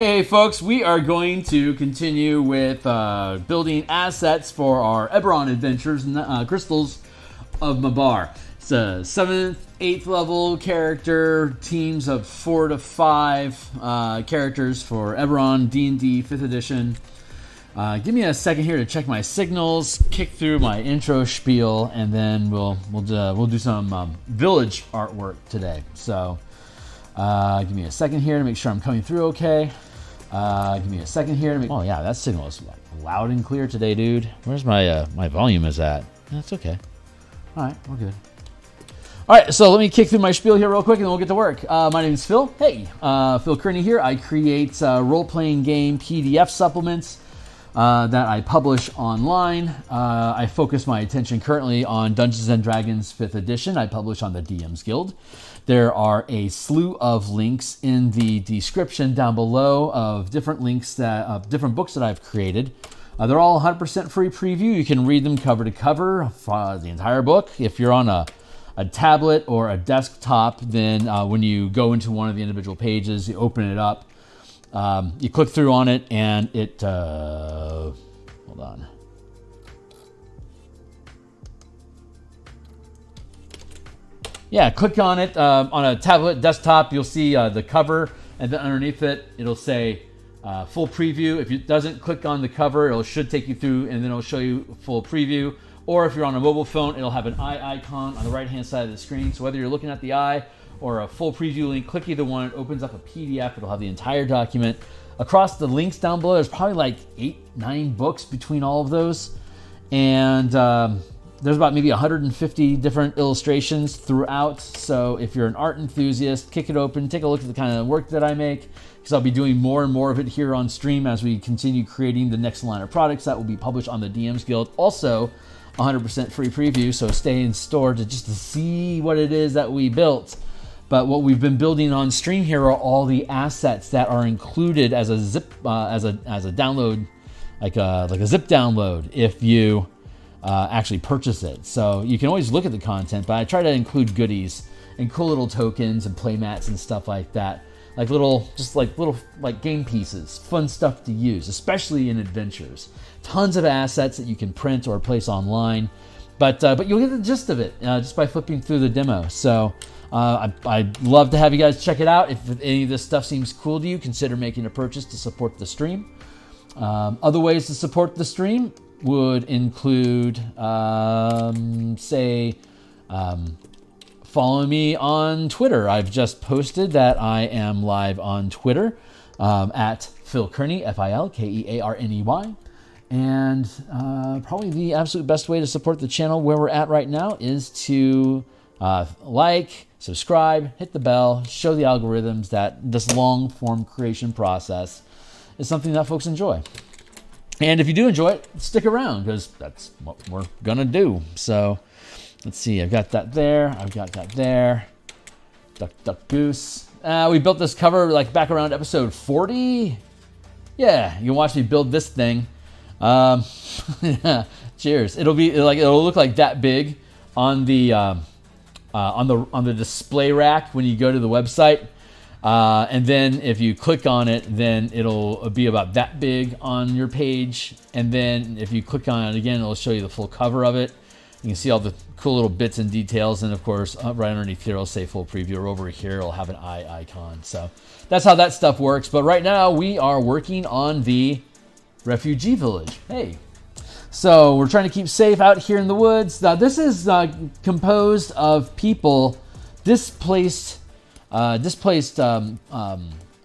Hey folks, we are going to continue with building assets for our Eberron adventures and Crystals of Mabar. It's a 7th, 8th level character, teams of 4 to 5 characters for Eberron D&D 5th edition. Give me a second here to check my signals, kick through my intro spiel, and then we'll do some village artwork today. So give me a second here to make sure I'm coming through okay. Give me a second here to make. Oh yeah, that signal is like loud and clear today, dude. Where's my my volume is at? That's okay. All right, we're good. All right, so let me kick through my spiel here real quick, and then we'll get to work. My name is Phil. Hey, Phil Kearney here. I create role-playing game PDF supplements that I publish online. I focus my attention currently on Dungeons and Dragons 5th edition. I publish on the DMsGuild. There are a slew of links in the description down below of different links that different books that I've created. They're all 100% free preview. You can read them cover to cover, the entire book. If you're on a tablet or a desktop, then when you go into one of the individual pages, you open it up, you click through on it, and it hold on. Yeah, click on it on a tablet, desktop. You'll see the cover, and then underneath it, it'll say full preview. If it doesn't click on the cover, it should take you through, and then it'll show you full preview. Or if you're on a mobile phone, it'll have an eye icon on the right-hand side of the screen. So whether you're looking at the eye or a full preview link, click either one. It opens up a PDF. It'll have the entire document. Across the links down below, there's probably like 8-9 books between all of those, and there's about maybe 150 different illustrations throughout. So if you're an art enthusiast, kick it open, take a look at the kind of work that I make, because I'll be doing more and more of it here on stream as we continue creating the next line of products that will be published on the DMsGuild. Also, 100% free preview, so stay in store to see what it is that we built. But what we've been building on stream here are all the assets that are included as a zip, as a download, like a zip download if you actually purchase it. So you can always look at the content, but I try to include goodies and cool little tokens and playmats and stuff like that, like little game pieces, fun stuff to use, especially in adventures. Tons of assets that you can print or place online, but you'll get the gist of it just by flipping through the demo. So I'd love to have you guys check it out. If any of this stuff seems cool to you, consider making a purchase to support the stream. Other ways to support the stream would include, follow me on Twitter. I've just posted that I am live on Twitter at Phil Kearney, Filkearney. And probably the absolute best way to support the channel where we're at right now is to like, subscribe, hit the bell, show the algorithms that this long form creation process is something that folks enjoy. And if you do enjoy it, stick around, because that's what we're gonna do. So let's see, I've got that there, I've got that there. Duck, duck, goose. We built this cover like back around episode 40. Yeah, you can watch me build this thing. Cheers. It'll look like that big on the display rack when you go to the website. And then if you click on it, then it'll be about that big on your page. And then if you click on it again, it'll show you the full cover of it. You can see all the cool little bits and details. And of course, right underneath here, it'll say full preview. Or over here, it'll have an eye icon. So that's how that stuff works. But right now, we are working on the Refugee village. Hey. So we're trying to keep safe out here in the woods. Now, this is composed of people displaced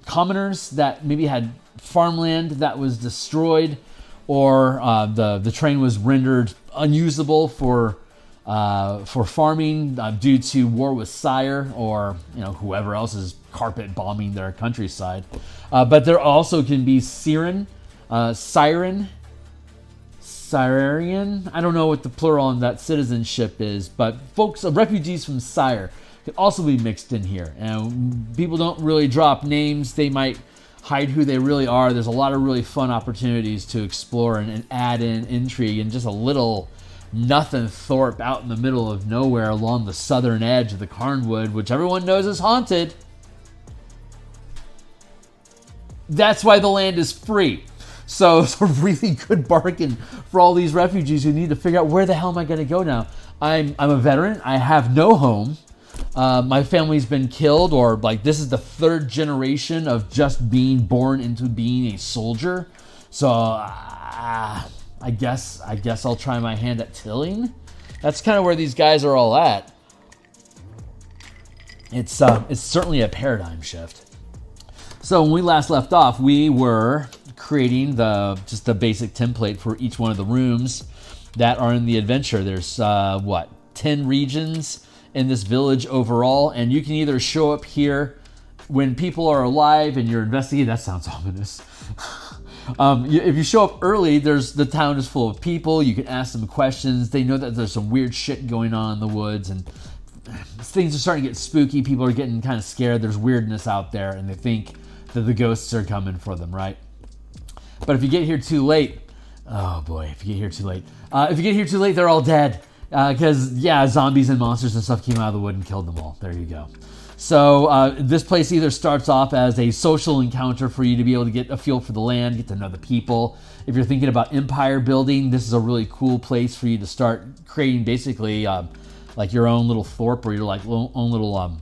commoners that maybe had farmland that was destroyed, or the terrain was rendered unusable for farming due to war with Sire, or whoever else is carpet bombing their countryside. But there also can be Sirenian. I don't know what the plural on that citizenship is, but folks, refugees from Sire could also be mixed in here. And people don't really drop names. They might hide who they really are. There's a lot of really fun opportunities to explore and add in intrigue, and just a little nothing thorp out in the middle of nowhere along the southern edge of the Carnwood, which everyone knows is haunted. That's why the land is free. So it's a really good bargain for all these refugees who need to figure out, where the hell am I going to go now? I'm a veteran. I have no home. My family's been killed, or like this is the third generation of just being born into being a soldier. So I guess I'll try my hand at tilling. That's kind of where these guys are all at. It's certainly a paradigm shift. So when we last left off, we were creating just the basic template for each one of the rooms that are in the adventure. There's 10 regions in this village overall, and you can either show up here when people are alive and you're investigating. That sounds ominous. If you show up early, the town is full of people. You can ask them questions. They know that there's some weird shit going on in the woods, and things are starting to get spooky. People are getting kind of scared. There's weirdness out there, and they think that the ghosts are coming for them, right? But if you get here too late, oh boy, if you get here too late, they're all dead. Because, zombies and monsters and stuff came out of the wood and killed them all. There you go. So this place either starts off as a social encounter for you to be able to get a feel for the land, get to know the people. If you're thinking about empire building, this is a really cool place for you to start creating basically like your own little thorp, or your like own little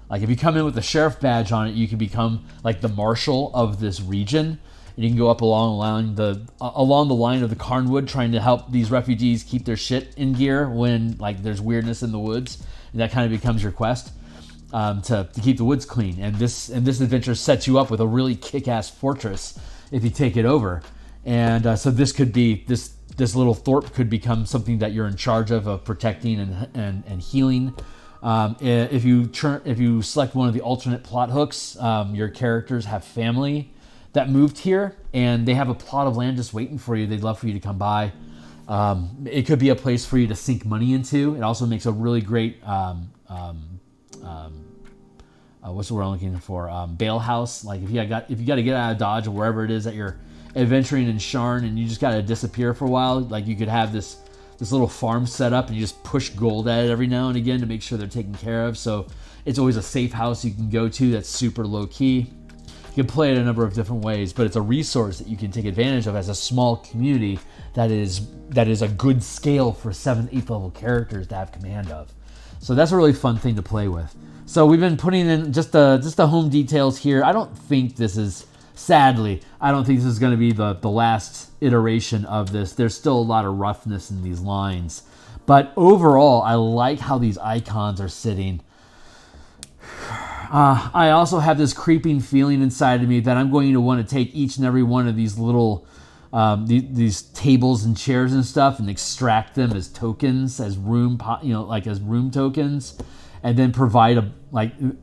like if you come in with a sheriff badge on it, you can become like the marshal of this region. And you can go up along the line of the Carnwood, trying to help these refugees keep their shit in gear when like there's weirdness in the woods, and that kind of becomes your quest to keep the woods clean. And this adventure sets you up with a really kick-ass fortress if you take it over. And so this could be this little thorp could become something that you're in charge of protecting and healing. If you select one of the alternate plot hooks, your characters have family that moved here, and they have a plot of land just waiting for you. They'd love for you to come by. It could be a place for you to sink money into. It also makes a really great what's the word I'm looking for? Bail house. Like if you got to get out of Dodge or wherever it is that you're adventuring in Sharn, and you just got to disappear for a while. Like you could have this little farm set up, and you just push gold at it every now and again to make sure they're taken care of. So it's always a safe house you can go to that's super low key. You can play it a number of different ways, but it's a resource that you can take advantage of as a small community that is a good scale for 7th, 8th level characters to have command of. So that's a really fun thing to play with. So we've been putting in just the home details here. I don't think this is going to be the last iteration of this. There's still a lot of roughness in these lines, but overall, I like how these icons are sitting. I also have this creeping feeling inside of me that I'm going to want to take each and every one of these little these tables and chairs and stuff and extract them as tokens, as room tokens, and then provide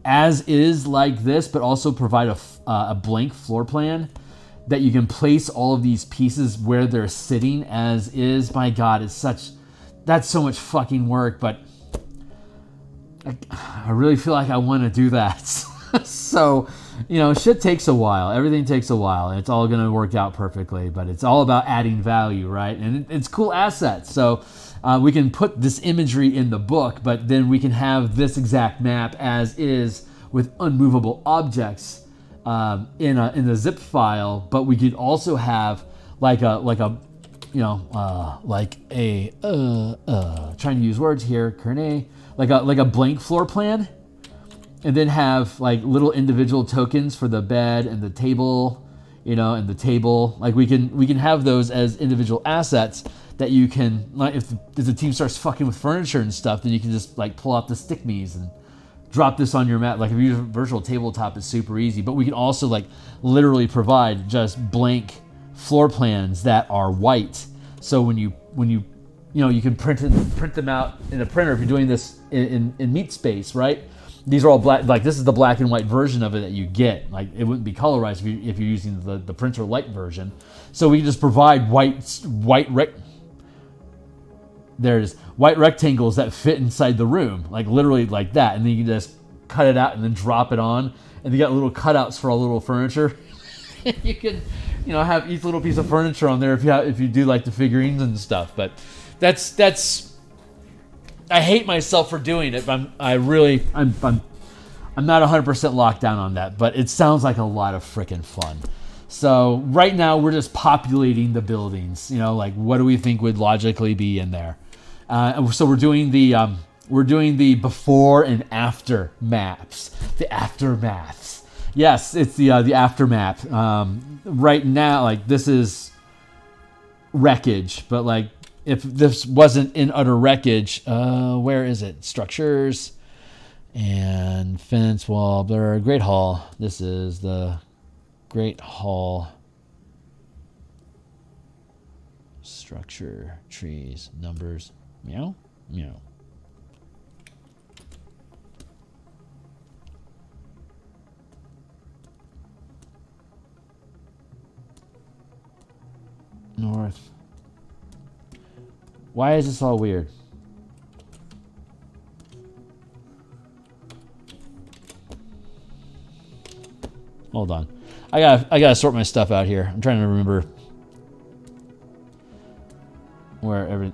as is like this, but also provide a blank floor plan that you can place all of these pieces where they're sitting as is. My God, that's so much fucking work, but I really feel like I want to do that. So, shit takes a while. Everything takes a while. And it's all going to work out perfectly, but it's all about adding value, right? And it's cool assets. So we can put this imagery in the book, but then we can have this exact map as is with unmovable objects in the zip file. But we could also have trying to use words here, Kerné, like a blank floor plan, and then have like little individual tokens for the bed and the table, and the table. Like we can have those as individual assets that you can, like if the team starts fucking with furniture and stuff, then you can just like pull out the stick me's and drop this on your map. Like if you use a virtual tabletop, it's super easy. But we can also like literally provide just blank floor plans that are white. So when you can print them out in a printer if you're doing this in Meat Space, right? These are all black. Like this is the black and white version of it that you get. Like it wouldn't be colorized if you're using the printer light version. So we can just provide white rectangles that fit inside the room, like literally like that, and then you can just cut it out and then drop it on, and you got little cutouts for all little furniture. You can, have each little piece of furniture on there if you do like the figurines and stuff. But that's I hate myself for doing it, but I'm not 100% locked down on that. But it sounds like a lot of freaking fun. So right now we're just populating the buildings. You know, like what do we think would logically be in there? So we're doing the before and after maps, the aftermaths. Yes, it's the aftermath. Right now, like this is wreckage, but like if this wasn't in utter wreckage, where is it? Structures and fence wall, blur, Great Hall. This is the Great Hall. Structure, trees, numbers, meow, meow. North. Why is this all weird? Hold on. I gotta sort my stuff out here. I'm trying to remember where every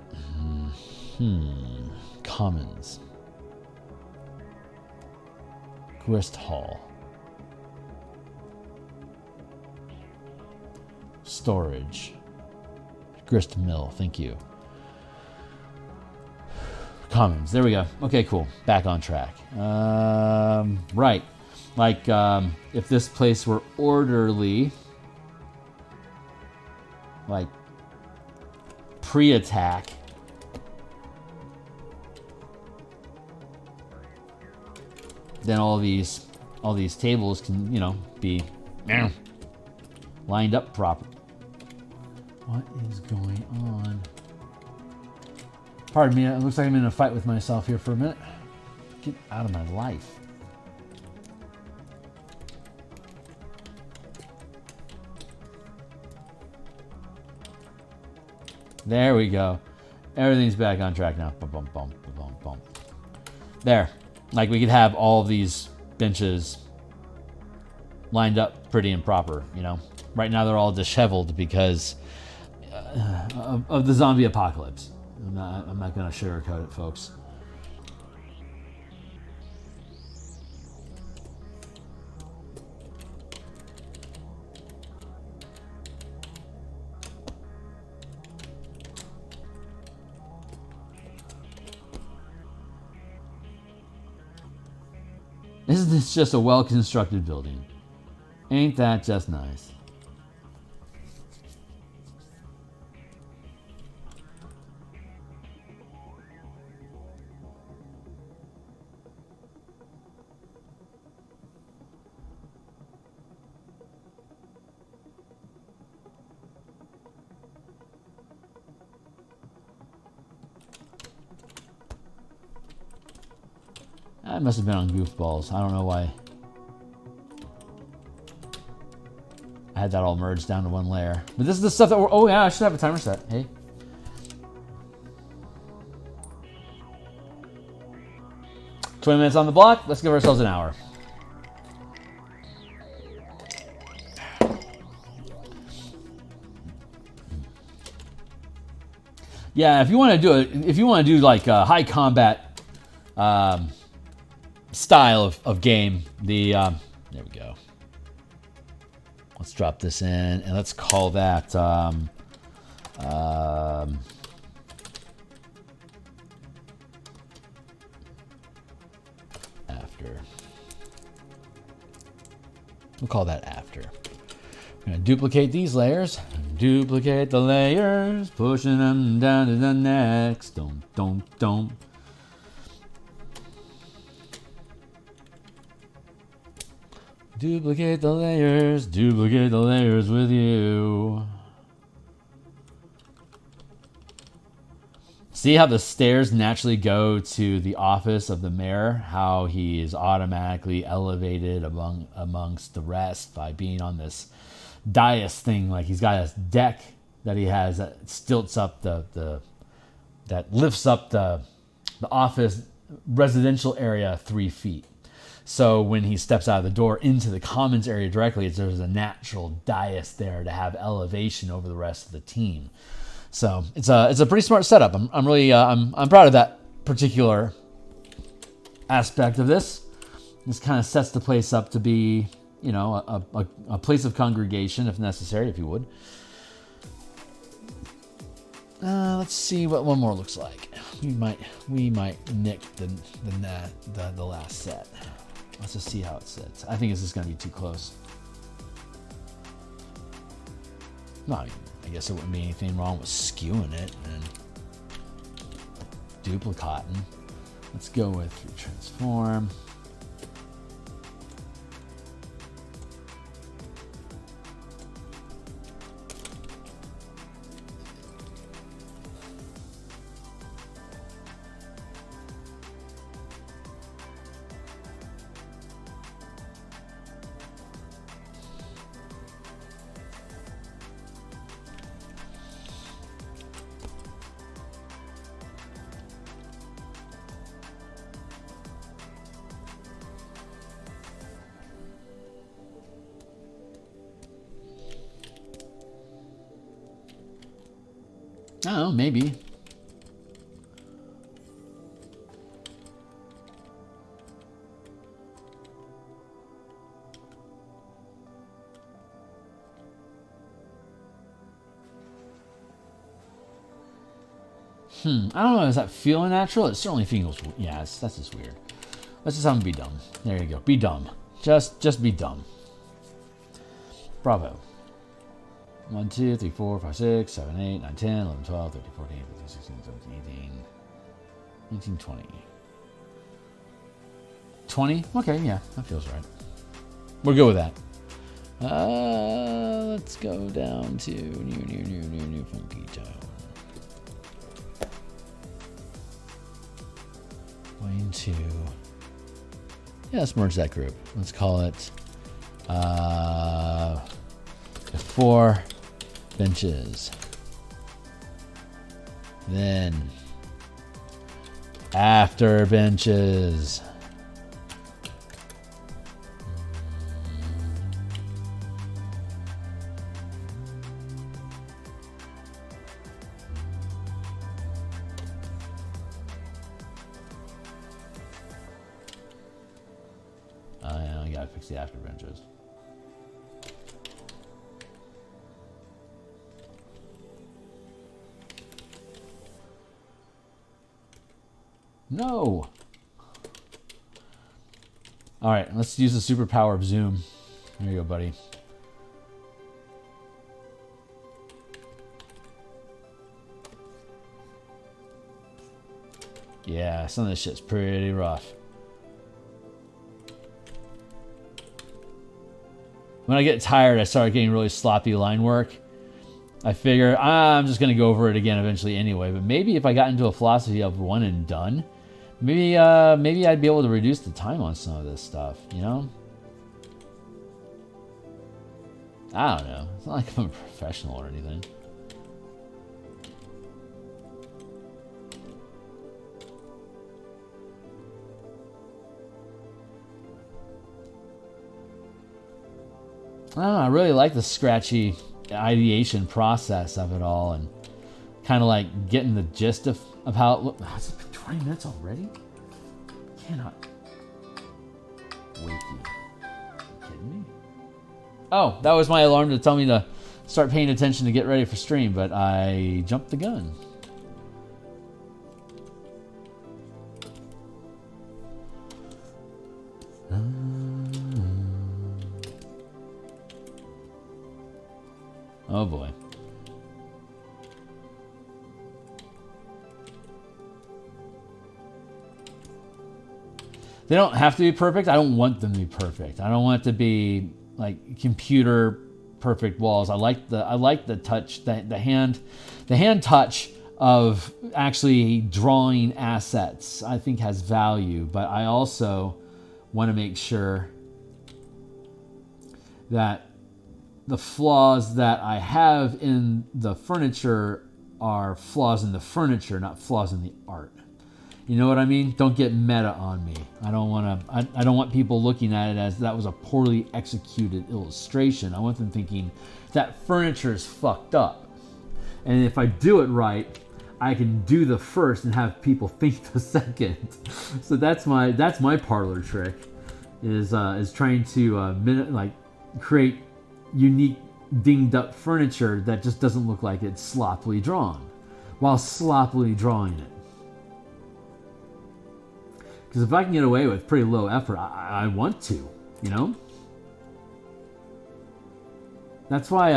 Commons. Grist Hall. Storage. Grist Mill, thank you. Commons, there we go. Okay, cool. Back on track. Right. Like, if this place were orderly, like pre-attack, then all these tables can, you know, be lined up proper. What is going on? Pardon me, it looks like I'm in a fight with myself here for a minute. Get out of my life. There we go. Everything's back on track now. Bum, bum, bum, bum, bum. There. Like we could have all these benches lined up pretty and proper, you know. Right now they're all disheveled because of the zombie apocalypse. I'm not going to sugarcoat it, folks. Isn't this just a well-constructed building? Ain't that just nice? I must have been on Goofballs. I don't know why. I had that all merged down to one layer. But this is the stuff that we're... Oh, yeah, I should have a timer set. Hey. "20 minutes on the block. Let's give ourselves an hour." Yeah, if you want to do like a high combat style of game, there we go. Let's drop this in and let's call that after. We'll call that after. I'm going to duplicate these layers. Duplicate the layers, pushing them down to the next. Don't. Duplicate the layers with you. See how the stairs naturally go to the office of the mayor? How he is automatically elevated amongst the rest by being on this dais thing. Like he's got a deck that he has that stilts up that lifts up the office residential area 3 feet. So when he steps out of the door into the commons area directly, there's a natural dais there to have elevation over the rest of the team. So it's a pretty smart setup. I'm really I'm proud of that particular aspect of this. This kind of sets the place up to be you know, a place of congregation if necessary, if you would. Let's see what one more looks like. We might nick the last set. Let's just see how it sits. I think this is going to be too close. No, I guess there wouldn't be anything wrong with skewing it and duplicating. Let's go with transform. Oh, maybe. I don't know. Does that feel unnatural? It certainly feels. Yeah, that's just weird. Let's just have him be dumb. There you go. Be dumb. Just be dumb. Bravo. 1, 2, 3, 4, 5, 6, 7, 8, 9, 10, 11, 12, 13, 14, 15, 16, 17, 18, 19, 20. 20? Okay, yeah, that feels right. We're good with that. Let's go down to new funky tone. Going to, yeah, let's merge that group. Let's call it 4 benches. Then after benches. I gotta fix the after benches. No. All right, let's use the superpower of zoom. There you go, buddy. Yeah, some of this shit's pretty rough. When I get tired, I start getting really sloppy line work. I figure I'm just going to go over it again eventually anyway. But maybe if I got into a philosophy of one and done, maybe I'd be able to reduce the time on some of this stuff, you know? I don't know. It's not like I'm a professional or anything. I don't know, I really like the scratchy ideation process of it all and kind of like getting the gist of how it looks. Has it been 20 minutes already? Cannot wait. You kidding me? Oh, that was my alarm to tell me to start paying attention to get ready for stream, but I jumped the gun. Oh boy. They don't have to be perfect. I don't want them to be perfect. I don't want it to be like computer perfect walls. I like the touch, the hand touch of actually drawing assets. I think has value, but I also want to make sure that the flaws that I have in the furniture are flaws in the furniture, not flaws in the art. You know what I mean? Don't get meta on me. I don't want people looking at it as that was a poorly executed illustration. I want them thinking that furniture is fucked up. And if I do it right, I can do the first and have people think the second. So that's my parlor trick. is trying to like create unique dinged up furniture that just doesn't look like it's sloppily drawn, while sloppily drawing it. Because if I can get away with pretty low effort, I want to, you know. That's why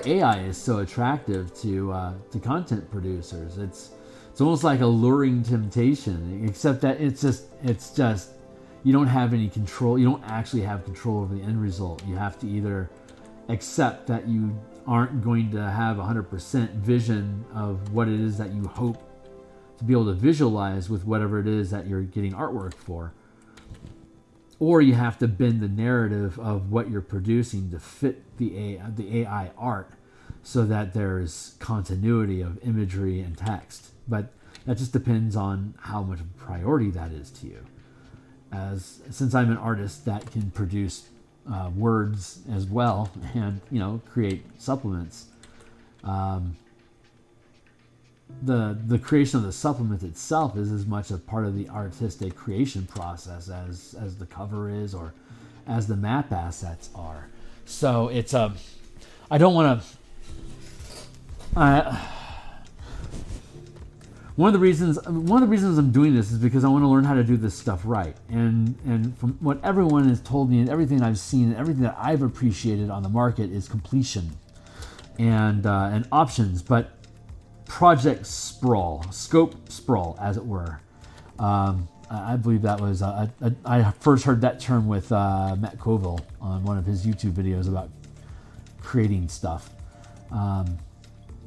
AI is so attractive to content producers. It's almost like a luring temptation, except that it's just you don't have any control. You don't actually have control over the end result. You have to either accept that you aren't going to have 100% vision of what it is that you hope to be able to visualize with whatever it is that you're getting artwork for, or you have to bend the narrative of what you're producing to fit the AI art so that there's continuity of imagery and text. But that just depends on how much of a priority that is to you. Since I'm an artist that can produce words as well, and create supplements, the creation of the supplement itself is as much a part of the artistic creation process as the cover is, or as the map assets are. So it's I don't want to. One of the reasons I'm doing this is because I want to learn how to do this stuff right. And from what everyone has told me and everything I've seen and everything that I've appreciated on the market is completion and options, but project sprawl, scope sprawl, as it were. I believe that was I first heard that term with Matt Colville on one of his YouTube videos about creating stuff.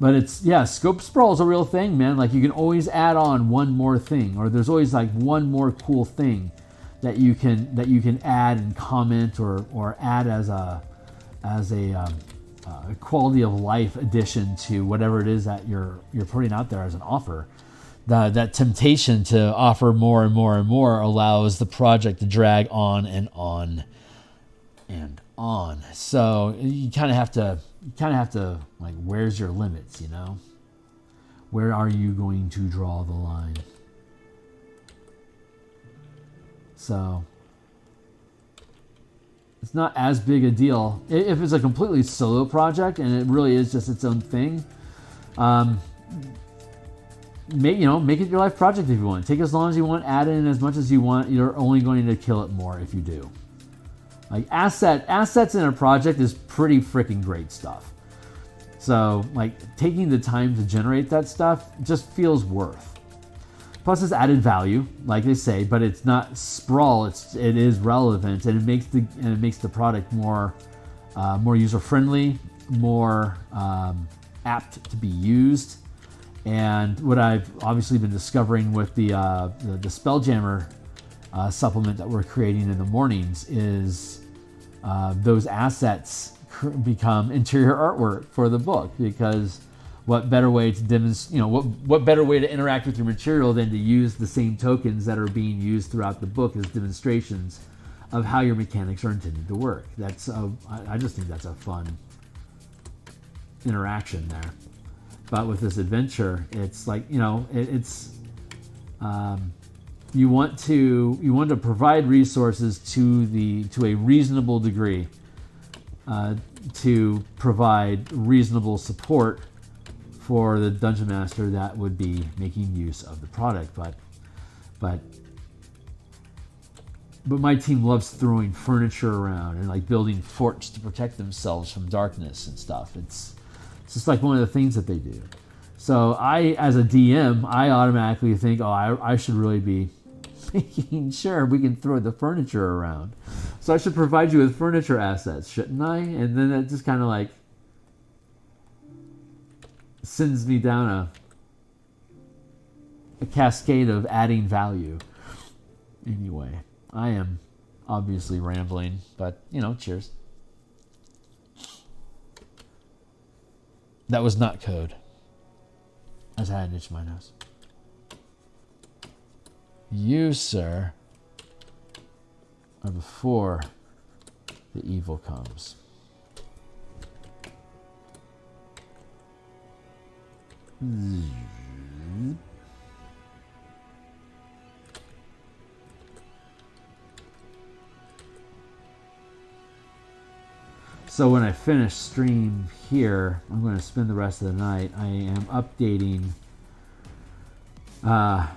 But scope sprawl is a real thing, man. Like, you can always add on one more thing, or there's always like one more cool thing that you can add and comment or add as a quality of life addition to whatever it is that you're putting out there as an offer. That temptation to offer more and more and more allows the project to drag on and on and on. So you kind of have to like, where's your limits, you know? Where are you going to draw the line? So it's not as big a deal if it's a completely solo project and it really is just its own thing. Make it your life project if you want. Take as long as you want, add in as much as you want. You're only going to kill it more if you do. Like, assets in a project is pretty freaking great stuff. So, like, taking the time to generate that stuff just feels worth. Plus, it's added value, like they say, but it's not sprawl. It is relevant, and it makes the product more user friendly, more apt to be used. And what I've obviously been discovering with the Spelljammer supplement that we're creating in the mornings is those assets become interior artwork for the book, because what better way to demonstrate, what better way to interact with your material than to use the same tokens that are being used throughout the book as demonstrations of how your mechanics are intended to work. I just think that's a fun interaction there. But with this adventure, it's like, you want to provide resources to a reasonable degree, to provide reasonable support for the dungeon master that would be making use of the product. But my team loves throwing furniture around and like building forts to protect themselves from darkness and stuff. It's just like one of the things that they do. So I, as a DM, I automatically think, I should really be making sure we can throw the furniture around. So I should provide you with furniture assets, shouldn't I? And then it just kind of like sends me down a cascade of adding value. Anyway, I am obviously rambling, but cheers. That was not code. I just had an itch in my nose. You, sir, are before the evil comes. So when I finish stream here, I'm going to spend the rest of the night. I am updating the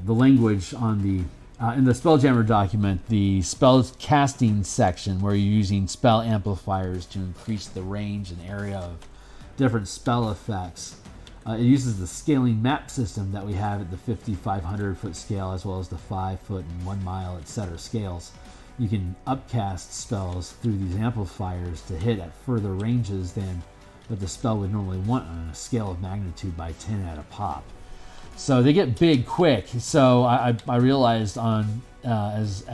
language on the in the Spelljammer document, the spell casting section where you're using spell amplifiers to increase the range and area of different spell effects. It uses the scaling map system that we have at the 5,500 foot scale, as well as the 5 foot and 1 mile, etc. scales. You can upcast spells through these amplifiers to hit at further ranges than what the spell would normally want on a scale of magnitude by 10 at a pop. So they get big quick. So I realized on as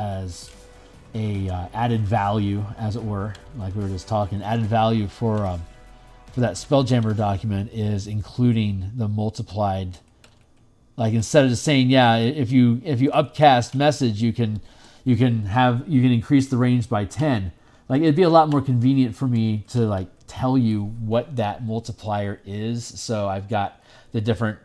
a added value, as it were, like we were just talking, added value for that Spelljammer document is including the multiplied. Like instead of just saying, yeah, if you upcast message, you can increase the range by 10. Like it'd be a lot more convenient for me to like tell you what that multiplier is. So I've got the different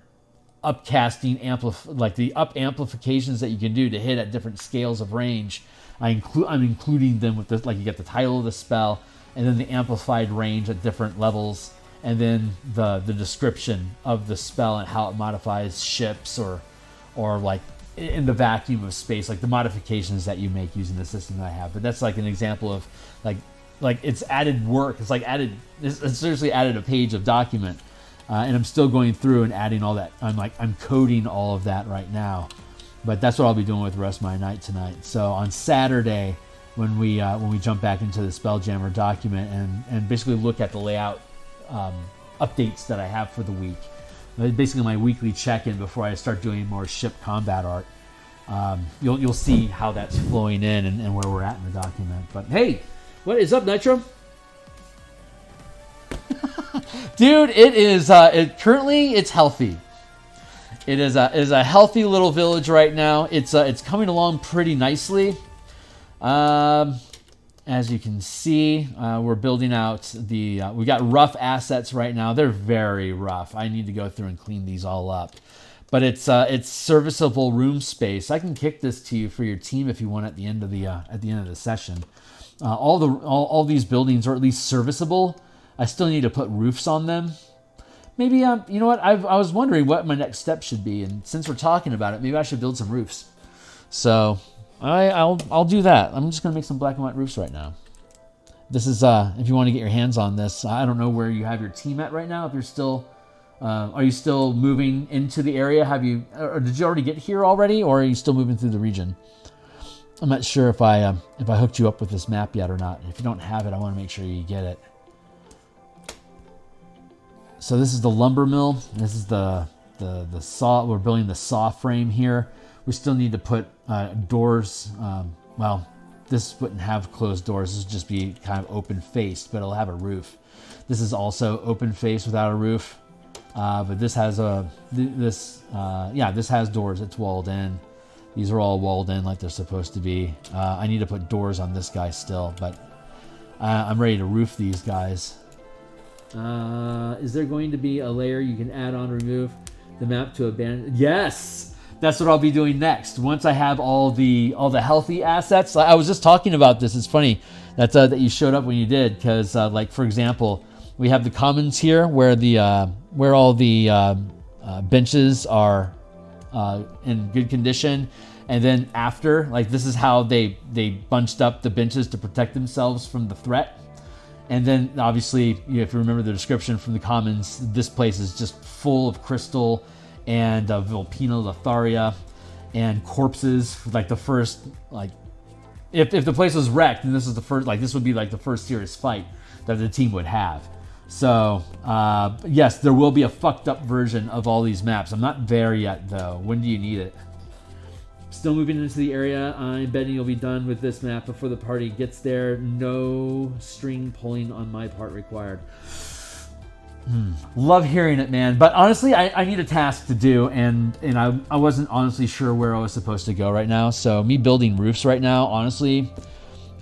upcasting like the up amplifications that you can do to hit at different scales of range. I'm including them with this, like you get the title of the spell, and then the amplified range at different levels, and then the description of the spell and how it modifies ships or like in the vacuum of space, like the modifications that you make using the system that I have. But that's like an example of like it's added work. It's like it's seriously added a page of document, and I'm still going through and adding all that. I'm coding all of that right now, but that's what I'll be doing with the rest of my night tonight. So on Saturday, when we jump back into the Spelljammer document and basically look at the layout updates that I have for the week, basically my weekly check-in before I start doing more ship combat art, you'll see how that's flowing in and where we're at in the document. But hey, what is up, Nitro? Dude, it is currently it's healthy. It is a healthy little village right now. It's coming along pretty nicely. As you can see, we're building out we got rough assets right now. They're very rough. I need to go through and clean these all up. But it's serviceable room space. I can kick this to you for your team if you want at the end of the session. All these buildings are at least serviceable. I still need to put roofs on them. Maybe you know what? I was wondering what my next step should be, and since we're talking about it, maybe I should build some roofs. So I'll do that. I'm just gonna make some black and white roofs right now. This is if you want to get your hands on this. I don't know where you have your team at right now. If you're still, are you still moving into the area? Or did you already get here already, or are you still moving through the region? I'm not sure if I hooked you up with this map yet or not. If you don't have it, I want to make sure you get it. So this is the lumber mill. This is the saw. We're building the saw frame here. We still need to put doors. Well, this wouldn't have closed doors. This would just be kind of open-faced, but it'll have a roof. This is also open-faced without a roof, but this has this has doors. It's walled in. These are all walled in like they're supposed to be. I need to put doors on this guy still, but I'm ready to roof these guys. Is there going to be a layer you can add on, remove the map to abandon? Yes, that's what I'll be doing next. Once I have all the healthy assets. I was just talking about this. It's funny that you showed up when you did, because like for example, we have the commons here where all the benches are in good condition, and then after, like this is how they bunched up the benches to protect themselves from the threat. And then obviously, if you remember the description from the commons, this place is just full of crystal and Vulpina Lotharia and corpses. Like the first, like if the place was wrecked, and this is the first, like this would be like the first serious fight that the team would have. So yes, there will be a fucked up version of all these maps. I'm not there yet though. When do you need it? Still moving into the area. I'm betting you'll be done with this map before the party gets there. No string pulling on my part required. Love hearing it, man. But honestly, I need a task to do, and I wasn't honestly sure where I was supposed to go right now. So me building roofs right now, honestly,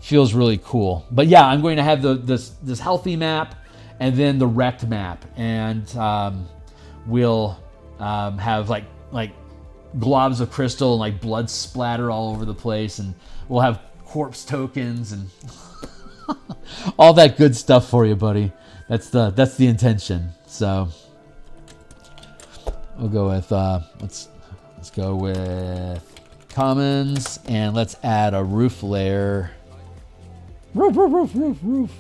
feels really cool. But yeah, I'm going to have this healthy map and then the wrecked map, and we'll have like globs of crystal and like blood splatter all over the place, and we'll have corpse tokens and all that good stuff for you, buddy. That's the intention. So we'll go with let's go with commons, and let's add a roof layer. Roof.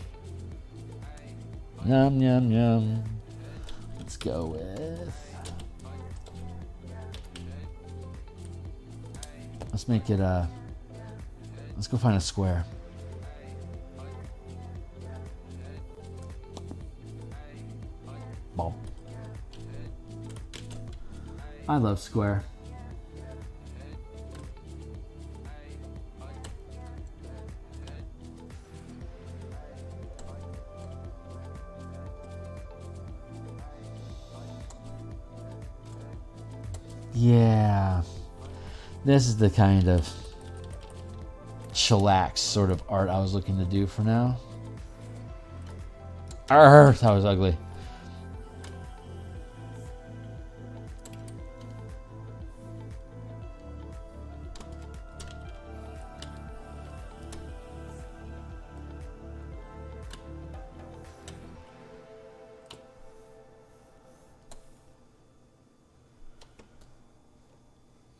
Yum. Let's go with. Let's make it let's go find a square. Ball. I love square. Yeah, this is the kind of chillax sort of art I was looking to do for now. Arrgh, that was ugly.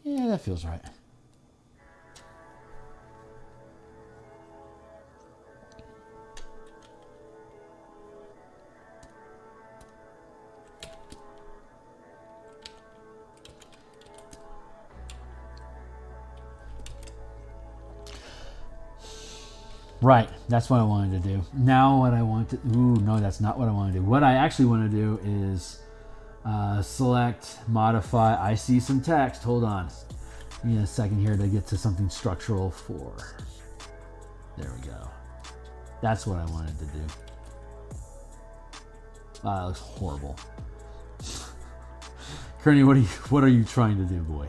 Yeah, that feels right. Right, that's what I wanted to do. Now what I want to... Ooh, no, that's not what I want to do. What I actually want to do is select, modify. I see some text. Hold on. Give me a second here to get to something structural for... There we go. That's what I wanted to do. That looks horrible. Kearney, what are you trying to do, boy?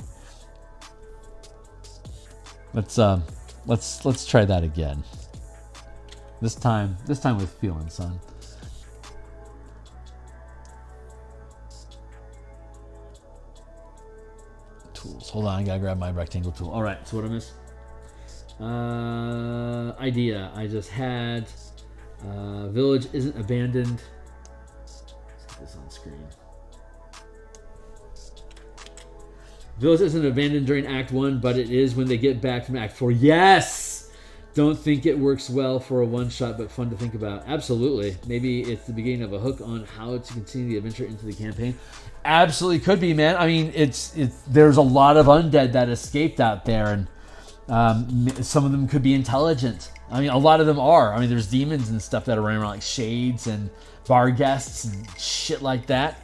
Let's try that again. This time with feeling, son. Tools. Hold on, I gotta grab my rectangle tool. All right, so what I missed? Idea. I just had village isn't abandoned. Let's get this on screen. Village isn't abandoned during Act 1, but it is when they get back from Act 4. Yes! Don't think it works well for a one-shot, but fun to think about. Absolutely. Maybe it's the beginning of a hook on how to continue the adventure into the campaign. Absolutely could be, man. I mean, there's a lot of undead that escaped out there, and some of them could be intelligent. I mean, a lot of them are. I mean, there's demons and stuff that are running around, like shades and bar guests and shit like that.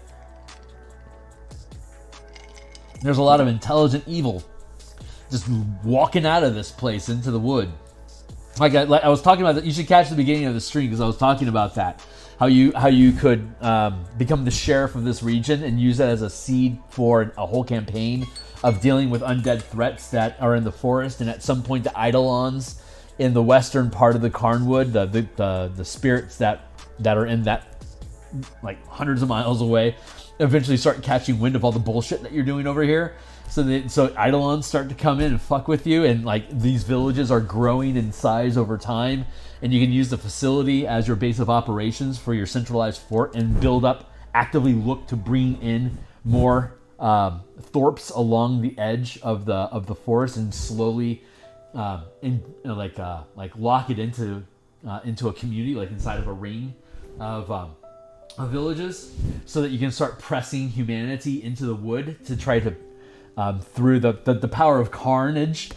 There's a lot of intelligent evil just walking out of this place into the wood. Like I was talking about that. You should catch the beginning of the stream because I was talking about that. How you could become the sheriff of this region and use that as a seed for a whole campaign of dealing with undead threats that are in the forest. And at some point, the Eidolons in the western part of the Carnwood, the spirits that are in that, like hundreds of miles away, eventually start catching wind of all the bullshit that you're doing over here. So Eidolons start to come in and fuck with you, and like these villages are growing in size over time, and you can use the facility as your base of operations for your centralized fort and build up, actively look to bring in more thorps along the edge of the forest and slowly lock it into a community, like inside of a ring of villages, so that you can start pressing humanity into the wood to try to through the power of carnage,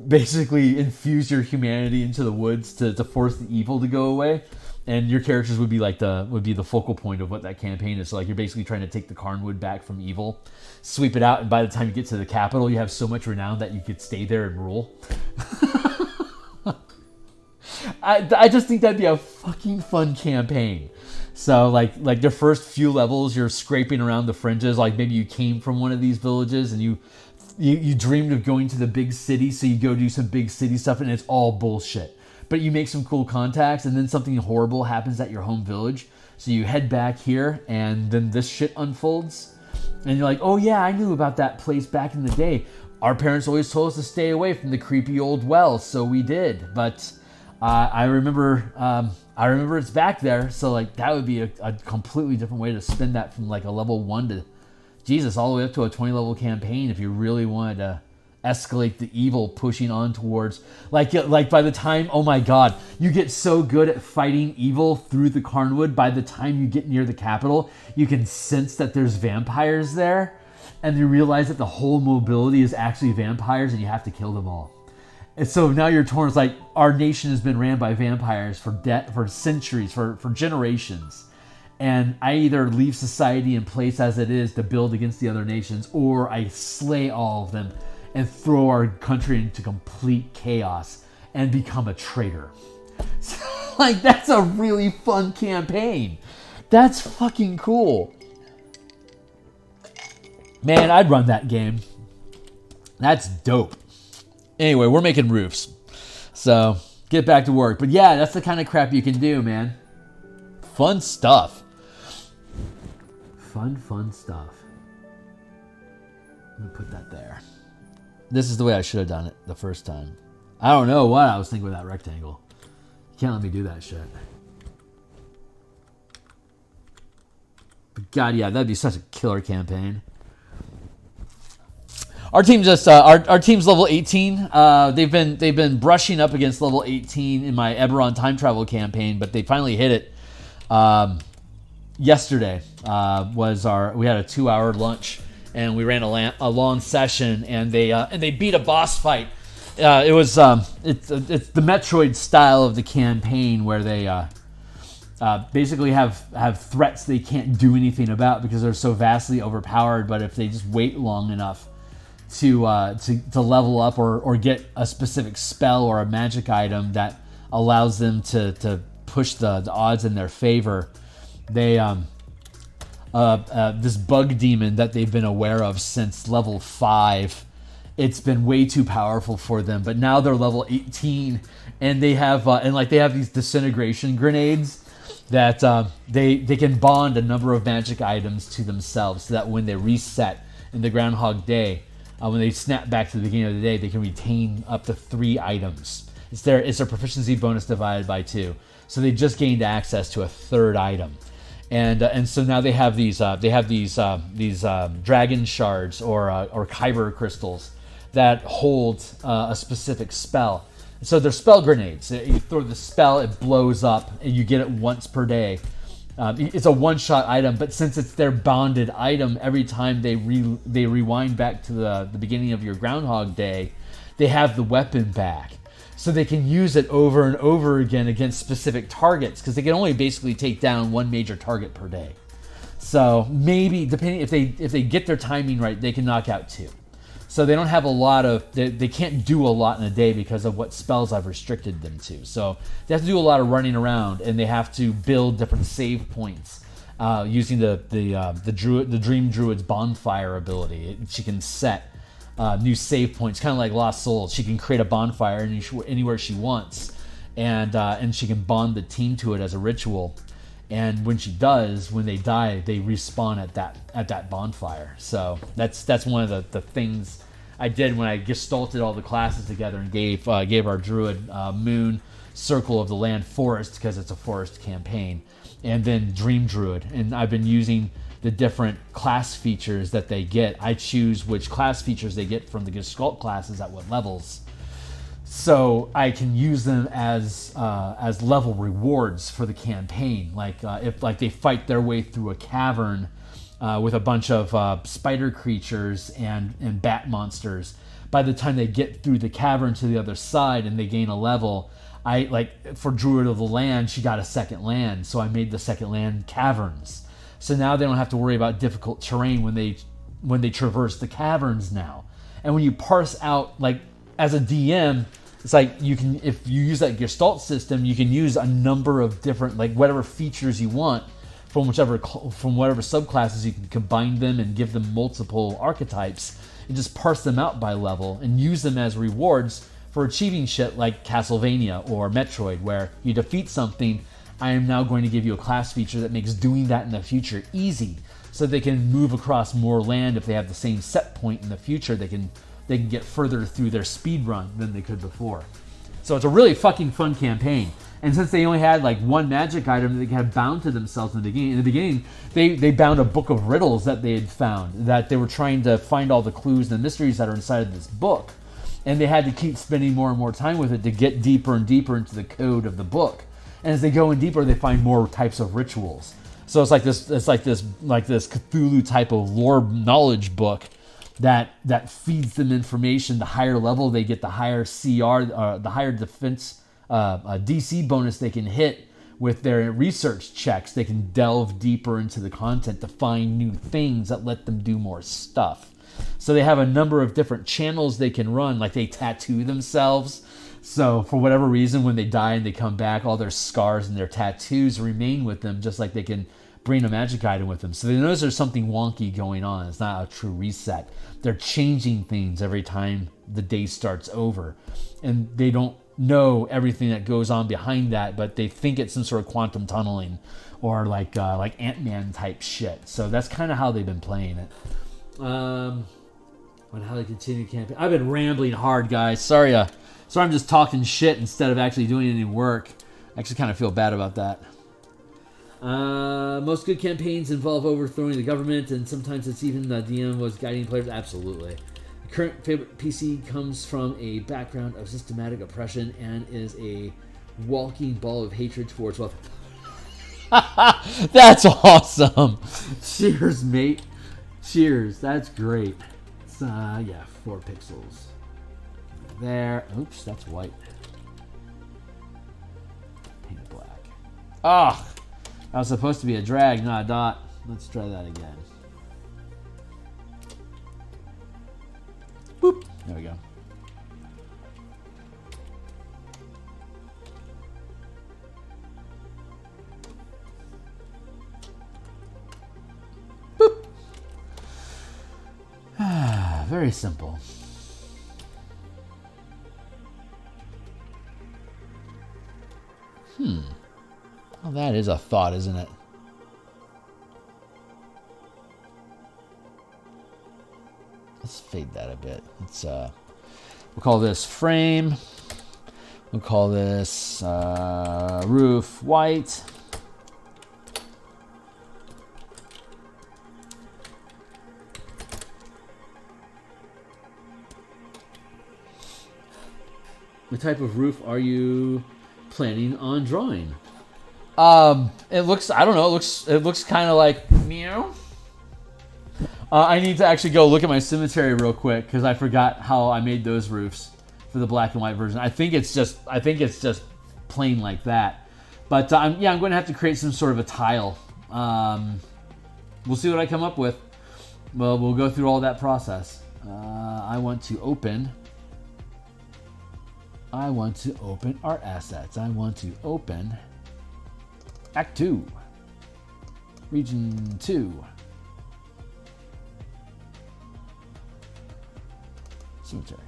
basically infuse your humanity into the woods to force the evil to go away. And your characters would be the focal point of what that campaign is. So like you're basically trying to take the Carnwood back from evil, sweep it out, and by the time you get to the capital, you have so much renown that you could stay there and rule. I just think that'd be a fucking fun campaign. So like the first few levels, you're scraping around the fringes. Like maybe you came from one of these villages and you dreamed of going to the big city, so you go do some big city stuff, and it's all bullshit. But you make some cool contacts, and then something horrible happens at your home village. So you head back here, and then this shit unfolds. And you're like, oh yeah, I knew about that place back in the day. Our parents always told us to stay away from the creepy old wells, so we did. But I remember it's back there, so like that would be a completely different way to spin that from like a level 1 to Jesus all the way up to a 20 level campaign if you really wanted to escalate the evil pushing on towards like by the time, oh my god, you get so good at fighting evil through the Carnwood, by the time you get near the capital, you can sense that there's vampires there. And you realize that the whole mobility is actually vampires and you have to kill them all. And so now you're torn. It's like our nation has been ran by vampires for centuries, for generations. And I either leave society in place as it is to build against the other nations, or I slay all of them and throw our country into complete chaos and become a traitor. So, like, that's a really fun campaign. That's fucking cool. Man, I'd run that game. That's dope. Anyway, we're making roofs. So, get back to work. But yeah, that's the kind of crap you can do, man. Fun stuff. Fun stuff. I'm going to put that there. This is the way I should have done it the first time. I don't know what I was thinking with that rectangle. You can't let me do that shit. But God, yeah, that'd be such a killer campaign. Our team our team's level 18. They've been brushing up against level 18 in my Eberron time travel campaign, but they finally hit it. Yesterday we had a 2-hour lunch and we ran a long session, and they beat a boss fight. It's the Metroid style of the campaign where they basically have threats they can't do anything about because they're so vastly overpowered. But if they just wait long enough to level up or get a specific spell or a magic item that allows them to push the odds in their favor, they this bug demon that they've been aware of since level 5, it's been way too powerful for them. But now they're level 18, and they have these disintegration grenades that they can bond a number of magic items to themselves, so that when they reset in the Groundhog Day, when they snap back to the beginning of the day, they can retain up to 3 items. It's their proficiency bonus divided by 2. So they just gained access to a 3rd item, and so now they have these dragon shards or kyber crystals that hold a specific spell. So they're spell grenades. You throw the spell, it blows up, and you get it once per day. It's a one-shot item, but since it's their bonded item, every time they rewind back to the beginning of your Groundhog Day, they have the weapon back. So they can use it over and over again against specific targets, because they can only basically take down one major target per day. So maybe, depending if they get their timing right, they can knock out 2. So they don't have a lot of, they can't do a lot in a day because of what spells I've restricted them to. So they have to do a lot of running around, and they have to build different save points using the Dream Druid's bonfire ability. She can set new save points, kind of like Lost Souls. She can create a bonfire anywhere she wants, and she can bond the team to it as a ritual. And when she does, when they die, they respawn at that bonfire. So that's one of the things I did when I gestalted all the classes together and gave our druid Moon, Circle of the Land, Forest, because it's a forest campaign, and then Dream Druid. And I've been using the different class features that they get. I choose which class features they get from the Gestalt classes at what levels, so I can use them as level rewards for the campaign. Like if they fight their way through a cavern with a bunch of spider creatures and bat monsters, by the time they get through the cavern to the other side and they gain a level, for Druid of the Land, she got a second land, so I made the second land caverns. So now they don't have to worry about difficult terrain when they traverse the caverns now. And when you parse out, like, as a DM, it's like if you use that Gestalt system, you can use a number of different, like, whatever features you want from whatever subclasses. You can combine them and give them multiple archetypes and just parse them out by level and use them as rewards for achieving shit like Castlevania or Metroid, where you defeat something, I am now going to give you a class feature that makes doing that in the future easy. so they can move across more land. If they have the same set point in the future, they can get further through their speed run than they could before. So it's a really fucking fun campaign. And since they only had like one magic item that they had bound to themselves in the beginning, they bound a book of riddles that they had found, that they were trying to find all the clues and the mysteries that are inside of this book. And they had to keep spending more and more time with it to get deeper and deeper into the code of the book. And as they go in deeper, they find more types of rituals. So it's like this Cthulhu type of lore knowledge book that feeds them information. The higher level they get, the higher CR, the higher defense DC bonus they can hit with their research checks. They can delve deeper into the content to find new things that let them do more stuff. So they have a number of different channels they can run, like they tattoo themselves. So for whatever reason, when they die and they come back, all their scars and their tattoos remain with them, just like they can bring a magic item with them. So they notice there's something wonky going on. It's not a true reset. They're changing things every time the day starts over. And they don't know everything that goes on behind that, but they think it's some sort of quantum tunneling or like Ant-Man type shit. So that's kind of how they've been playing it. On how they continue campaign. I've been rambling hard, guys. Sorry I'm just talking shit instead of actually doing any work. I actually kind of feel bad about that. Most good campaigns involve overthrowing the government, and sometimes it's even the DM was guiding players. Absolutely. The current favorite PC comes from a background of systematic oppression and is a walking ball of hatred towards wealth. That's awesome. Cheers, mate. Cheers. That's great. It's, 4 pixels. There. Oops, that's white. Paint it black. Ah! That was supposed to be a drag, not a dot. Let's try that again. Boop. There we go. Boop. Very simple. Well, that is a thought, isn't it? Let's fade that a bit. Let's we'll call this frame. We'll call this roof white. What type of roof are you planning on drawing? It looks, I don't know, it looks kind of like meow. I need to actually go look at my cemetery real quick because I forgot how I made those roofs for the black and white version. I think it's just plain like that. But I'm going to have to create some sort of a tile. We'll see what I come up with. Well, we'll go through all that process. I want to open our assets. I want to open Act 2, Region 2, Cemetery.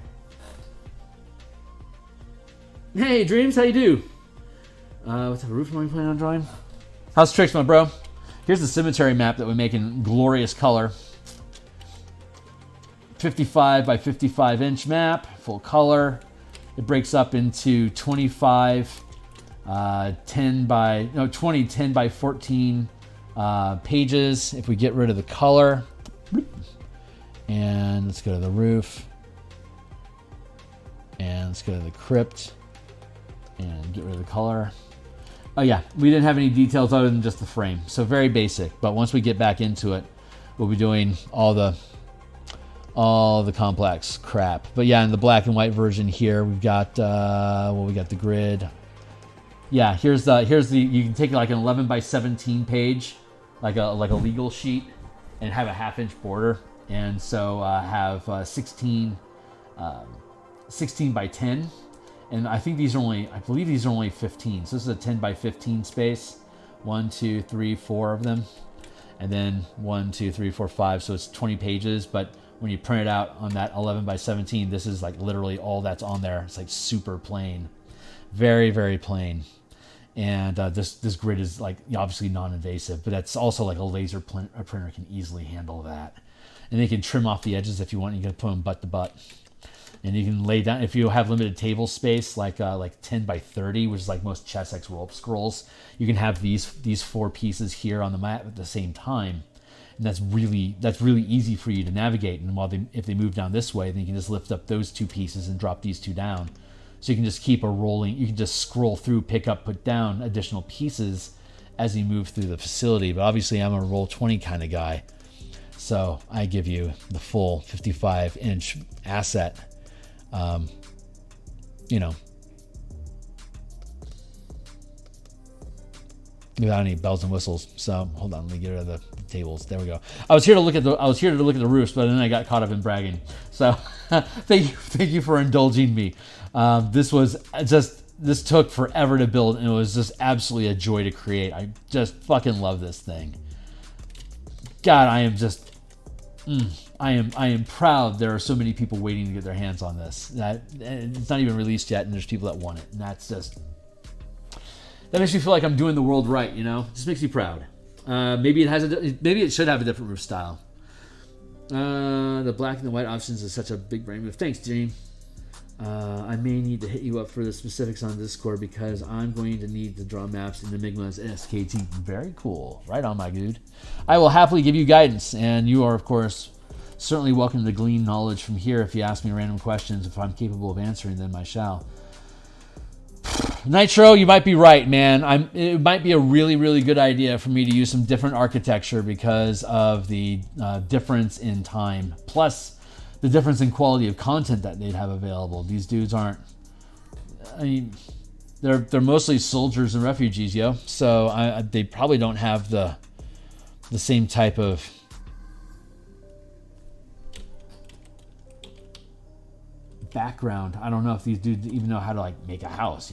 Hey, Dreams, how you do? What type of roof am I planning on drawing? How's tricks, my bro? Here's the cemetery map that we make in glorious color. 55 by 55 inch map, full color. It breaks up into 25 10 by 14 pages if we get rid of the color. And let's go to the roof. And let's go to the crypt and get rid of the color. Oh yeah, we didn't have any details other than just the frame. So very basic, but once we get back into it, we'll be doing all the complex crap. But yeah, in the black and white version here, we've got we got the grid. Yeah, here's the you can take like an 11 by 17 page, like a legal sheet, and have a 1/2 inch border, and so have 16 by 10, and I believe these are only 15. So this is a 10 by 15 space. 1, 2, 3, 4 of them, and then 1, 2, 3, 4, 5. So it's 20 pages, but when you print it out on that 11 by 17, this is like literally all that's on there. It's like super plain, very, very plain. And this grid is like obviously non-invasive, but that's also like a laser printer can easily handle that. And they can trim off the edges if you want. You can put them butt to butt. And you can lay down, if you have limited table space, like 10 by 30, which is like most Chessex roll scrolls, you can have these 4 pieces here on the map at the same time. And that's really easy for you to navigate. And if they move down this way, then you can just lift up those 2 pieces and drop these 2 down. So you can just keep a rolling, you can just scroll through, pick up, put down additional pieces as you move through the facility. But obviously I'm a roll 20 kind of guy. So I give you the full 55-inch asset. Without any bells and whistles. So hold on, let me get rid of the tables. There we go. I was here to look at the roofs, but then I got caught up in bragging. So thank you for indulging me. This took forever to build, and it was just absolutely a joy to create. I just fucking love this thing. God, I am just. I am proud there are so many people waiting to get their hands on this. That it's not even released yet, and there's people that want it, and that makes me feel like I'm doing the world right. It just makes me proud. Maybe it should have a different roof style. The black and the white options is such a big brain move. Thanks, Jane. I may need to hit you up for the specifics on Discord because I'm going to need to draw maps in Enigma's SKT. Very cool. Right on, my dude. I will happily give you guidance, and you are, of course, certainly welcome to glean knowledge from here. If you ask me random questions, if I'm capable of answering them, I shall. Nitro, you might be right, man. It might be a really, really good idea for me to use some different architecture because of the difference in time. Plus, the difference in quality of content that they'd have available. These dudes aren't. I mean, they're mostly soldiers and refugees, yo. So they probably don't have the same type of background. I don't know if these dudes even know how to make a house,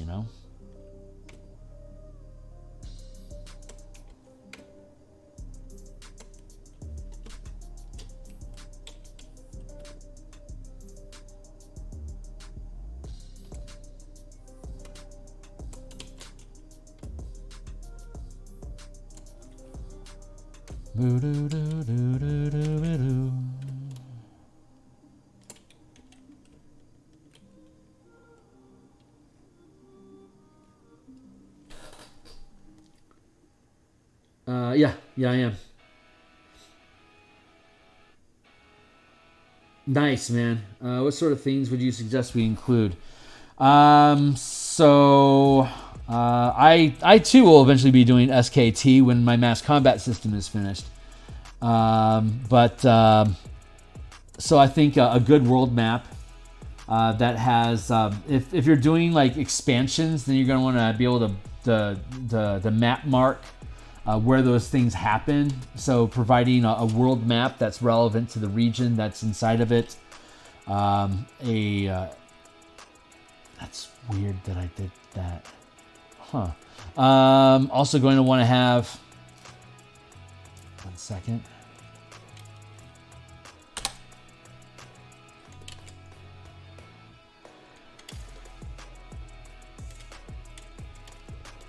Yeah, I am. Nice, man. What sort of things would you suggest we include? I too will eventually be doing SKT when my mass combat system is finished. So I think a good world map that has, if you're doing expansions, then you're going to want to be able to map mark where those things happen. So providing a world map that's relevant to the region that's inside of it. That's weird that I did that. Huh. Also going to want to have, 1 second.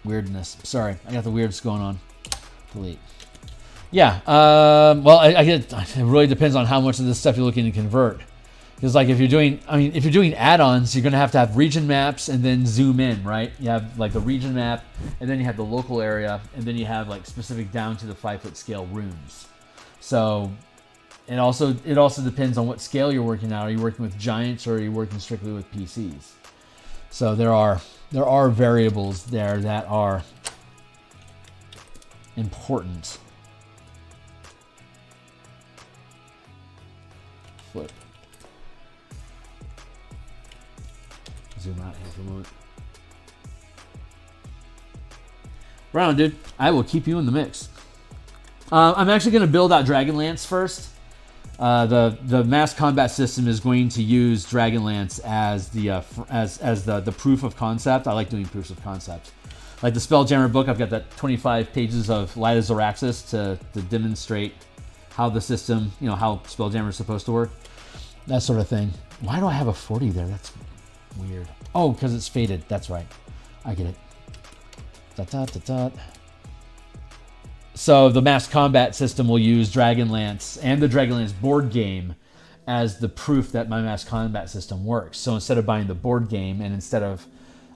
Weirdness. Sorry, I got the weirds going on. Delete. Yeah. Well, I get. It really depends on how much of this stuff you're looking to convert. Because if you're doing add-ons, you're going to have region maps and then zoom in, right? You have the region map, and then you have the local area, and then you have specific down to the 5-foot scale rooms. So it also depends on what scale you're working at. Are you working with giants or are you working strictly with PCs? So there are variables there that are important. Flip. Zoom out here for a moment. Round, dude. I will keep you in the mix. I'm actually going to build out Dragonlance first. The mass combat system is going to use Dragonlance as the proof of concept. I like doing proofs of concept. Like the Spelljammer book, I've got that 25 pages of Light of Zoraxis to demonstrate how the system, how Spelljammer is supposed to work. That sort of thing. Why do I have a 40 there? That's weird. Oh, because it's faded. That's right. I get it. So the mass combat system will use Dragonlance and the Dragonlance board game as the proof that my mass combat system works. So instead of buying the board game and instead of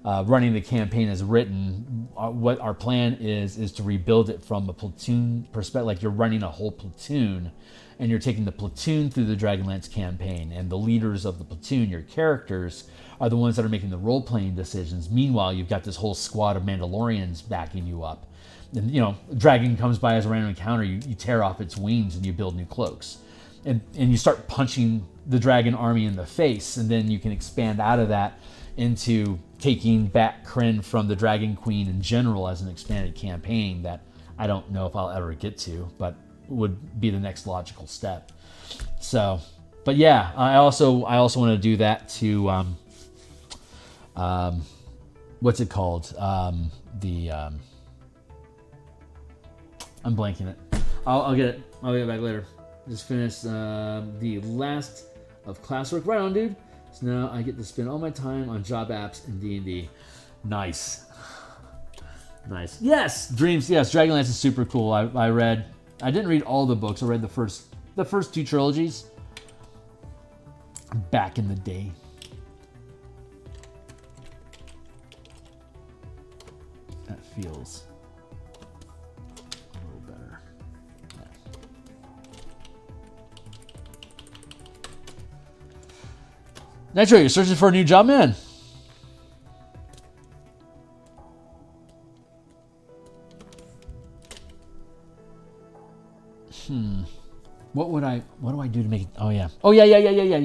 running the campaign as written, what our plan is to rebuild it from a platoon perspective. Like you're running a whole platoon and you're taking the platoon through the Dragonlance campaign, and the leaders of the platoon, your characters, are the ones that are making the role-playing decisions. Meanwhile, you've got this whole squad of Mandalorians backing you up. And, you know, dragon comes by as a random encounter, you tear off its wings and you build new cloaks. And you start punching the dragon army in the face, and then you can expand out of that into taking back Kryn from the Dragon Queen in general as an expanded campaign that I don't know if I'll ever get to, but would be the next logical step. So, but yeah, I also want to do that to what's it called? I'm blanking it. I'll get it. I'll get it back later. Just finished the last of classwork. Right on, dude. So now I get to spend all my time on job apps and D&D. Nice. Nice. Yes! Dreams. Yes, Dragonlance is super cool. I didn't read all the books. I read the first two trilogies back in the day. That feels a little better. Yeah. Nitro, you're searching for a new job, man. What do I do to make it? Oh yeah.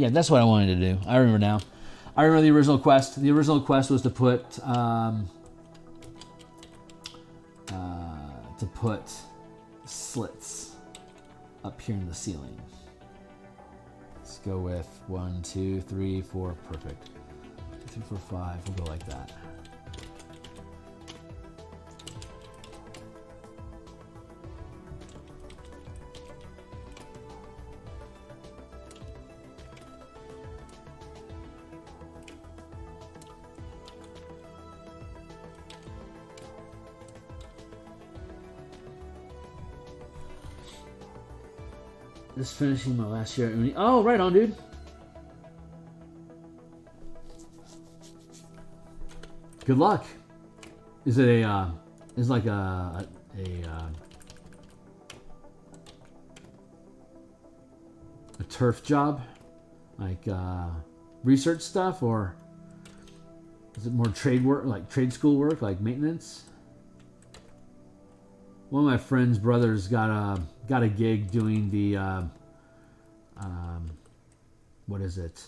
That's what I wanted to do. I remember now. I remember the original quest. The original quest was to put slits up here in the ceiling. Let's go with 1, 2, 3, 4. Perfect. 2, 3, 4, 5. We'll go like that. Just finishing my last year. Oh, right on, dude. Good luck. Is it is like a turf job, like research stuff, or is it more trade work, like trade school work, like maintenance? One of my friend's brothers got a gig doing the what is it?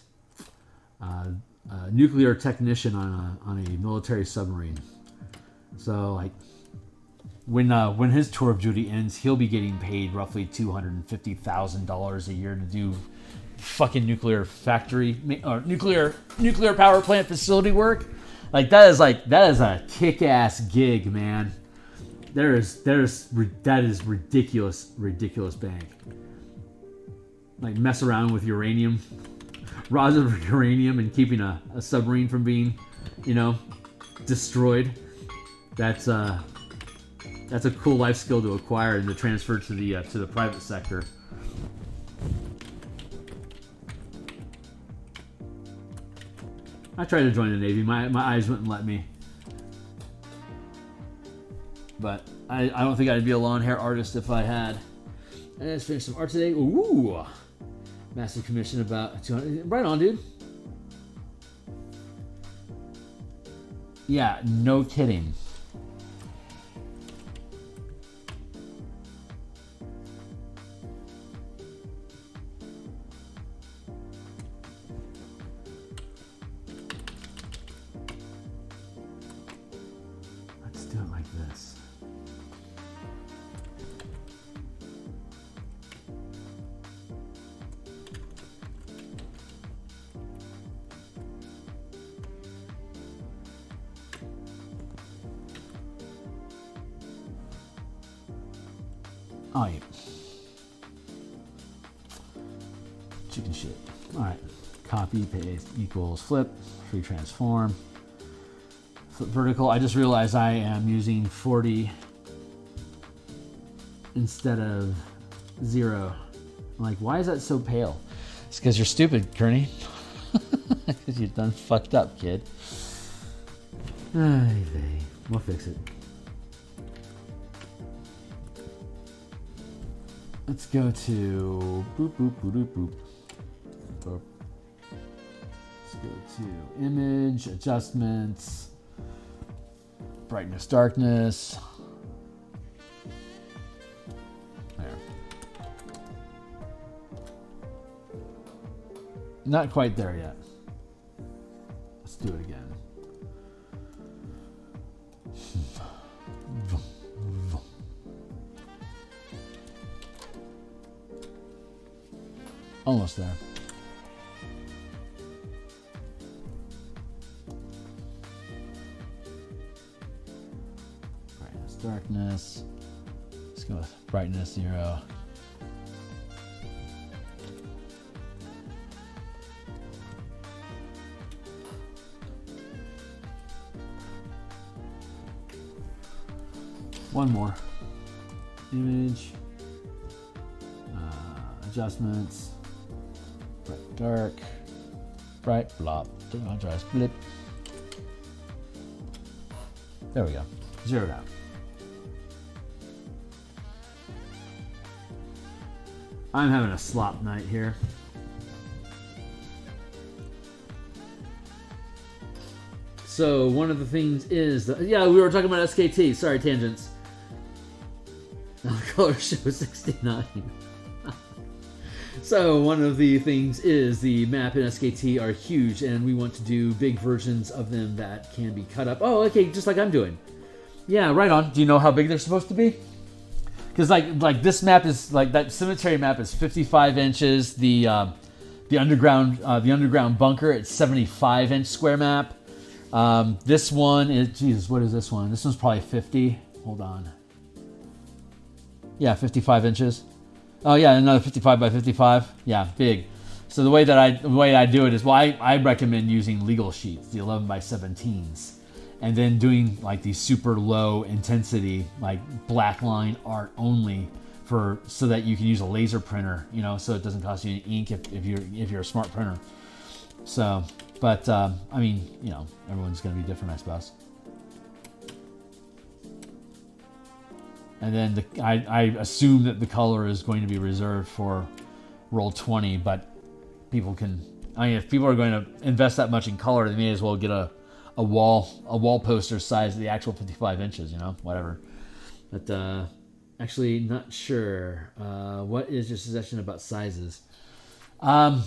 Nuclear technician on a military submarine. So like when his tour of duty ends, he'll be getting paid roughly $250,000 a year to do fucking nuclear factory or nuclear power plant facility work. Like that is a kick-ass gig, man. That is ridiculous bank. Like mess around with uranium, rods of uranium, and keeping a submarine from being, destroyed. That's a cool life skill to acquire and to transfer to the private sector. I tried to join the Navy. My eyes wouldn't let me. But I don't think I'd be a lawn hair artist if I had. And let's finish some art today. Ooh. Massive commission about 200. Right on, dude. Yeah, no kidding. Let's do it like this. Oh, yeah. Chicken shit. All right. Copy, paste, equals, flip, free transform. vertical. I just realized I am using 40 instead of 0. I'm like, why is that so pale? It's because you're stupid, Kearney. Because you've done fucked up, kid. We'll fix it. Let's go to boop, boop, boop, boop, boop. Boop. Let's go to image, adjustments, brightness, darkness. There. Not quite there yet. Let's do it again. Almost there. Brightness, darkness. Let's go with brightness 0. One more. Image. Adjustments. Bright, dark. Bright, blop. Blip. There we go. Zeroed out. I'm having a slop night here. So one of the things is, yeah, we were talking about SKT. Sorry, tangents. The color shows 69. So one of the things is the map in SKT are huge, and we want to do big versions of them that can be cut up. Oh, okay, just like I'm doing. Yeah, right on. Do you know how big they're supposed to be? Because like this map is like that cemetery map is 55 inches. The underground bunker, it's 75-inch square map. This one is, Jesus, what is this one? This one's probably 50. Hold on. Yeah, 55 inches. Oh yeah, another 55 by 55. Yeah, big. So the way I do it is, well, I recommend using legal sheets, the 11 by 17s, and then doing like these super low intensity, like black line art only, so that you can use a laser printer, you know, so it doesn't cost you any ink if you're a smart printer. So, but I mean, you know, everyone's going to be different, I suppose. And then I assume that the color is going to be reserved for roll 20, but people can, I mean, if people are going to invest that much in color, they may as well get a wall poster size of the actual 55 inches, you know, whatever. But actually not sure. What is your suggestion about sizes? I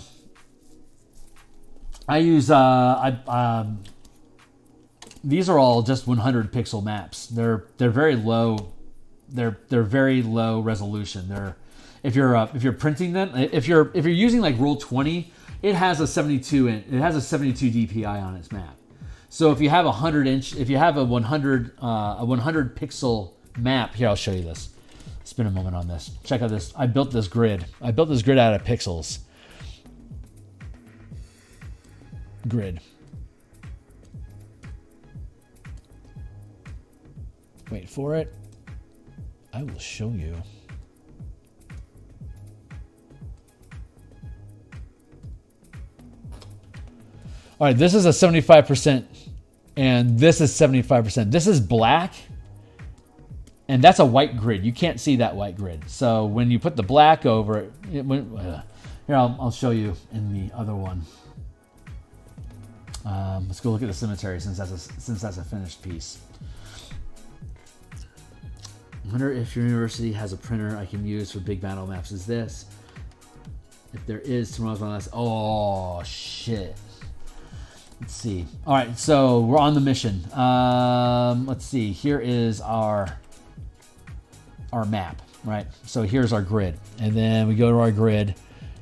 use, these are all just 100 pixel maps. They're very low. They're very low resolution. If you're printing them, if you're using like roll 20, it has a 72 DPI on its map. So if you have a 100 pixel map, here I'll show you this. Spend a moment on this. Check out this. I built this grid. I built this grid out of pixels. Grid. Wait for it. I will show you. All right, this is a 75%, and this is 75%. This is black, and that's a white grid. You can't see that white grid. So when you put the black over it, here I'll show you in the other one. Let's go look at the cemetery since that's a finished piece. I wonder if your university has a printer I can use for big battle maps. Is this? If there is, tomorrow's my last. Oh shit. Let's see. All right, so we're on the mission. Let's see. Here is our map, right? So here's our grid, and then we go to our grid.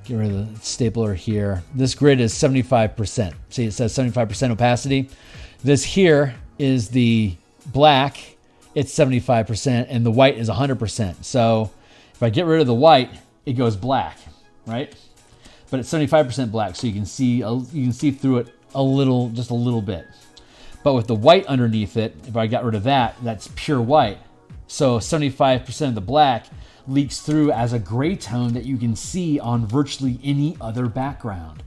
Get rid of the stapler here. This grid is 75%. See, it says 75% opacity. This here is the black. It's 75%, and the white is 100%. So if I get rid of the white, it goes black, right? But it's 75% black, so you can see through it just a little bit. But with the white underneath it, if I got rid of that, that's pure white. So 75% of the black leaks through as a gray tone that you can see on virtually any other background.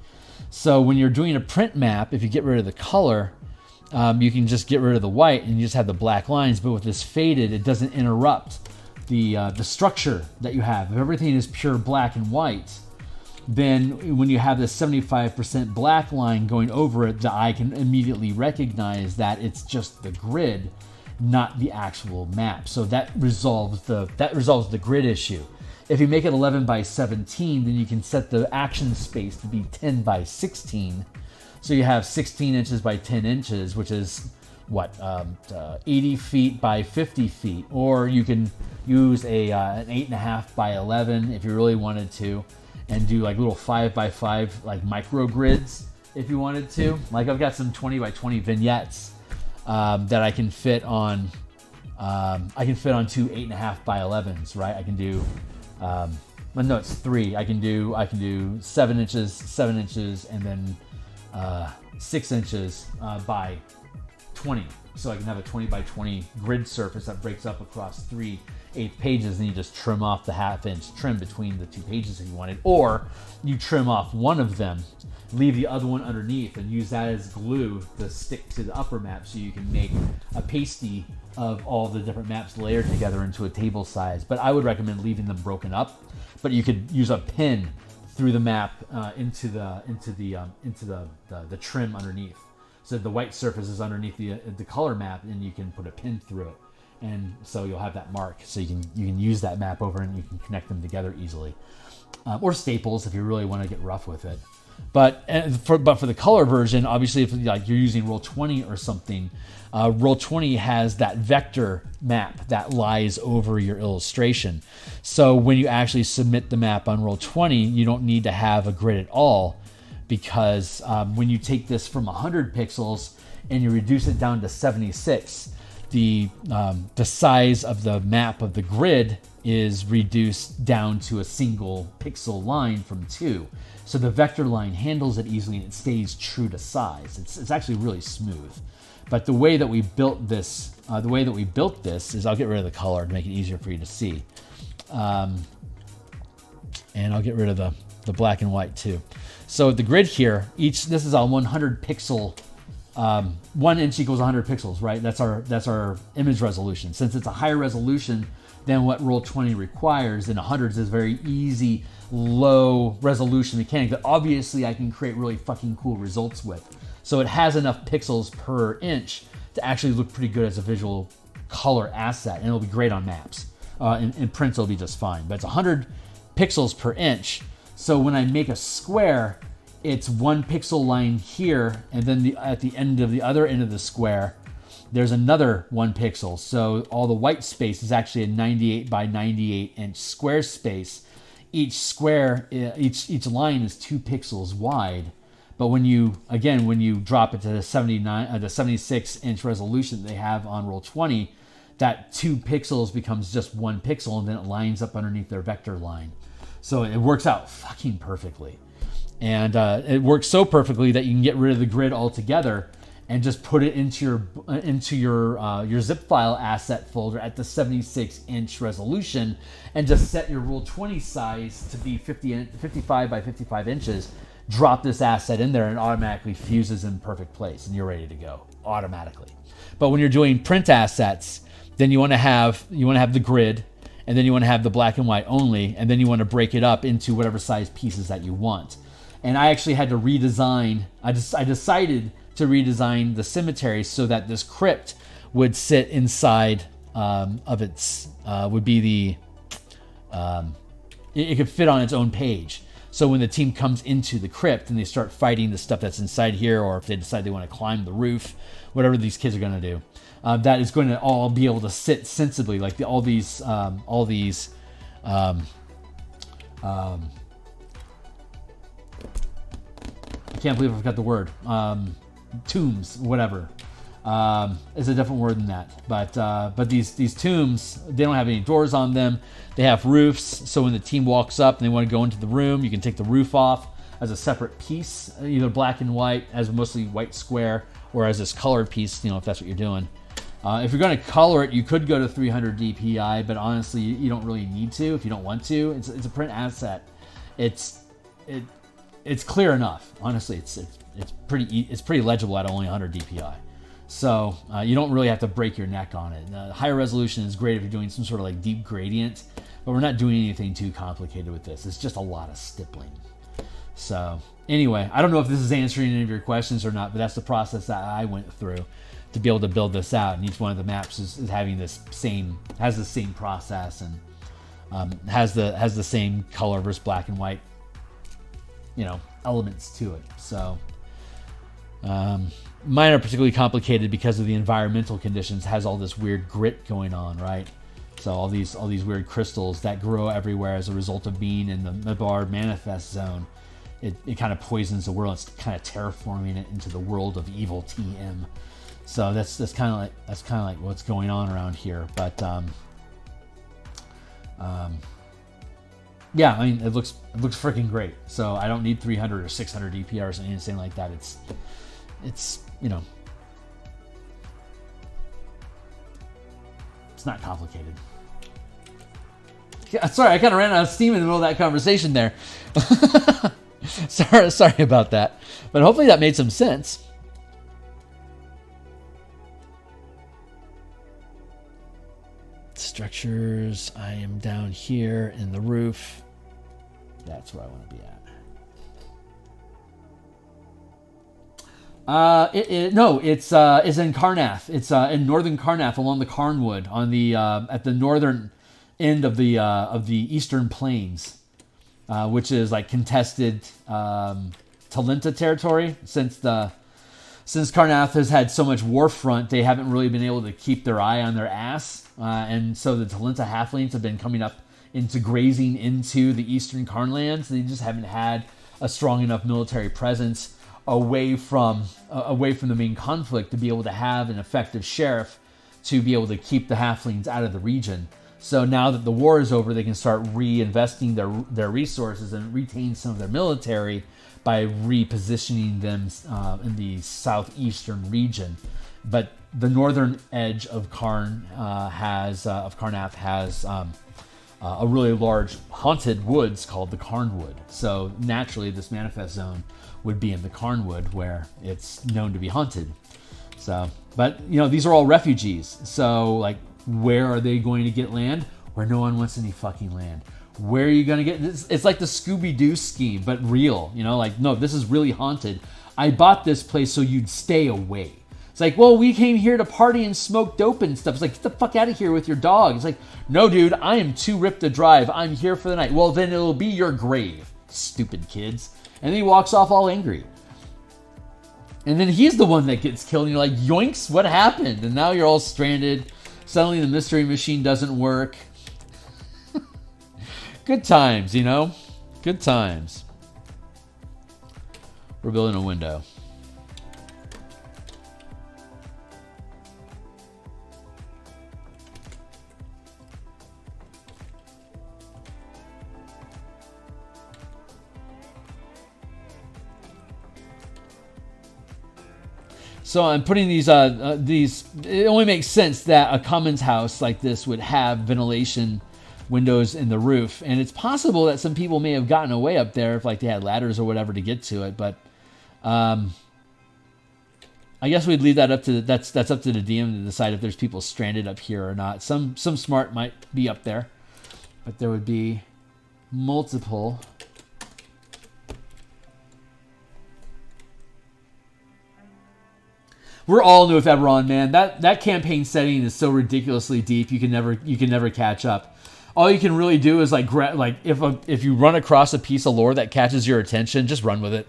So when you're doing a print map, if you get rid of the color, you can just get rid of the white and you just have the black lines. But with this faded, it doesn't interrupt the structure that you have. If everything is pure black and white, then when you have this 75% black line going over it, the eye can immediately recognize that it's just the grid, not the actual map. So that resolves the grid issue. If you make it 11 by 17, then you can set the action space to be 10 by 16. So you have 16 inches by 10 inches, which is what, 80 feet by 50 feet. Or you can use an 8.5 by 11 if you really wanted to, and do like little 5 by 5 like micro grids if you wanted to. Like I've got some 20 by 20 vignettes that I can fit on. I can fit on two 8.5 by 11s, right? I can do. Well, no, it's 3. I can do 7 inches, and then 6 inches by 20. So I can have a 20 by 20 grid surface that breaks up across 3 8 pages, and you just trim off the half-inch trim between the 2 pages if you wanted, or you trim off one of them, leave the other one underneath, and use that as glue to stick to the upper map, so you can make a pasty of all the different maps layered together into a table size. But I would recommend leaving them broken up. But you could use a pin through the map into the trim underneath. So the white surface is underneath the color map, and you can put a pin through it, and so you'll have that mark. So you can use that map over, and you can connect them together easily, or staples if you really want to get rough with it. But for the color version, obviously, if like you're using Roll20 or something, Roll20 has that vector map that lies over your illustration. So when you actually submit the map on Roll20, you don't need to have a grid at all, because when you take this from 100 pixels and you reduce it down to 76, the size of the map of the grid is reduced down to a single pixel line from 2. So the vector line handles it easily, and it stays true to size. It's actually really smooth. But the way that we built this, is I'll get rid of the color to make it easier for you to see, and I'll get rid of the black and white too. So the grid here, this is a 100 pixel. 1 inch equals 100 pixels, right? That's our image resolution. Since it's a higher resolution than what Roll20 requires, then 100s is very easy, low resolution mechanic that obviously I can create really fucking cool results with. So it has enough pixels per inch to actually look pretty good as a visual color asset, and it'll be great on maps. In print, it'll be just fine. But it's 100 pixels per inch. So when I make a square, it's 1 pixel line here, and then at the end of the other end of the square, there's another 1 pixel. So all the white space is actually a 98 by 98 inch square space. Each line is 2 pixels wide. But when you drop it to the 76 inch resolution that they have on Roll20, that 2 pixels becomes just 1 pixel, and then it lines up underneath their vector line. So it works out fucking perfectly. And it works so perfectly that you can get rid of the grid altogether and just put it into your zip file asset folder at the 76 inch resolution, and just set your Roll20 size to be 55 by 55 inches. Drop this asset in there, and it automatically fuses in perfect place, and you're ready to go automatically. But when you're doing print assets, then you want to have the grid, and then you want to have the black and white only, and then you want to break it up into whatever size pieces that you want. And I actually had to redesign. I decided to redesign the cemetery so that this crypt would sit inside of its would be the it could fit on its own page. So when the team comes into the crypt and they start fighting the stuff that's inside here, or if they decide they want to climb the roof, whatever these kids are going to do, that is going to all be able to sit sensibly, like all these I can't believe I forgot the word. Tombs, whatever. Is a different word than that. But these tombs, they don't have any doors on them. They have roofs. So when the team walks up and they want to go into the room, you can take the roof off as a separate piece, either black and white, as mostly white square, Whereas this colored piece, if that's what you're doing. If you're going to color it, you could go to 300 DPI, but honestly, you don't really need to if you don't want to. It's a print asset. It's clear enough. Honestly, it's pretty legible at only 100 DPI. So you don't really have to break your neck on it. Higher resolution is great if you're doing some sort of like deep gradient, but we're not doing anything too complicated with this. It's just a lot of stippling. So anyway, I don't know if this is answering any of your questions or not, but that's the process that I went through to be able to build this out. And each one of the maps is having has the same process and has the same color versus black and white, elements to it. So mine are particularly complicated because of the environmental conditions. It has all this weird grit going on, right? So all these weird crystals that grow everywhere as a result of being in the Mabar manifest zone. It kind of poisons the world. It's kind of terraforming it into the world of evil TM. So that's kind of like what's going on around here. But yeah, I mean it looks freaking great. So I don't need 300 or 600 DPRs or anything like that. It's it's not complicated. Sorry, I kind of ran out of steam in the middle of that conversation there. Sorry about that. But hopefully that made some sense. Structures, I am down here in the roof. That's where I want to be at. No, it's in Karnath. It's in northern Karnath along the Karnwood on the at the northern end of the eastern plains, which is like contested Talenta territory. Since Karnath has had so much war front, they haven't really been able to keep their eye on their ass, and so the Talenta halflings have been coming up into grazing into the eastern Karnlands. They just haven't had a strong enough military presence away from the main conflict to be able to have an effective sheriff to be able to keep the halflings out of the region. So now that the war is over, they can start reinvesting their resources and retain some of their military by repositioning them in the southeastern region. But the northern edge of Karnath has a really large haunted woods called the Karnwood. So naturally, this manifest zone would be in the Karnwood, where it's known to be haunted. So, but these are all refugees. So, like, where are they going to get land? Where no one wants any fucking land. Where are you going to get this? It's like the Scooby-Doo scheme, but real. No, this is really haunted. I bought this place so you'd stay away. It's like, well, we came here to party and smoke dope and stuff. It's like, get the fuck out of here with your dog. It's like, no, dude, I am too ripped to drive. I'm here for the night. Well, then it'll be your grave, stupid kids. And then he walks off all angry. And then he's the one that gets killed. And you're like, yoinks, what happened? And now you're all stranded. Suddenly the mystery machine doesn't work. Good times, Good times. We're building a window. So I'm putting these. It only makes sense that a commons house like this would have ventilation windows in the roof, and it's possible that some people may have gotten away up there if they had ladders or whatever to get to it. But I guess we'd leave that up to that's up to the DM to decide if there's people stranded up here or not. Some smart might be up there, but there would be multiple. We're all new with Eberron, man. That campaign setting is so ridiculously deep. You can never catch up. All you can really do is if you run across a piece of lore that catches your attention, just run with it.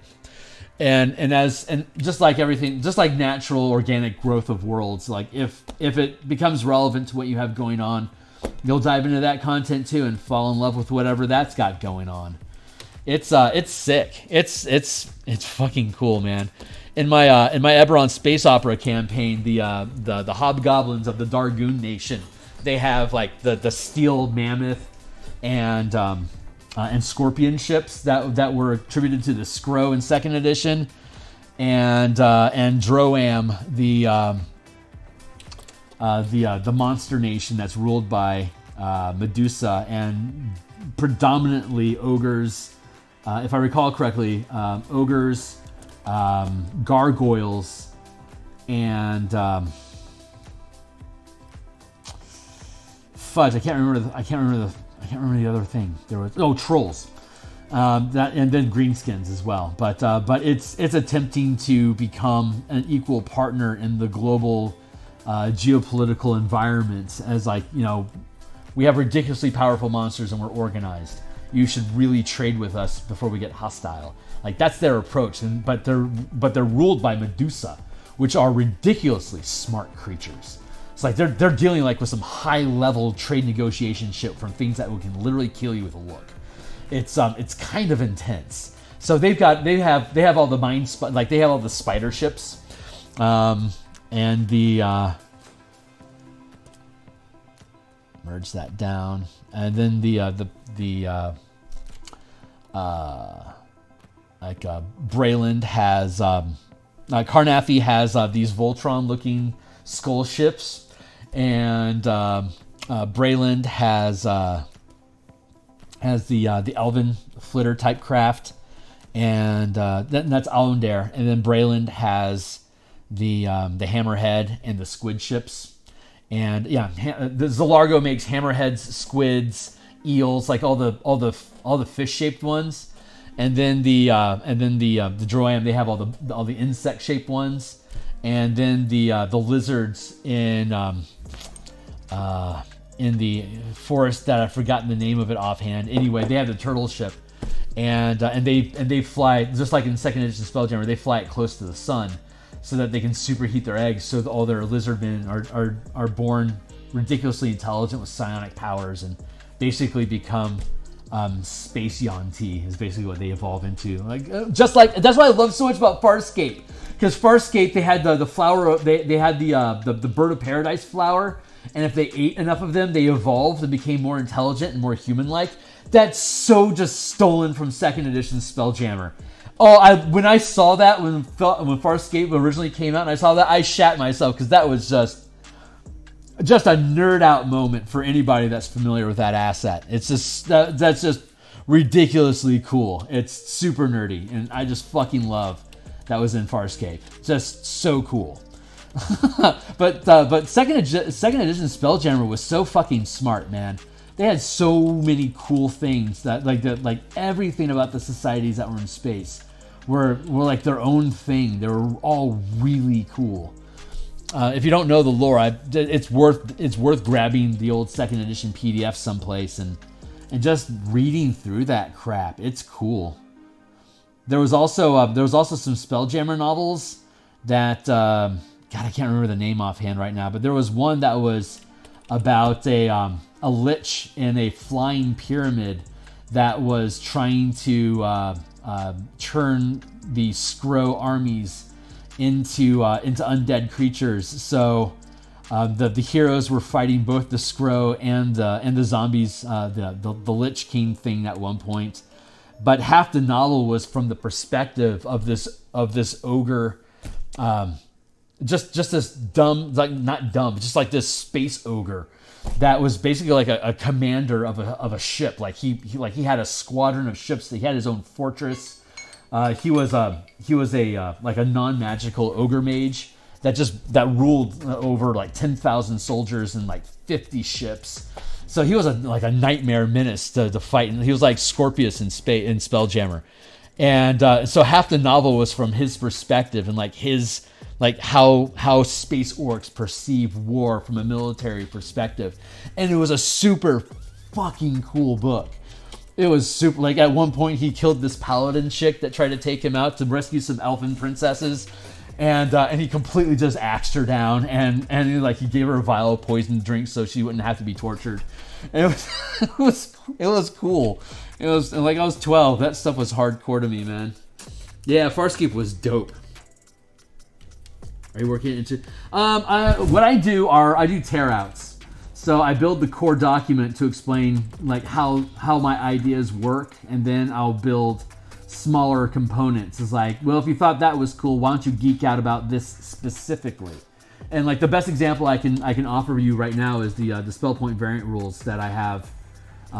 And just like everything, just like natural organic growth of worlds, like if it becomes relevant to what you have going on, you'll dive into that content too and fall in love with whatever that's got going on. It's sick. It's fucking cool, man. In my Eberron space opera campaign, the hobgoblins of the Dargoon Nation, they have the steel mammoth and scorpion ships that were attributed to the Scrow in 2nd edition, and Droam, the monster nation that's ruled by Medusa, and predominantly ogres. If I recall correctly, ogres, gargoyles, and fudge. I can't remember the other thing. There was trolls. That, and then greenskins as well. But it's attempting to become an equal partner in the global geopolitical environment. As we have ridiculously powerful monsters and we're organized. You should really trade with us before we get hostile. Like, that's their approach. But they're ruled by Medusa, which are ridiculously smart creatures. It's like they're dealing with some high level trade negotiation shit from things that can literally kill you with a look. It's kind of intense. So they have all the they have all the spider ships, and the merge that down, and then Brayland has Carnathy has these Voltron looking skull ships, and Brayland has the Elven flitter type craft, and that's Alundare, and then Brayland has the hammerhead and the squid ships. And the Zalargo makes hammerheads, squids, eels, like all the fish shaped ones, and then the Droam, they have all the insect shaped ones, and then the lizards in the forest that I've forgotten the name of it offhand. Anyway, they have the turtle ship, and they fly just like in second edition Spelljammer. They fly it close to the sun, so that they can superheat their eggs, so that all their lizardmen are born ridiculously intelligent with psionic powers and basically become space Yuan-Ti is basically what they evolve into. That's why I love so much about Farscape, because Farscape, they had the flower, they had the bird of paradise flower, and if they ate enough of them, they evolved and became more intelligent and more human-like. That's so just stolen from second edition Spelljammer. Oh, when I saw that, when Farscape originally came out, and I saw that, I shat myself, because that was just a nerd out moment for anybody that's familiar with that asset. It's just that's just ridiculously cool. It's super nerdy, and I just fucking love that was in Farscape. Just so cool. but second edition Spelljammer was so fucking smart, man. They had so many cool things that like everything about the societies that were in space were like their own thing. They were all really cool. If you don't know the lore, it's worth grabbing the old second edition PDF someplace and just reading through that crap. It's cool. There was also some Spelljammer novels that God, I can't remember the name offhand right now, but there was one that was about a lich in a flying pyramid that was trying to turn the Skrull armies into undead creatures. So the heroes were fighting both the Skrull and the zombies, the Lich King thing at one point. But half the novel was from the perspective of this ogre, just this dumb, like not dumb, just like this space ogre that was basically like a commander of a ship. Like he had a squadron of ships. He had his own fortress. He was a like a non-magical ogre mage that ruled over like 10,000 soldiers and like 50 ships. So he was like a nightmare menace to fight, and he was like Scorpius in Spelljammer. And so half the novel was from his perspective and how space orcs perceive war from a military perspective. And it was a super fucking cool book. It was super, like at one point he killed this paladin chick that tried to take him out to rescue some elfin princesses. And he completely just axed her down, and he gave her a vial of poison drink so she wouldn't have to be tortured. And it was cool. It was like I was 12. That stuff was hardcore to me, man. Yeah, Farscape was dope. Are you working into? What I do tear outs. So I build the core document to explain like how my ideas work, and then I'll build smaller components. It's like, well, if you thought that was cool, why don't you geek out about this specifically? And like the best example I can offer you right now is the spell point variant rules that I have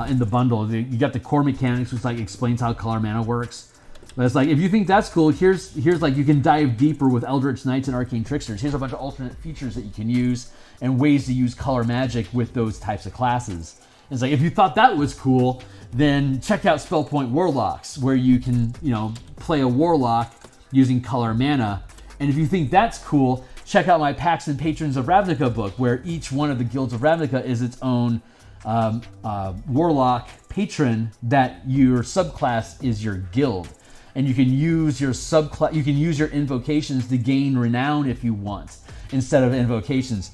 in the bundle. You got the core mechanics, which like explains how color mana works. But it's like, if you think that's cool, here's like, you can dive deeper with Eldritch Knights and Arcane Tricksters. Here's a bunch of alternate features that you can use and ways to use color magic with those types of classes. And it's like, if you thought that was cool, then check out Spellpoint Warlocks, where you can, play a Warlock using color mana. And if you think that's cool, check out my Pacts and Patrons of Ravnica book, where each one of the guilds of Ravnica is its own Warlock patron that your subclass is your guild. And you can use your invocations to gain renown if you want, instead of invocations,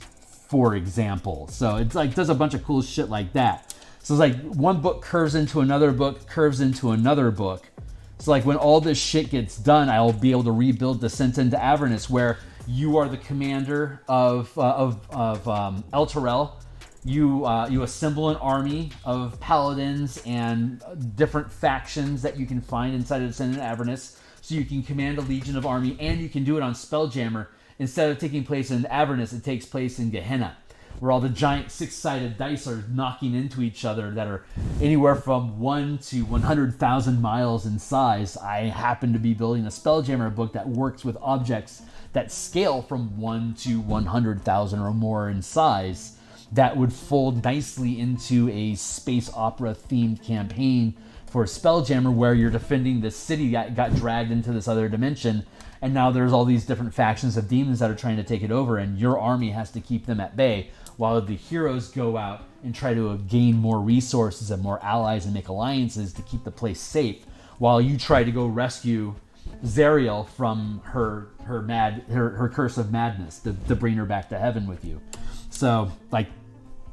for example. So it's like, does a bunch of cool shit like that. So it's like one book curves into another book, curves into another book. So like when all this shit gets done, I'll be able to rebuild Descent into Avernus, where you are the commander of El Terrell. You assemble an army of paladins and different factions that you can find inside of Descent into Avernus, so you can command a legion of army, and you can do it on Spelljammer. Instead of taking place in Avernus, it takes place in Gehenna, where all the giant six-sided dice are knocking into each other that are anywhere from 1 to 100,000 miles in size. I happen to be building a Spelljammer book that works with objects that scale from 1 to 100,000 or more in size, that would fold nicely into a space opera themed campaign for Spelljammer, where you're defending this city that got dragged into this other dimension, and now there's all these different factions of demons that are trying to take it over, and your army has to keep them at bay, while the heroes go out and try to gain more resources and more allies and make alliances to keep the place safe, while you try to go rescue Zariel from her curse of madness to bring her back to heaven with you. So like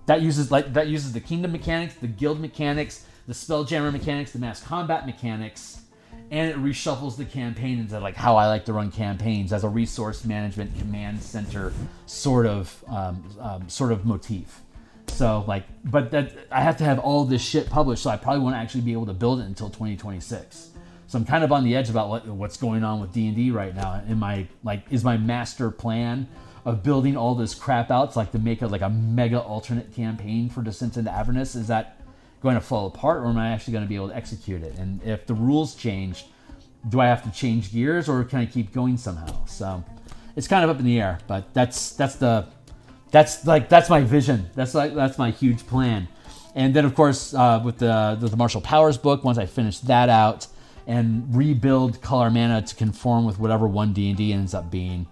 that uses the kingdom mechanics, the guild mechanics, the Spelljammer mechanics, the mass combat mechanics, and it reshuffles the campaign into like how I like to run campaigns, as a resource management command center sort of motif. So like, but that I have to have all this shit published, so I probably won't actually be able to build it until 2026. So I'm kind of on the edge about what's going on with D&D right now. Is my master plan of building all this crap out to make a mega alternate campaign for Descent into Avernus, is that going to fall apart, or am I actually going to be able to execute it? And if the rules change, do I have to change gears, or can I keep going somehow? So it's kind of up in the air, but that's my vision. That's my huge plan. And then of course with the Martial Powers book, once I finish that out and rebuild color mana to conform with whatever one D&D ends up being,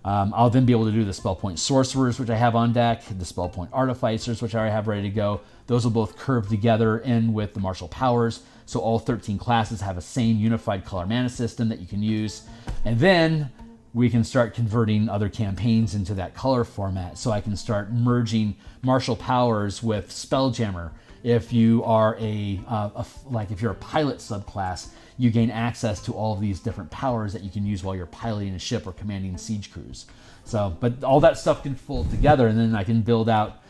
I'll then be able to do the Spellpoint Sorcerers, which I have on deck, the Spellpoint Artificers, which I already have ready to go. Those will both curve together in with the Martial Powers, so all 13 classes have a same unified color mana system that you can use. And then we can start converting other campaigns into that color format, so I can start merging Martial Powers with Spelljammer. If you are if you're a pilot subclass, you gain access to all of these different powers that you can use while you're piloting a ship or commanding siege crews. So, but all that stuff can fold together, and then I can build out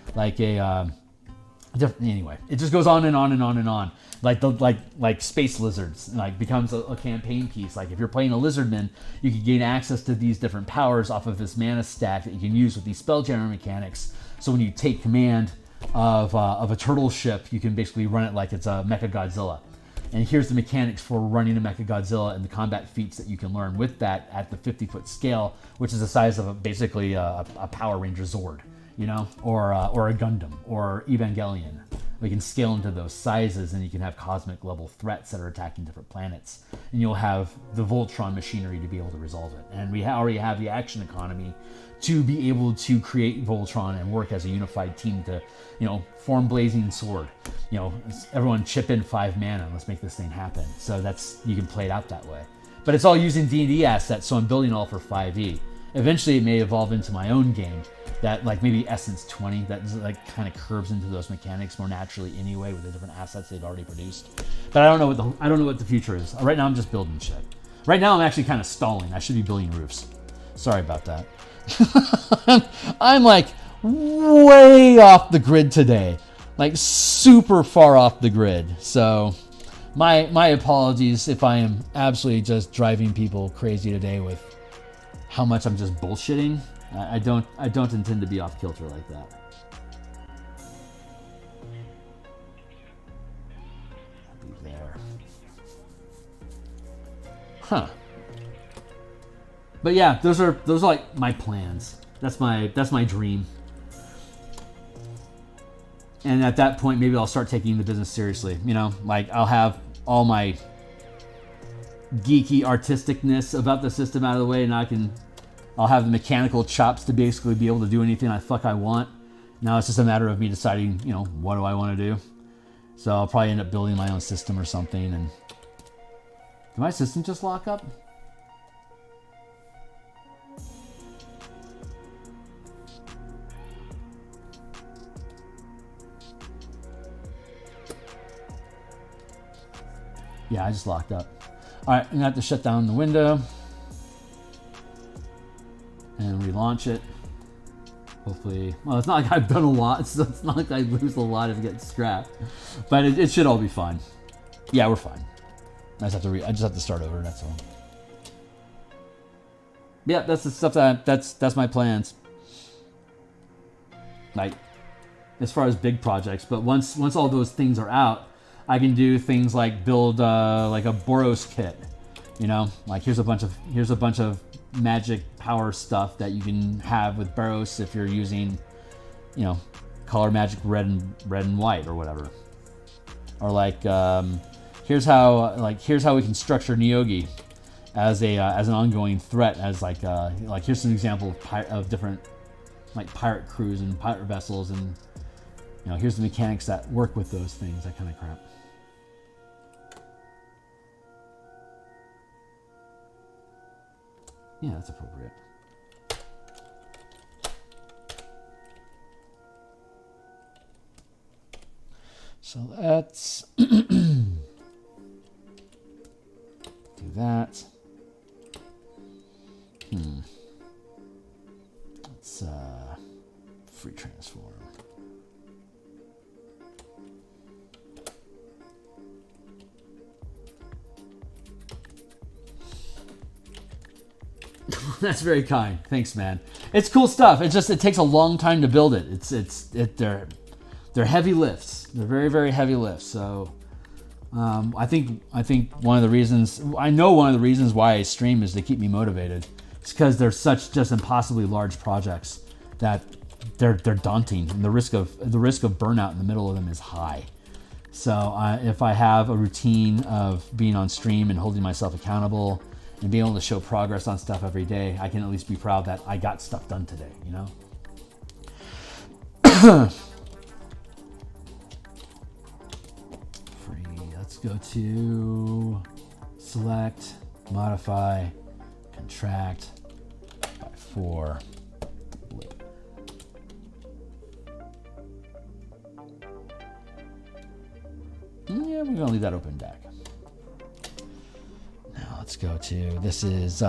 anyway, it just goes on and on and on and on. Like Space Lizards, becomes a campaign piece. Like if you're playing a Lizardman, you can gain access to these different powers off of this mana stack that you can use with these Spelljammer mechanics. So when you take command of a turtle ship, you can basically run it like it's a Mechagodzilla. And here's the mechanics for running a Mechagodzilla and the combat feats that you can learn with that at the 50-foot scale, which is the size of basically a Power Ranger Zord, or a Gundam or Evangelion. We can scale into those sizes, and you can have cosmic level threats that are attacking different planets. And you'll have the Voltron machinery to be able to resolve it. And we already have the action economy to be able to create Voltron and work as a unified team to, form Blazing Sword. Everyone chip in 5 mana. Let's make this thing happen. So you can play it out that way. But it's all using D&D assets, so I'm building all for 5e. Eventually, it may evolve into my own game that, maybe Essence 20, that kind of curves into those mechanics more naturally anyway with the different assets they've already produced. But I don't know what the future is. Right now, I'm just building shit. Right now, I'm actually kind of stalling. I should be building roofs. Sorry about that. I'm way off the grid today, super far off the grid. So My apologies if I am absolutely just driving people crazy today with how much I'm just bullshitting. I don't intend to be off kilter like that. I'll be there. Huh. But yeah, those are like my plans. That's my dream. And at that point, maybe I'll start taking the business seriously. You know, like I'll have all my geeky artisticness about the system out of the way, and I'll have the mechanical chops to basically be able to do anything I want. Now it's just a matter of me deciding, you know, what do I want to do. So I'll probably end up building my own system or something. And did my system just lock up? Yeah, I just locked up. All right, I'm gonna have to shut down the window and relaunch it. Hopefully, well, it's not like I've done a lot, so it's not like I lose a lot if it gets scrapped, but it should all be fine. Yeah, we're fine. I just have to start over. That's all. Yeah, that's the stuff that's my plans. Like, as far as big projects, but once all those things are out, I can do things like build like a Boros kit, you know, like here's a bunch of magic power stuff that you can have with Boros if you're using, you know, color magic red and white or whatever, or like here's how we can structure Theurgy as an ongoing threat, as like here's an example of different like pirate crews and pirate vessels, and you know, here's the mechanics that work with those things, that kind of crap. Yeah, that's appropriate. So let's do that. Let's free transform. That's very kind. Thanks, man. It's cool stuff. It's just it takes a long time to build it. They're heavy lifts. They're very, very heavy lifts. So I think one of the reasons why I stream is to keep me motivated. It's because they're such just impossibly large projects that they're daunting, and the risk of burnout in the middle of them is high. So if I have a routine of being on stream and holding myself accountable and being able to show progress on stuff every day, I can at least be proud that I got stuff done today, you know? Free, let's go to select, modify, contract by 4. Yeah, we're gonna leave that open deck. Now let's go to, this is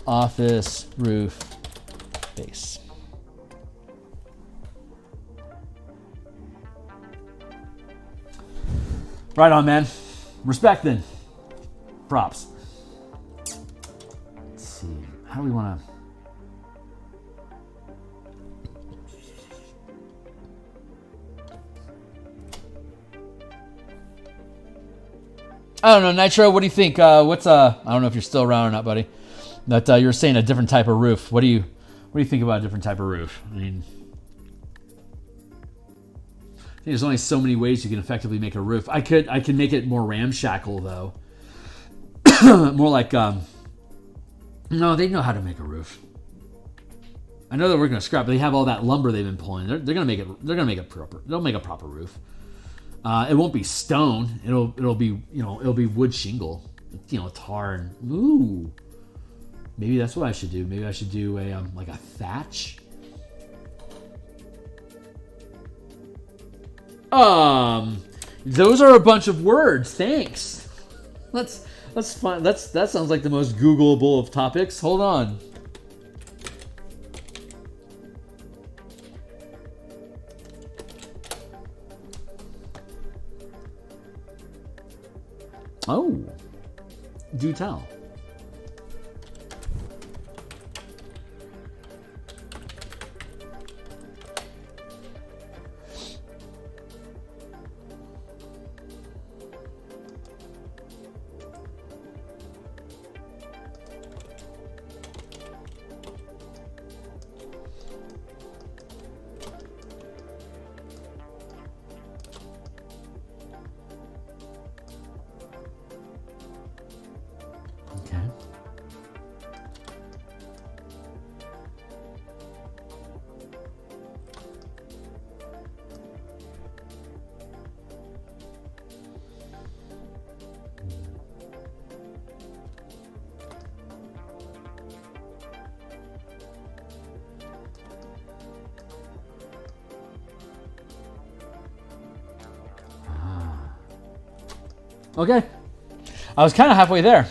office roof base. Right on, man. Respect then. Props. Let's see. How do we want to... I don't know, Nitro, what do you think? I don't know if you're still around or not, buddy. But you were saying a different type of roof. What do you think about a different type of roof? I mean, I think there's only so many ways you can effectively make a roof. I could make it more ramshackle though. More like no, they know how to make a roof. I know that we're gonna scrap, but they have all that lumber they've been pulling. They're gonna make it proper. They'll make a proper roof. It won't be stone. It'll be wood shingle. You know, tar and ooh. Maybe that's what I should do. Maybe I should do a like a thatch. Those are a bunch of words. Thanks. That's fun. That sounds like the most Googleable of topics. Hold on. Oh, do tell. Okay. Okay. I was kind of halfway there.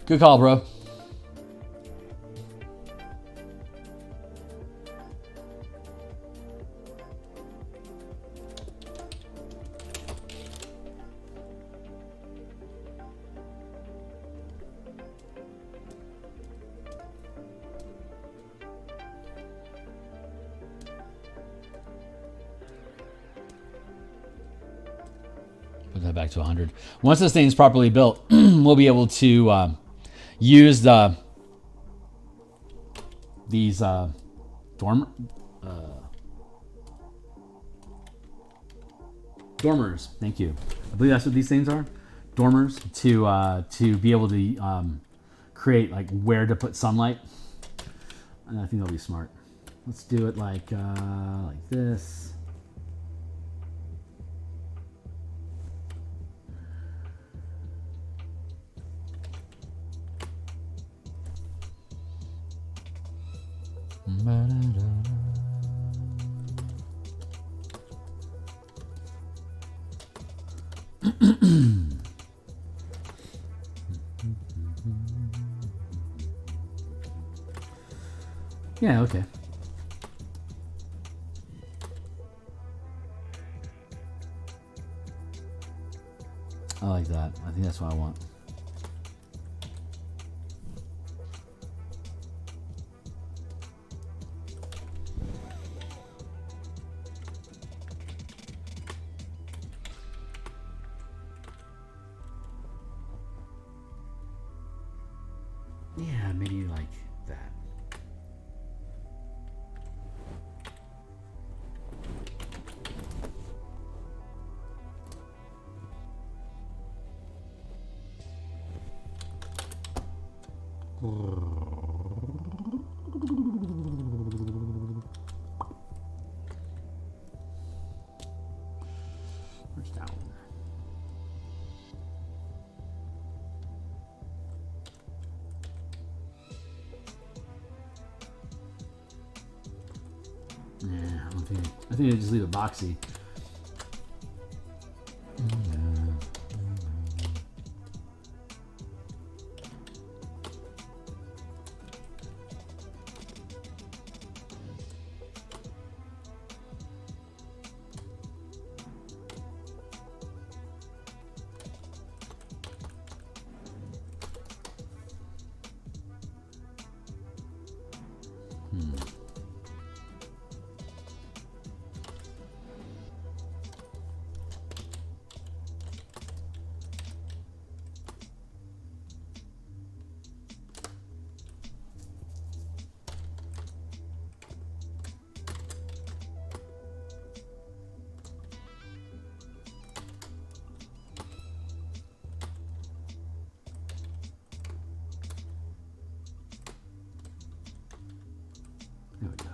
Good call, bro. Put that back to 100. Once this thing's properly built, we'll be able to use these dormers. Thank you. I believe that's what these things are. Dormers to be able to create like where to put sunlight. And I think that'll be smart. Let's do it like this. Yeah, okay. I like that. I think that's what I want. Yeah, maybe like that. Where's that one? Yeah, I think I just leave it boxy. There we go.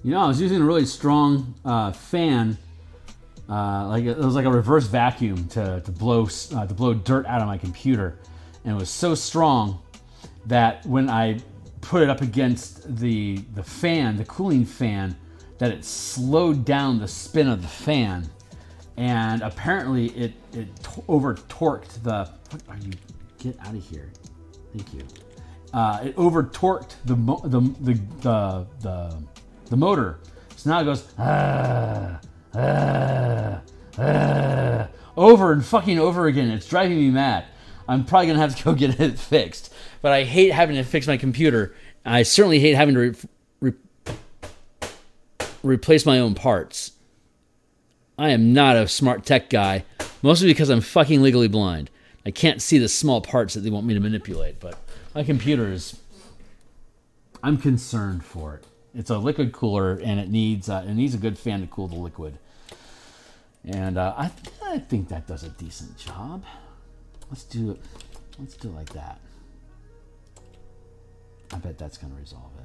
You know, I was using a really strong fan. Like it was like a reverse vacuum to blow dirt out of my computer, and it was so strong that when I put it up against the fan, the cooling fan, that it slowed down the spin of the fan, and apparently it over torqued the. What are you? Get out of here! Thank you. It over torqued the motor, so now it goes over and fucking over again. It's driving me mad. I'm probably gonna have to go get it fixed. But I hate having to fix my computer. I certainly hate having to replace my own parts. I am not a smart tech guy, mostly because I'm fucking legally blind. I can't see the small parts that they want me to manipulate, but my computer is... I'm concerned for it. It's a liquid cooler, and it needs a good fan to cool the liquid. And I think that does a decent job. Let's do it like that. I bet that's going to resolve it.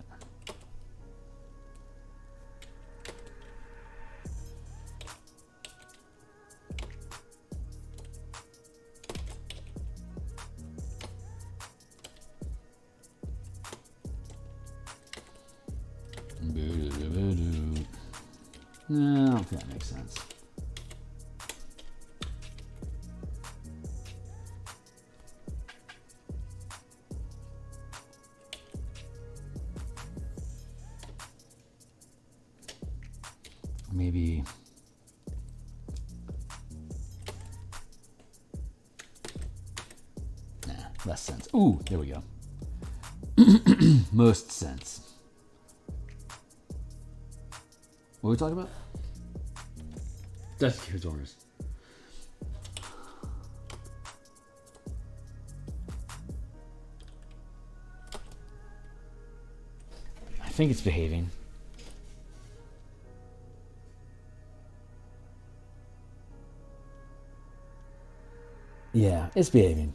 No, I don't think that makes sense. Maybe less sense. Ooh, there we go. Most sense. What are we talking about? That's here's owners. I think it's behaving. Yeah, it's behaving.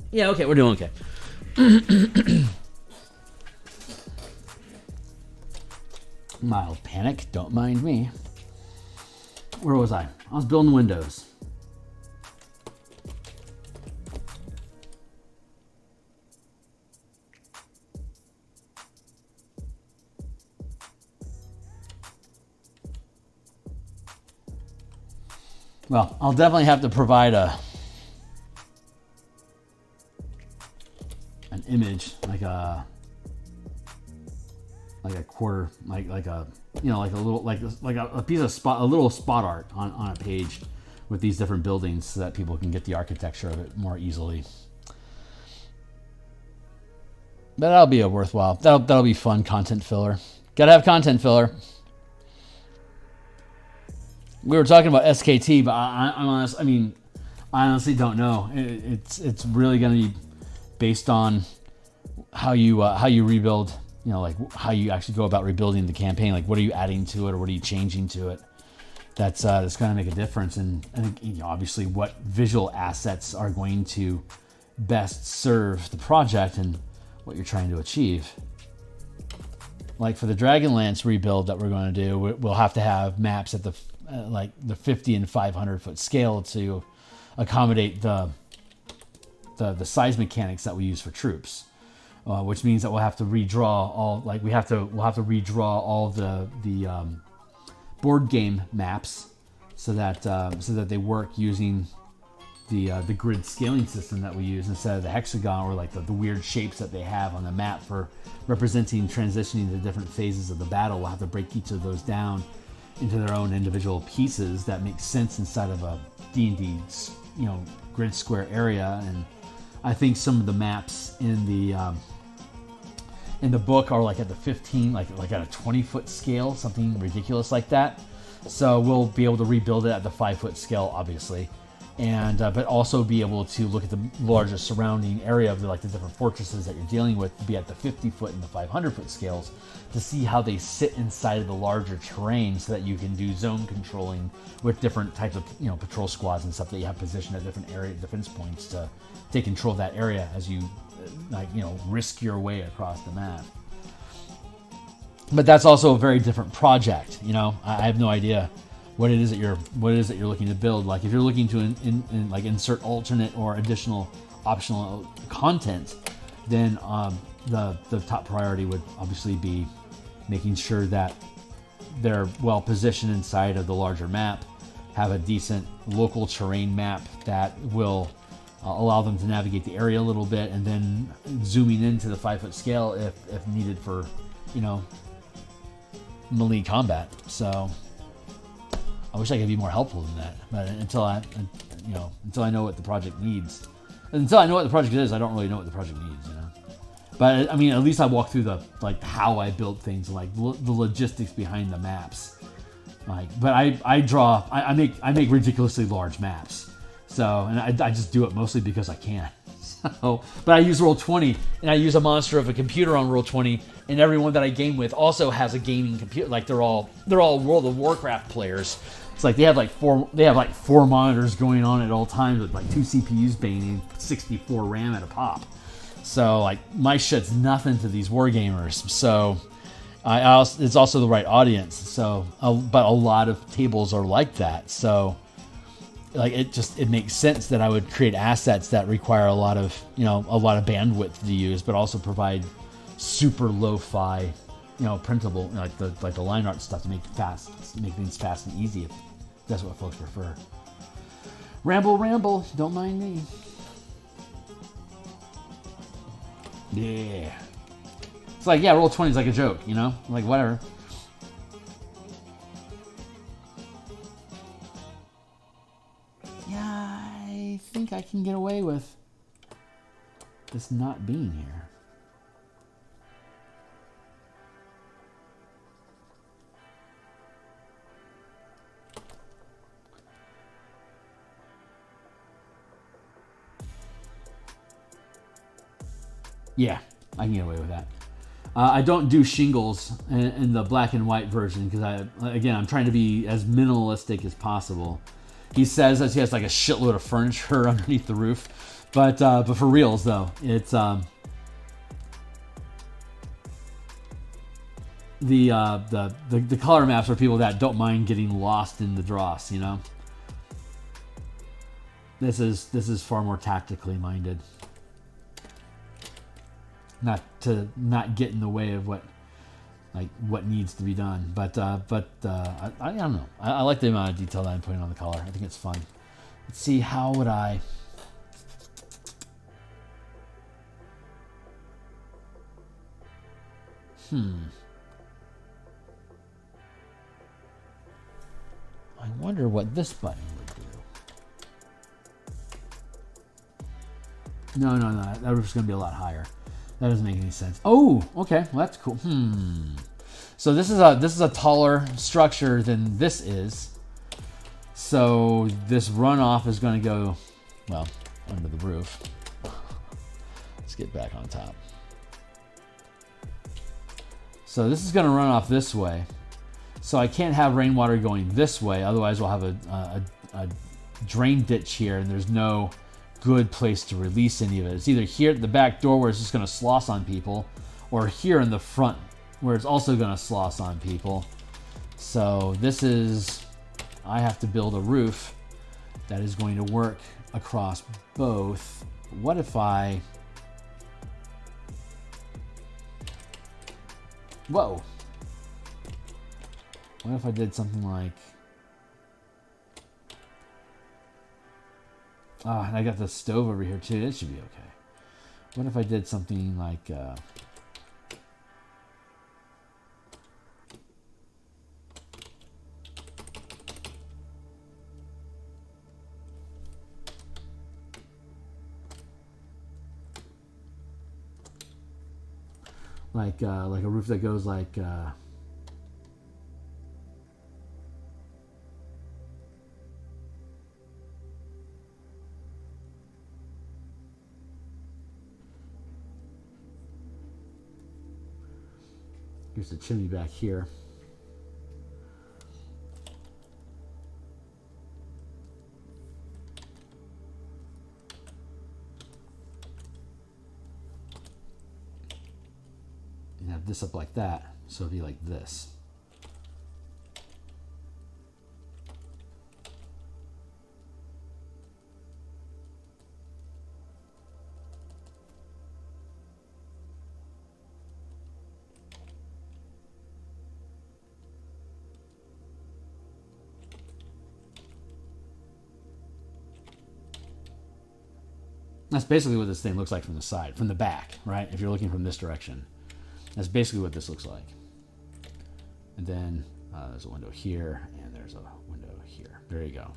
Yeah, okay, we're doing okay. Mild panic, don't mind me. Where was I? I was building windows. Well, I'll definitely have to provide an image, like a quarter, like a little a piece of a little spot art on a page with these different buildings, so that people can get the architecture of it more easily. But that'll be a worthwhile. That'll be fun content filler. Gotta have content filler. We were talking about SKT, but I honestly don't know. It's really going to be based on how you rebuild. You know, like how you actually go about rebuilding the campaign. Like, what are you adding to it, or what are you changing to it? That's going to make a difference. And I think, you know, obviously, what visual assets are going to best serve the project and what you're trying to achieve. Like for the Dragonlance rebuild that we're going to do, we'll have to have maps at the 50 and 500 foot scale to accommodate the size mechanics that we use for troops, which means that we'll have to redraw all we'll have to redraw all the board game maps so that they work using the grid scaling system that we use instead of the hexagon, or like the weird shapes that they have on the map for representing transitioning the different phases of the battle. We'll have to break each of those down into their own individual pieces that make sense inside of a D&D, grid square area. And I think some of the maps in the book are like at the 15, like at a 20-foot scale, something ridiculous like that. So we'll be able to rebuild it at the 5-foot scale, obviously, and but also be able to look at the larger surrounding area of the different fortresses that you're dealing with, to be at the 50-foot and the 500-foot scales, to see how they sit inside of the larger terrain, so that you can do zone controlling with different types of patrol squads and stuff that you have positioned at different area defense points to take control of that area as you risk your way across the map. But that's also a very different project. You know, I have no idea what it is that you're looking to build. Like if you're looking to like insert alternate or additional optional content, then the top priority would obviously be making sure that they're well positioned inside of the larger map, have a decent local terrain map that will allow them to navigate the area a little bit, and then zooming into the 5-foot scale if needed for, you know, melee combat. So I wish I could be more helpful than that, but until I know what the project needs, until I know what the project is, I don't really know what the project needs, you know. But I mean, at least I walk through the like how I build things, like the logistics behind the maps. Like, but I make ridiculously large maps. So, and I just do it mostly because I can. So, but I use Roll20, and I use a monster of a computer on Roll20, and everyone that I game with also has a gaming computer. Like they're all World of Warcraft players. It's like they have like four monitors going on at all times with like 2 CPUs banging, 64 RAM at a pop. So like my shit's nothing to these wargamers. So it's also the right audience. So, but a lot of tables are like that. So like it makes sense that I would create assets that require a lot of bandwidth to use, but also provide super lo-fi, printable, like the line art stuff to make things fast and easy. If that's what folks prefer. Ramble, don't mind me. Yeah. It's like, yeah, Roll20 is like a joke, like whatever. Yeah, I think I can get away with this not being here. Yeah, I can get away with that. I don't do shingles in the black and white version because I'm trying to be as minimalistic as possible. He says that he has like a shitload of furniture underneath the roof, but for reals though, it's the color maps are people that don't mind getting lost in the dross. This is far more tactically minded. Not get in the way of what needs to be done, but I don't know. I like the amount of detail that I'm putting on the color. I think it's fun. Let's see, how would I? I wonder what this button would do. No, that roof's gonna be a lot higher. That doesn't make any sense. Oh, okay. Well, that's cool. So this is a taller structure than this is. So this runoff is going to go, well, under the roof. Let's get back on top. So this is going to run off this way. So I can't have rainwater going this way. Otherwise, we'll have a drain ditch here, and there's no good place to release any of it. It's either here at the back door where it's just going to slosh on people, or here in the front where it's also going to slosh on people. So I have to build a roof that is going to work across both. What if I... Whoa. What if I did something like... and I got the stove over here too. It should be okay. What if I did something like... like a roof that goes like... Here's the chimney back here. And have this up like that. So it'd be like this. That's basically what this thing looks like from the side, from the back, right? If you're looking from this direction, that's basically what this looks like. And then there's a window here, and there's a window here. There you go.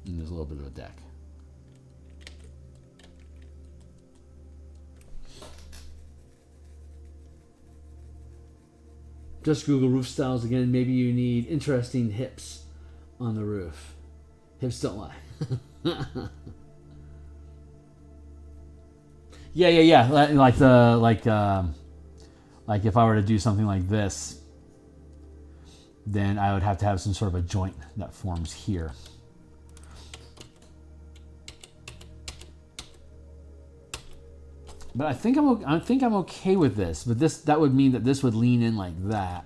And there's a little bit of a deck. Just Google roof styles again. Maybe you need interesting hips on the roof. Hips don't lie. yeah. Like if I were to do something like this, then I would have to have some sort of a joint that forms here. But I think I'm okay with this. But that would mean that this would lean in like that.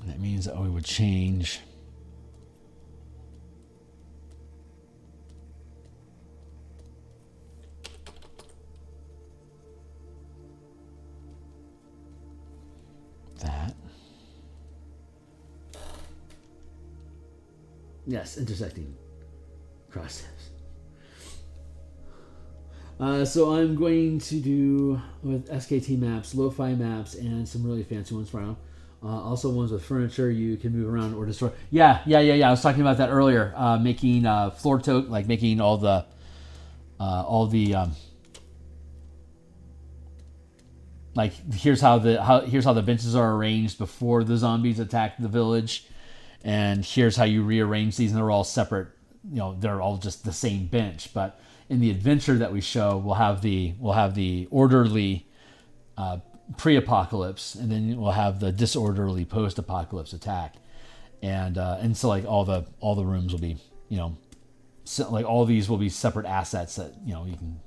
That means that we would change that. Yes, intersecting cross tabs. So I'm going to do with SKT maps, lo-fi maps, and some really fancy ones for now. Also ones with furniture you can move around or destroy. Yeah. I was talking about that earlier. Making floor tote, like making all the like here's how the benches are arranged before the zombies attack the village, and here's how you rearrange these, and they're all separate. You know, they're all just the same bench, but in the adventure that we show, we'll have the orderly pre-apocalypse, and then we'll have the disorderly post-apocalypse attack, and so like all the rooms will be, you know, like all these will be separate assets that, you know, you can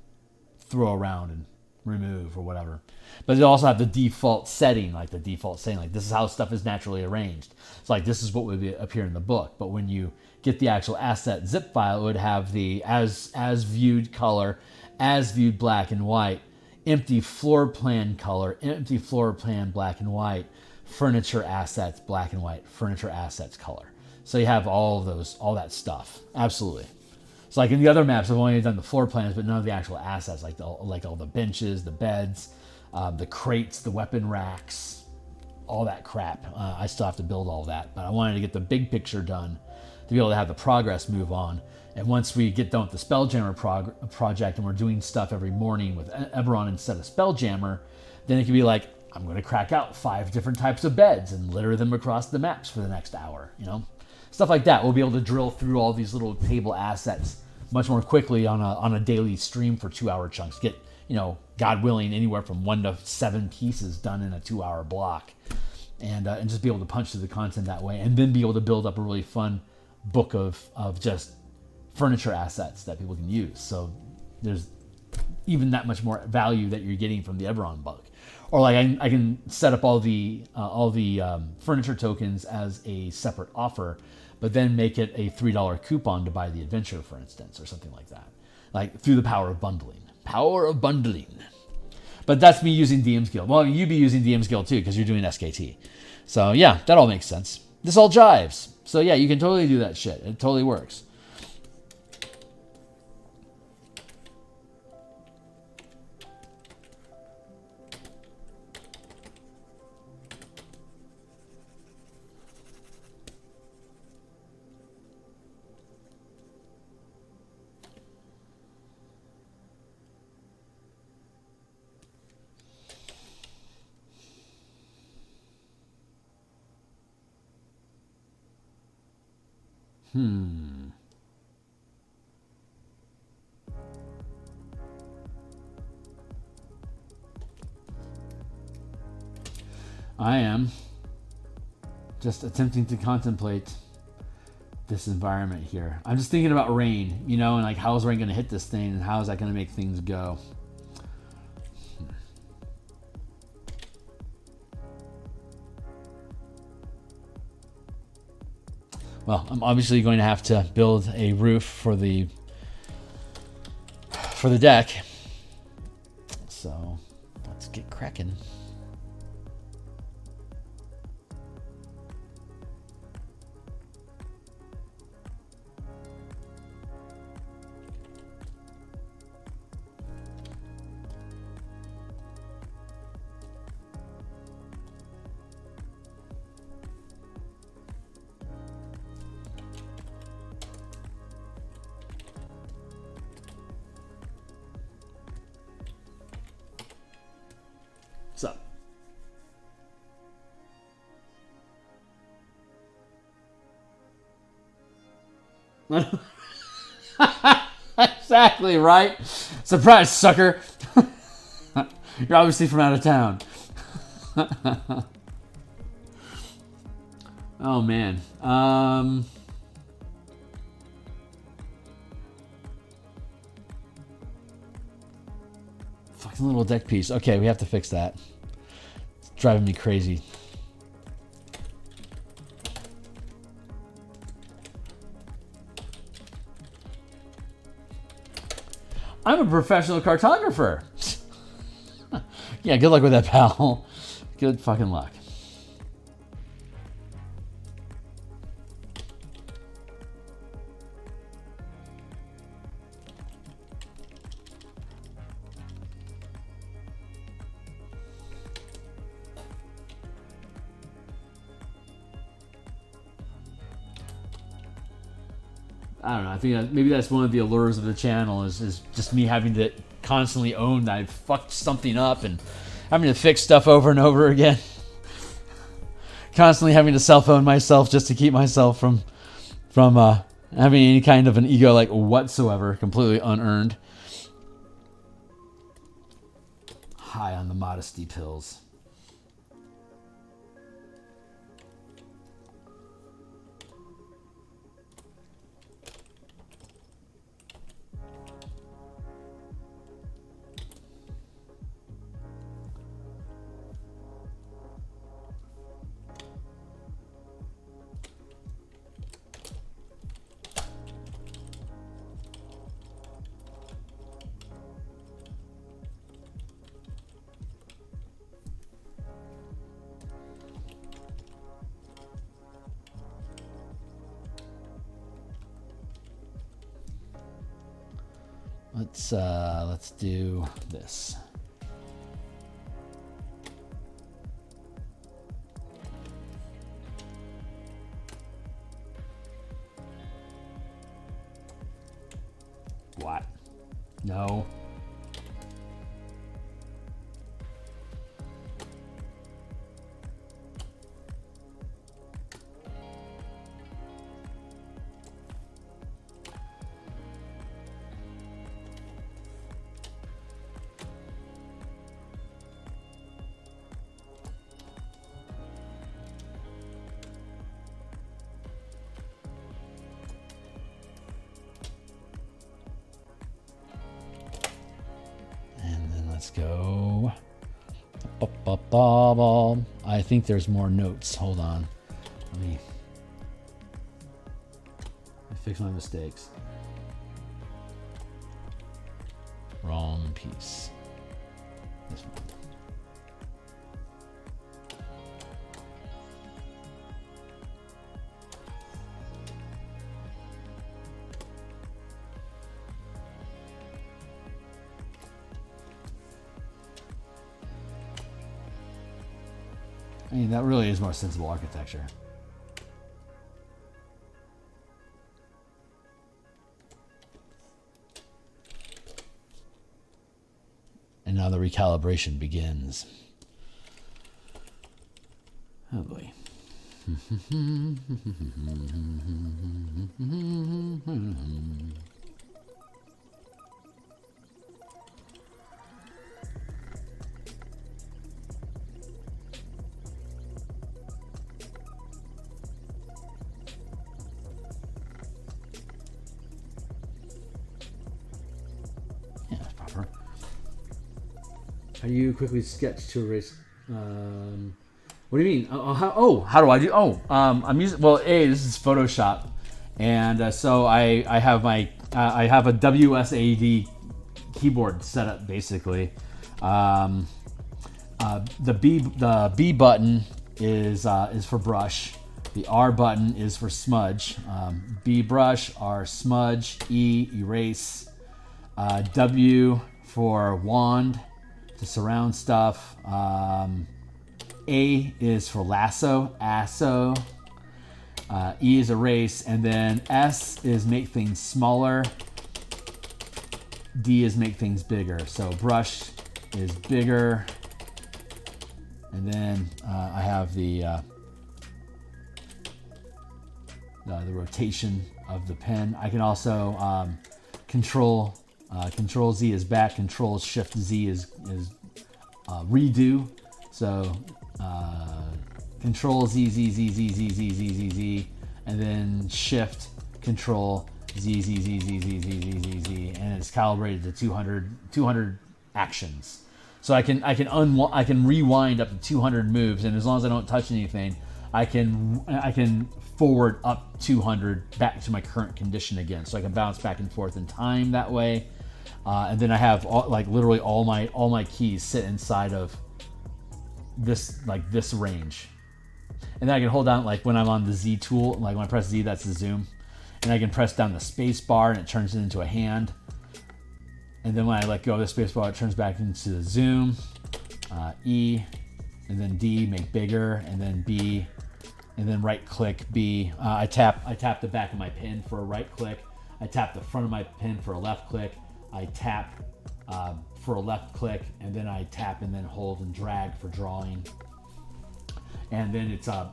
throw around and remove or whatever. But they also have the default setting, like this is how stuff is naturally arranged. It's like this is what would appear in the book, but when you get the actual asset zip file, it would have the as viewed color, as viewed black and white, empty floor plan color, empty floor plan black and white, furniture assets black and white, furniture assets color. So you have all that stuff. Absolutely. So like in the other maps, I've only done the floor plans, but none of the actual assets, like all the benches, the beds, the crates, the weapon racks, all that crap. I still have to build all that, but I wanted to get the big picture done to be able to have the progress move on. And once we get done with the Spelljammer project and we're doing stuff every morning with Eberron instead of Spelljammer, then it can be like, I'm going to crack out 5 different types of beds and litter them across the maps for the next hour, you know? Stuff like that. We'll be able to drill through all these little table assets much more quickly on a daily stream for 2-hour chunks. Get, you know, God willing, anywhere from 1 to 7 pieces done in a 2-hour block. And just be able to punch through the content that way. And then be able to build up a really fun book of just furniture assets that people can use. So there's even that much more value that you're getting from the Eberron book. Or like I can set up all the furniture tokens as a separate offer, but then make it a $3 coupon to buy the adventure, for instance, or something like that. Like through the power of bundling. Power of bundling. But that's me using DMsGuild. Well, you'd be using DMsGuild too, because you're doing SKT. So yeah, that all makes sense. This all jives. So yeah, you can totally do that shit. It totally works. I am just attempting to contemplate this environment here. I'm just thinking about rain, you know, and like how is rain going to hit this thing and how is that going to make things go? Well, I'm obviously going to have to build a roof for the deck. So let's get cracking. Exactly right. Surprise, sucker. You're obviously from out of town. Oh man. Fucking little deck piece. Okay, we have to fix that. It's driving me crazy. I'm a professional cartographer. Yeah, good luck with that, pal. Good fucking luck. I don't know. I think maybe that's one of the allures of the channel is just me having to constantly own that I fucked something up and having to fix stuff over and over again. Constantly having to self-own myself just to keep myself from having any kind of an ego like whatsoever, completely unearned. High on the modesty pills. Let's do this. What? No. Let's go. I think there's more notes. Hold on. Let me fix my mistakes. Wrong piece. This one. I mean, that really is more sensible architecture. And now the recalibration begins. Oh boy. Yeah, that's proper. How do you quickly sketch to erase? What do you mean? How do I do? I'm using. Well, this is Photoshop, and so I have my I have a WSAD keyboard set up basically. The B button is for brush. The R button is for smudge. B brush, R smudge, E erase, W for wand to surround stuff. A is for lasso, asso. E is erase, and then S is make things smaller. D is make things bigger. So brush is bigger, and then I have the rotation of the pen. I can also control Z is back, Control Shift Z is redo. So Control Z Z Z Z Z Z Z Z Z, and then Shift Control Z Z Z Z Z Z Z Z Z, and it's calibrated to 200 actions. So I can rewind up to 200 moves, and as long as I don't touch anything, I can forward up 200 back to my current condition again. So I can bounce back and forth in time that way. And then I have literally all my keys sit inside of this range, and then I can hold down, like when I'm on the Z tool, like when I press Z, that's the zoom, and I can press down the space bar and it turns it into a hand, and then when I let go of the space bar, it turns back into the zoom. E, and then D, make bigger, and then B, and then right click B. I tap the back of my pen for a right click. I tap the front of my pen for a left click. I tap for a left click, and then I tap and then hold and drag for drawing. And then it's a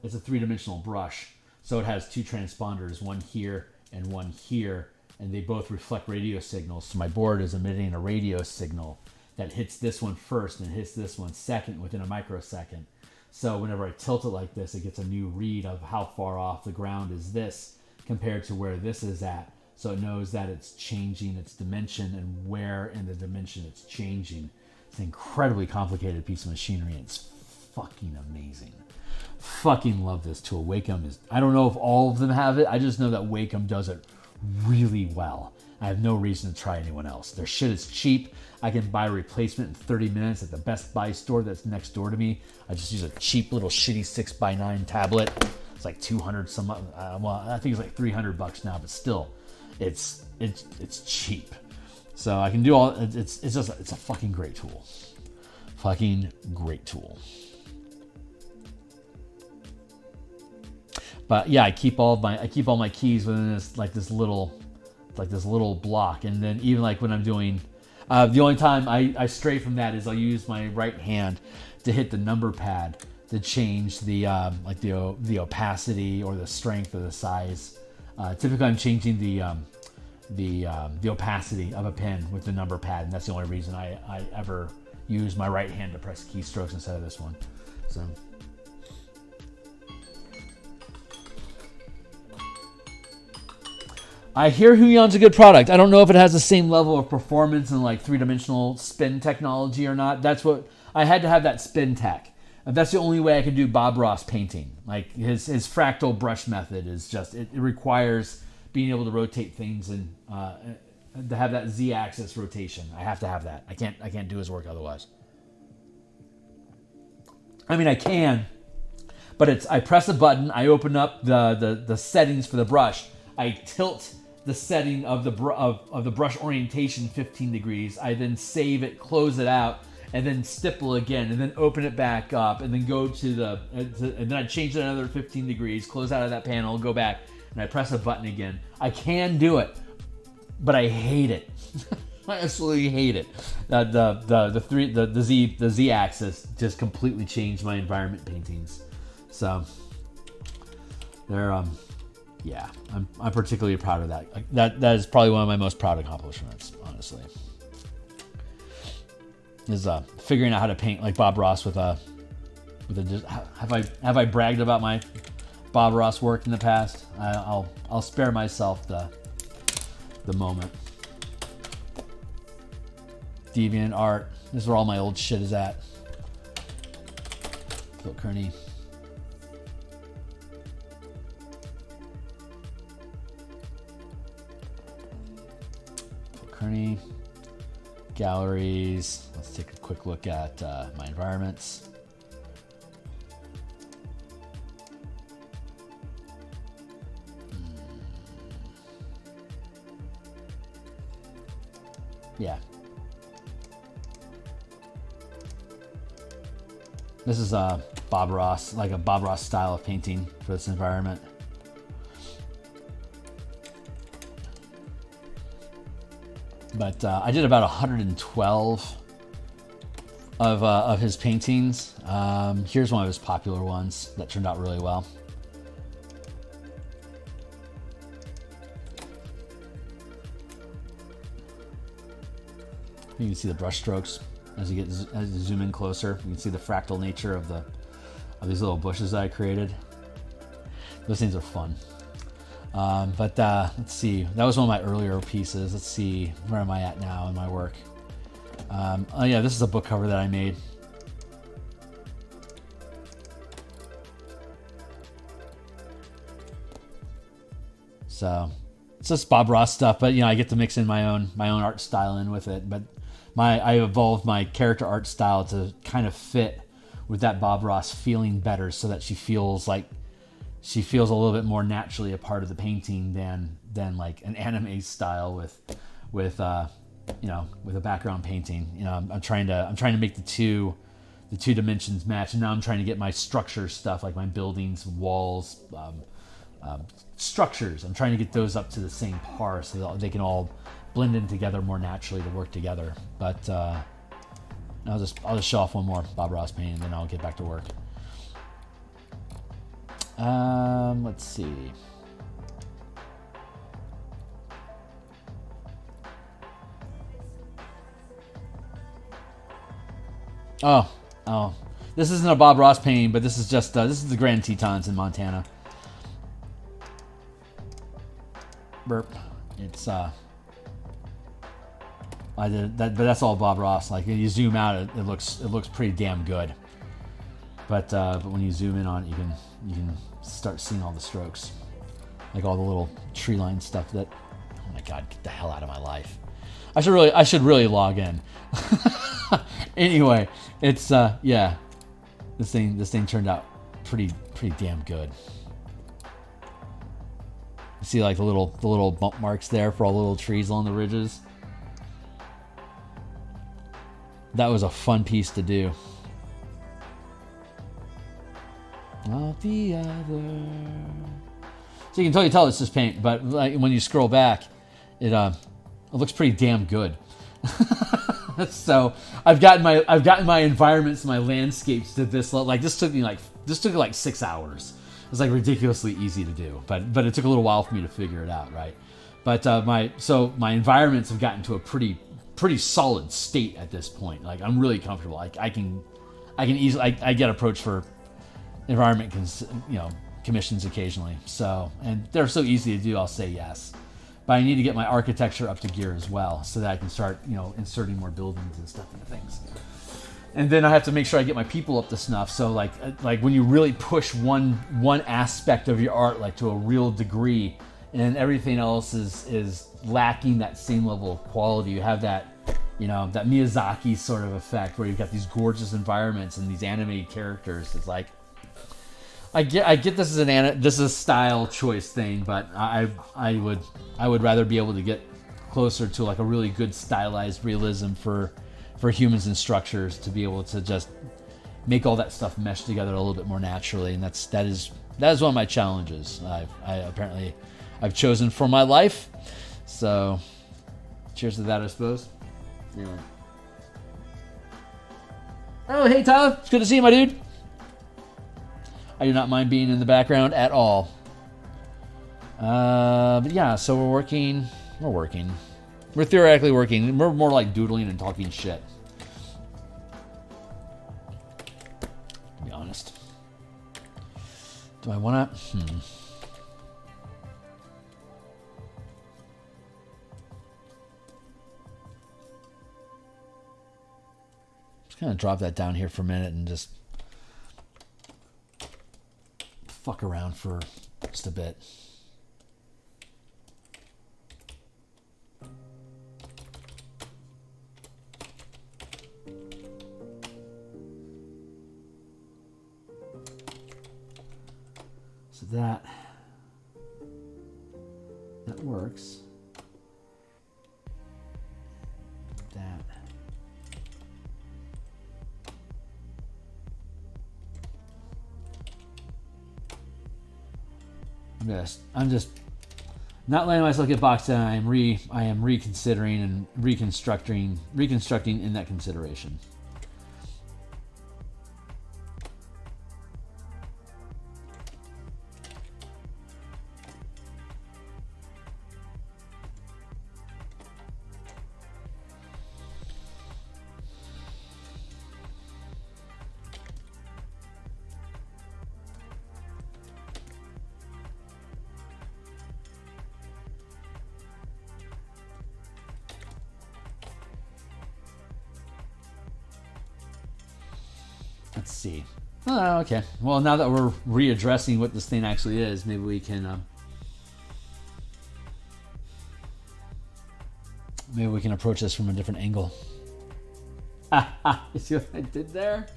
three-dimensional brush, so it has two transponders, one here and one here, and they both reflect radio signals. So my board is emitting a radio signal that hits this one first and hits this one second within a microsecond. So whenever I tilt it like this, it gets a new read of how far off the ground is this compared to where this is at. So it knows that it's changing its dimension and where in the dimension it's changing. It's an incredibly complicated piece of machinery. It's fucking amazing. Fucking love this tool. Wacom is, I don't know if all of them have it. I just know that Wacom does it really well. I have no reason to try anyone else. Their shit is cheap. I can buy a replacement in 30 minutes at the Best Buy store that's next door to me. I just use a cheap little shitty 6x9 tablet. It's like 200 some, well, I think it's like $300 now, but still, it's cheap. So I can do all, it's a fucking great tool. Fucking great tool. But yeah, I keep all my keys within this little block, and then even like when I'm doing, the only time I stray from that is I'll use my right hand to hit the number pad to change the the opacity or the strength or the size. Typically, I'm changing the opacity of a pen with the number pad, and that's the only reason I ever use my right hand to press keystrokes instead of this one. So. I hear Huion's a good product. I don't know if it has the same level of performance and like three-dimensional spin technology or not. That's what I had to have, that spin tech. That's the only way I could do Bob Ross painting. Like his fractal brush method is just, it requires being able to rotate things and to have that Z-axis rotation. I have to have that. I can't do his work otherwise. I mean, I can, but I press a button. I open up the settings for the brush. I tilt the setting of the brush orientation 15 degrees. I then save it, close it out, and then stipple again, and then open it back up, and then go to and then I change it another 15 degrees, close out of that panel, go back, and I press a button again. I can do it, but I hate it. I absolutely hate it. The Z axis just completely changed my environment paintings. So they're yeah, I'm particularly proud of that. That is probably one of my most proud accomplishments, honestly. Is figuring out how to paint like Bob Ross with a have I bragged about my Bob Ross work in the past? I'll spare myself the moment. Deviant art. This is where all my old shit is at. Phil Kearney. Phil Kearney. Galleries. Let's take a quick look at my environments. Yeah. This is Bob Ross, like a Bob Ross style of painting for this environment. But I did about 112 of his paintings. Here's one of his popular ones that turned out really well. You can see the brush strokes as you zoom in closer. You can see the fractal nature of these little bushes that I created. Those things are fun. But let's see. That was one of my earlier pieces. Let's see, where am I at now in my work? Oh yeah, this is a book cover that I made. So it's just Bob Ross stuff, but you know, I get to mix in my own art style in with it. But I evolved my character art style to kind of fit with that Bob Ross feeling better, so that she feels a little bit more naturally a part of the painting than like an anime style with a background painting. You know, I'm trying to make the two dimensions match, and now I'm trying to get my structure stuff, like my buildings, walls, structures. I'm trying to get those up to the same par so that they can all blend in together more naturally to work together. But I'll just show off one more Bob Ross painting, and then I'll get back to work. Let's see. Oh, this isn't a Bob Ross painting, but this is just this is the Grand Tetons in Montana. Burp. It's I did that, but that's all Bob Ross. Like, you zoom out, it looks pretty damn good. But when you zoom in on it, you can start seeing all the strokes, like all the little tree line stuff. That, oh my god, get the hell out of my life! I should really log in. Anyway, it's yeah, this thing turned out pretty damn good. You see like the little bump marks there for all the little trees along the ridges. That was a fun piece to do. Not the other. So you can totally tell it's just paint, but like when you scroll back, it looks pretty damn good. So I've gotten my environments, my landscapes to this level. Like this took like 6 hours. It was like ridiculously easy to do, but it took a little while for me to figure it out, right? But my environments have gotten to a pretty solid state at this point. Like, I'm really comfortable. I can easily I get approached for environment commissions occasionally. So, and they're so easy to do, I'll say yes. But I need to get my architecture up to gear as well, so that I can start, inserting more buildings and stuff into things. And then I have to make sure I get my people up to snuff. So like when you really push one aspect of your art like to a real degree, and everything else is lacking that same level of quality, you have that that Miyazaki sort of effect where you've got these gorgeous environments and these animated characters. It's like, I get this is a style choice thing, but I would rather be able to get closer to like a really good stylized realism for humans and structures, to be able to just make all that stuff mesh together a little bit more naturally. And that is one of my challenges I've chosen for my life. So cheers to that, I suppose. Anyway. Oh, hey Tyler, it's good to see you, my dude. I do not mind being in the background at all. But yeah, so we're working. We're theoretically working. We're more like doodling and talking shit. To be honest. Do I want to? Just kind of drop that down here for a minute and just fuck around for just a bit. So that works. That. I'm just not letting myself get boxed in. I am reconsidering and reconstructing in that consideration. Let's see. Oh, okay. Well, now that we're readdressing what this thing actually is, maybe we can approach this from a different angle. You see what I did there?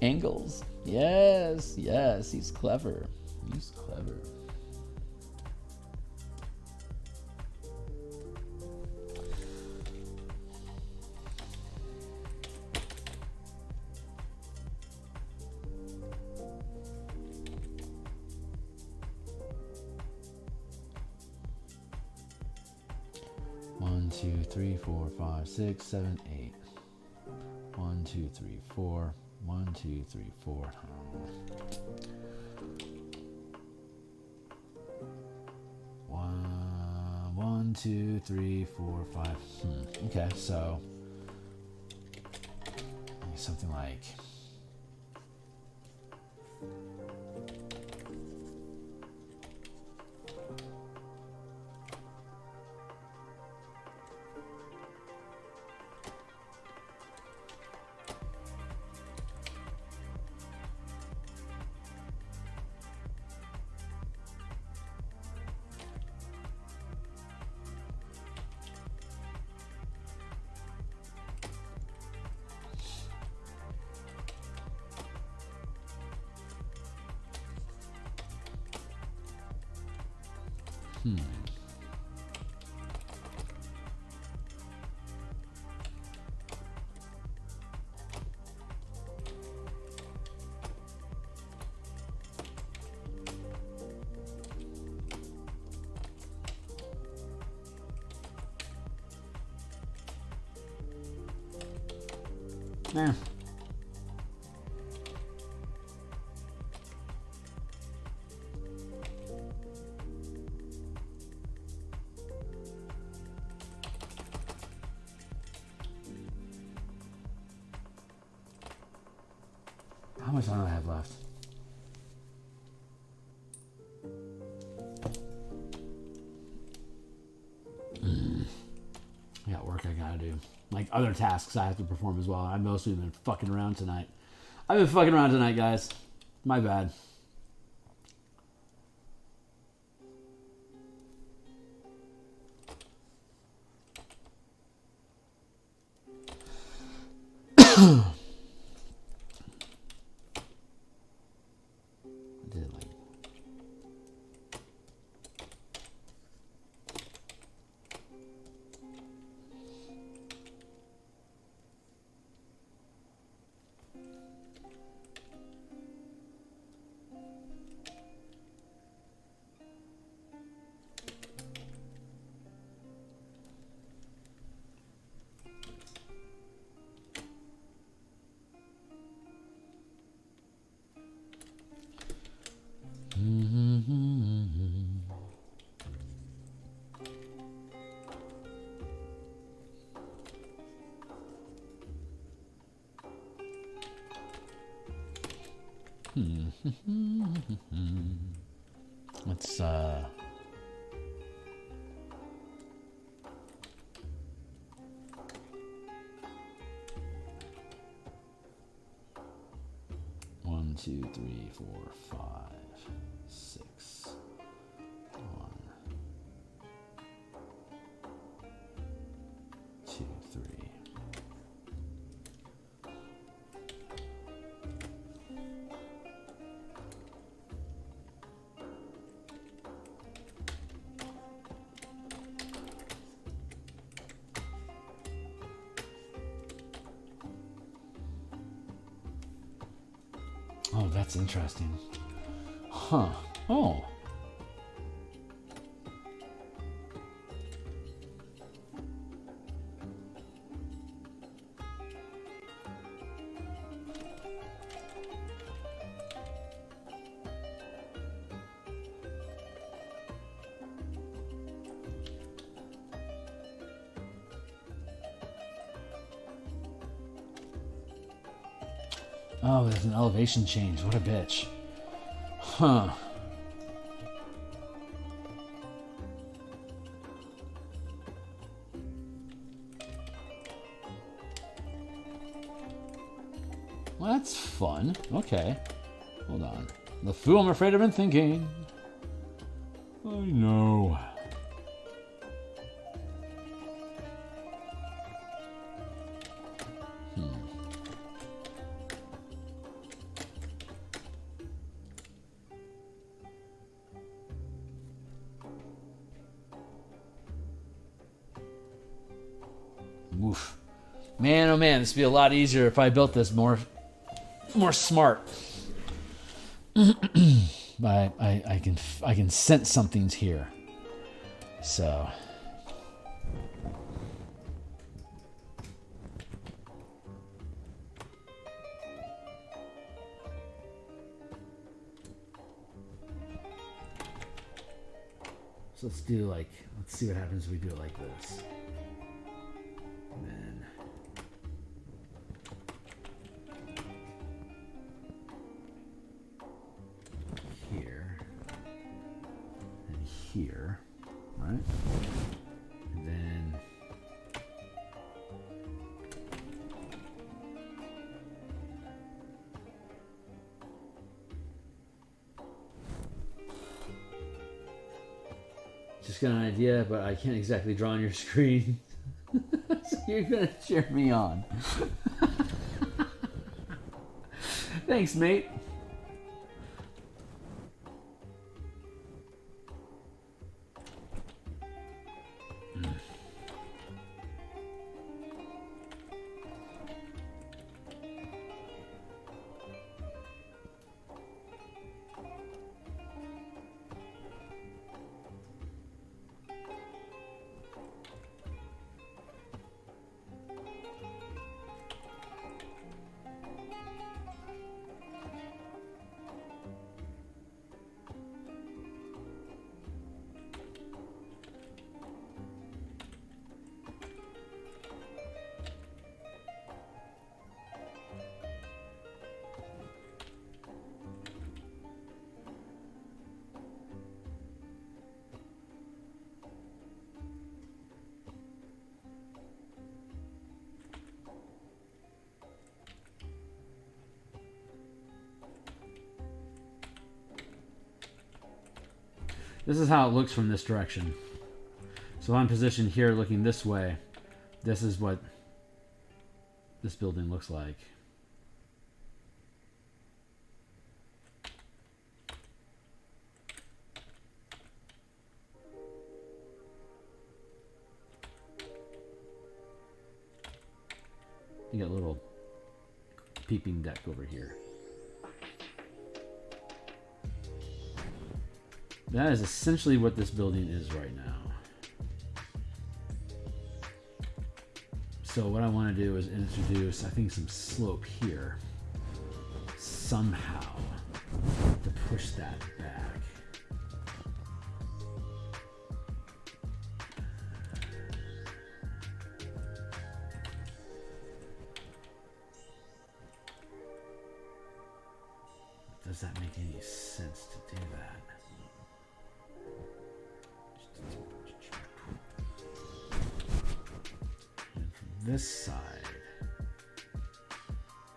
Angles. Yes. He's clever. 1, 2, 3, 4, 5, 6, 7, 8. 1, 2, 3, 4. 1, 2, 3, 4. 1, 2, 3, 4, 5. Okay, so something like nah. How much time do I have left? I got work I gotta do. Like other tasks I have to perform as well. I've mostly been fucking around tonight. Guys. My bad. Let's 1, 2, 3, 4, 5, 6. 1, 2, 3. Oh, that's interesting. Huh. Oh. Oh, there's an elevation change. What a bitch. Huh. Well, that's fun. Okay. Hold on. The fool I'm afraid I've been thinking. I know. Oof. Man, oh man, this would be a lot easier if I built this more smart. But I can sense something's here. So let's see what happens if we do it like this. And then here and here, right? And then just got an idea, but I can't exactly draw on your screen. So you're gonna cheer me on. Thanks, mate. This is how it looks from this direction. So I'm positioned here looking this way. This is what this building looks like. You got a little peeping deck over here. That is essentially what this building is right now. So what I want to do is introduce, I think, some slope here somehow to push that back. does that make any sense to do that? And from this side,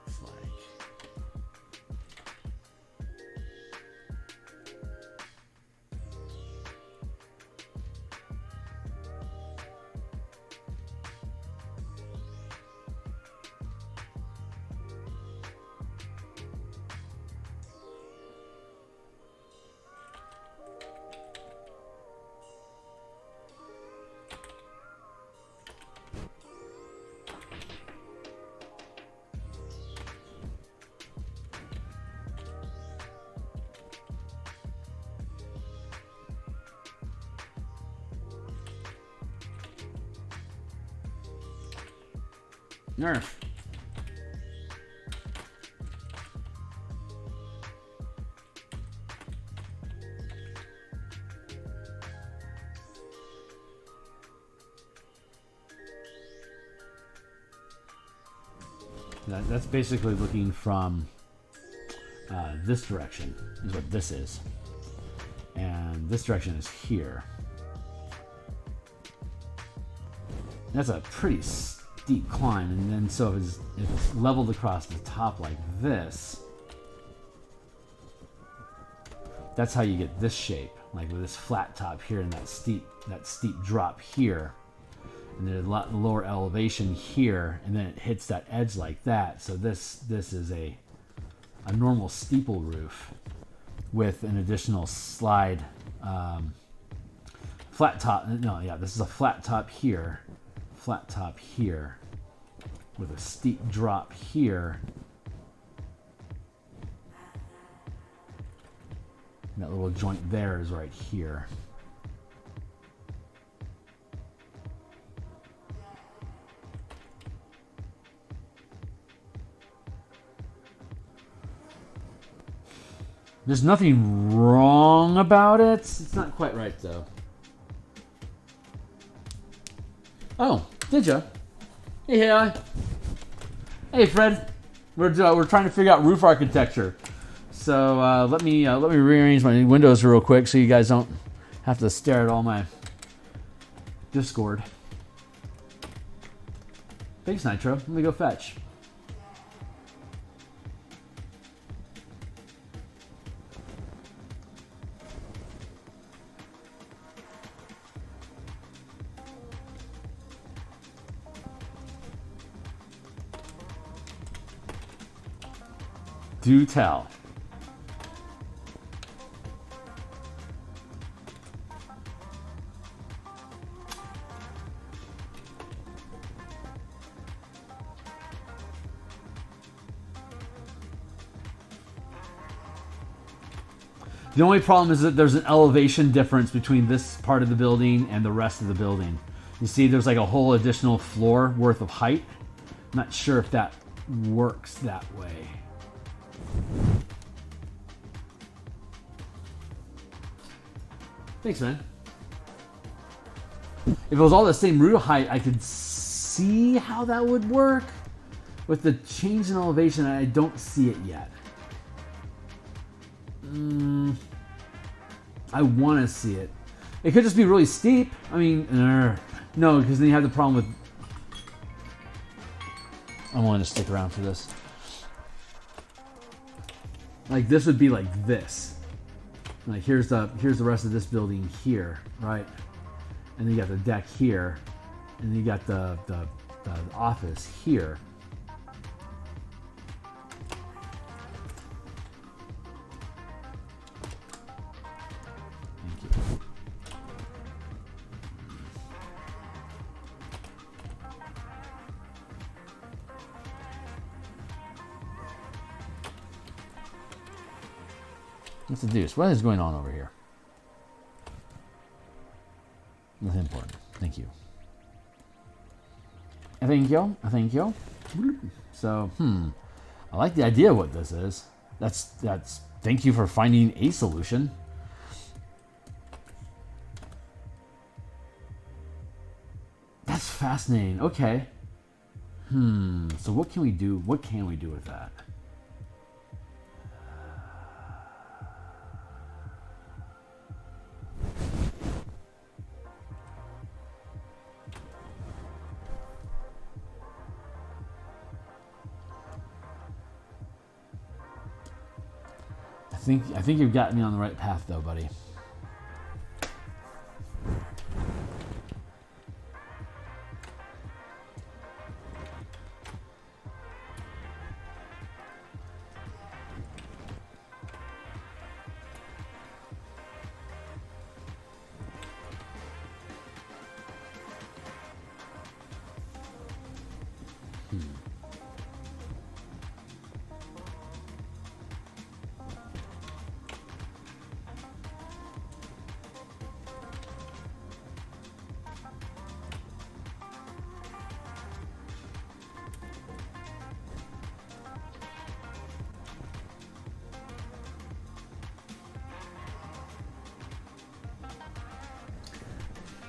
it's like Nerf. That's basically looking from this direction is what this is. And this direction is here. That's a pretty steep climb, and then so if it's leveled across the top like this, that's how you get this shape, like with this flat top here and that steep drop here, and there's a lot lower elevation here, and then it hits that edge like that. So this is a normal steeple roof with an additional slide flat top. No, yeah, this is a flat top here with a steep drop here. And that little joint there is right here. There's nothing wrong about it. It's not quite right though. Oh, did ya? Hey, hey, Fred. We're trying to figure out roof architecture. So let me rearrange my windows real quick so you guys don't have to stare at all my Discord. Thanks, Nitro. Let me go fetch. Do tell. The only problem is that there's an elevation difference between this part of the building and the rest of the building. You see there's like a whole additional floor worth of height. I'm not sure if that works that way. Thanks, man. If it was all the same roof height, I could see how that would work. With the change in elevation, I don't see it yet. I want to see it. It could just be really steep. I mean, no, because then you have the problem with... I wanted to stick around for this. Like this would be like this. Like here's the rest of this building here, right? And then you got the deck here, and then you got the office here. Thank you. What's the deuce? What is going on over here? Nothing important. Thank you. Thank you. Thank you. So, I like the idea of what this is. That's. Thank you for finding a solution. That's fascinating. Okay. So what can we do? What can we do with that? think you've got me on the right path though, buddy.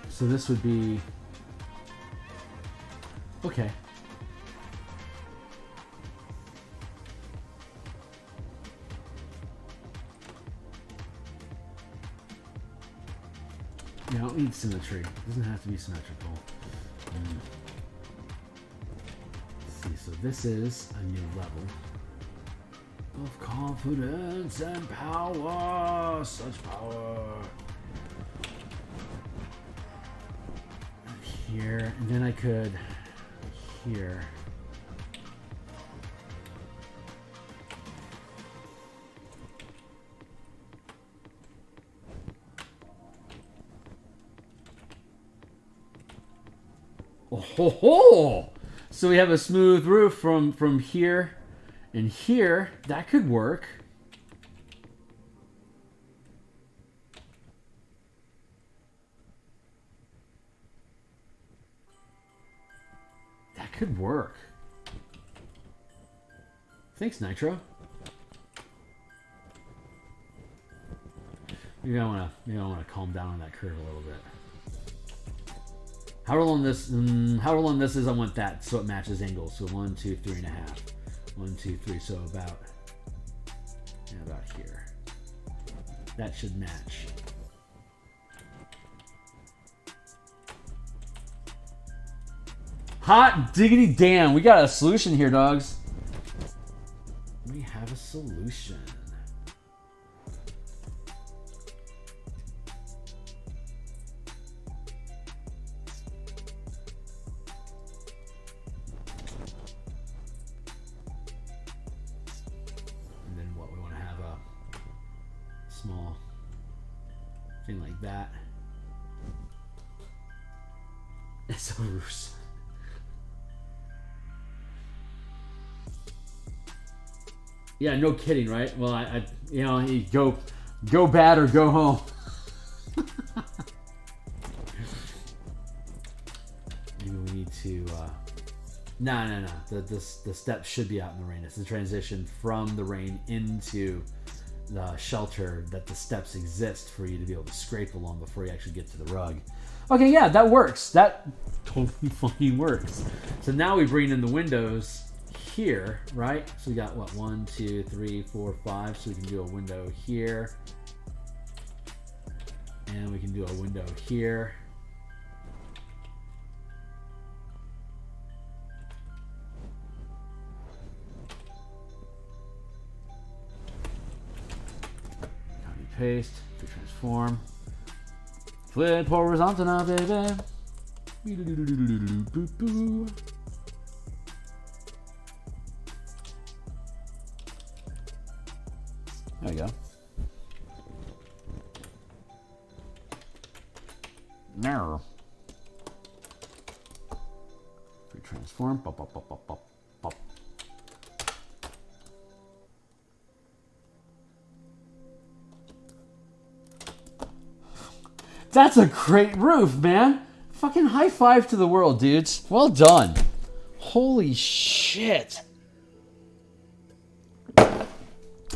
So this would be okay. You don't need symmetry. It doesn't have to be symmetrical. Let's see, so this is a new level of confidence and power. Such power. Here, and then I could here. Oh ho ho! So we have a smooth roof from here and here. That could work. Could work. Thanks, Nitro. Maybe I wanna calm down on that curve a little bit. However long this is, I want that so it matches angles. So 1, 2, 3.5. 1, 2, 3. So about here. That should match. Hot diggity damn, we got a solution here, dogs. We have a solution. And then what, we want to have a small thing like that. It's a roof. Yeah, no kidding, right? Well, I you know, you go bad or go home. Maybe we need to. No. The steps should be out in the rain. It's the transition from the rain into the shelter that the steps exist for you to be able to scrape along before you actually get to the rug. Okay, yeah, that works. That totally fucking works. So now we bring in the windows here, right? So we got what, 1, 2, 3, 4, 5. So we can do a window here, and we can do a window here. Copy paste, transform, flip horizontal now, baby. There you go. Now, transform. Pop, pop, pop, pop, pop, pop. That's a great roof, man. Fucking high five to the world, dudes. Well done. Holy shit.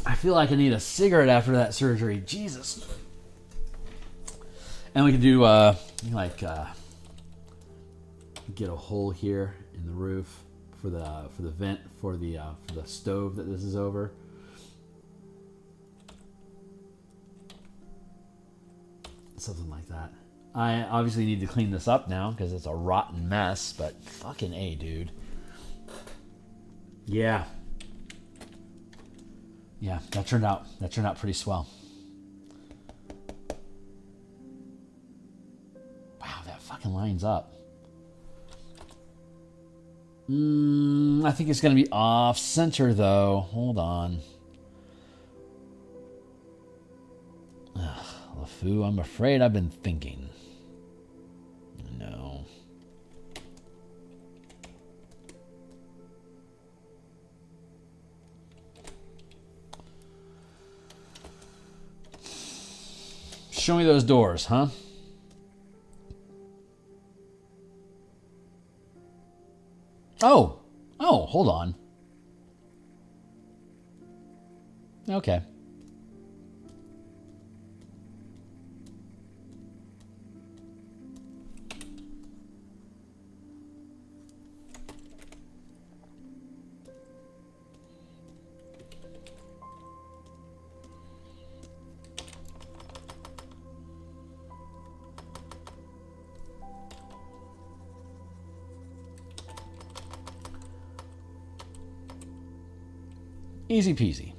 I feel like I need a cigarette after that surgery. Jesus. And we can do get a hole here in the roof for the vent for the stove that this is over. Something like that. I obviously need to clean this up now because it's a rotten mess, but fucking A, dude. Yeah. Yeah, that turned out pretty swell. Wow, that fucking lines up. I think it's going to be off center though. Hold on. Ugh, LeFou, I'm afraid I've been thinking. No. Show me those doors, huh? Oh, hold on. Okay. Easy peasy.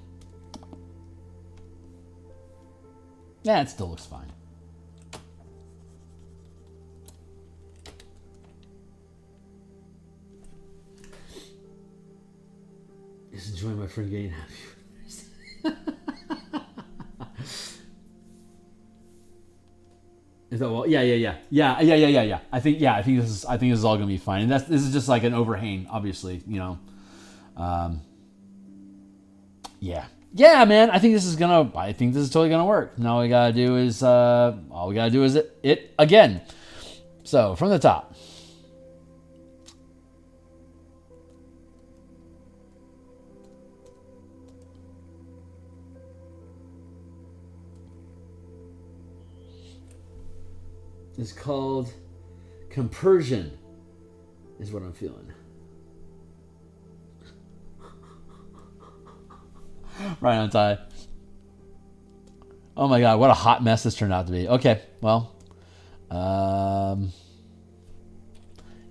Yeah, it still looks fine. Just enjoying my friend getting happy. Is that well? Yeah. I think this is all gonna be fine, and this is just like an overhang, obviously, you know. Yeah, man. I think this is totally gonna work. Now all we gotta do is it again. So from the top. It's called compersion, is what I'm feeling. Right on time. Oh my god, what a hot mess this turned out to be. Okay, well,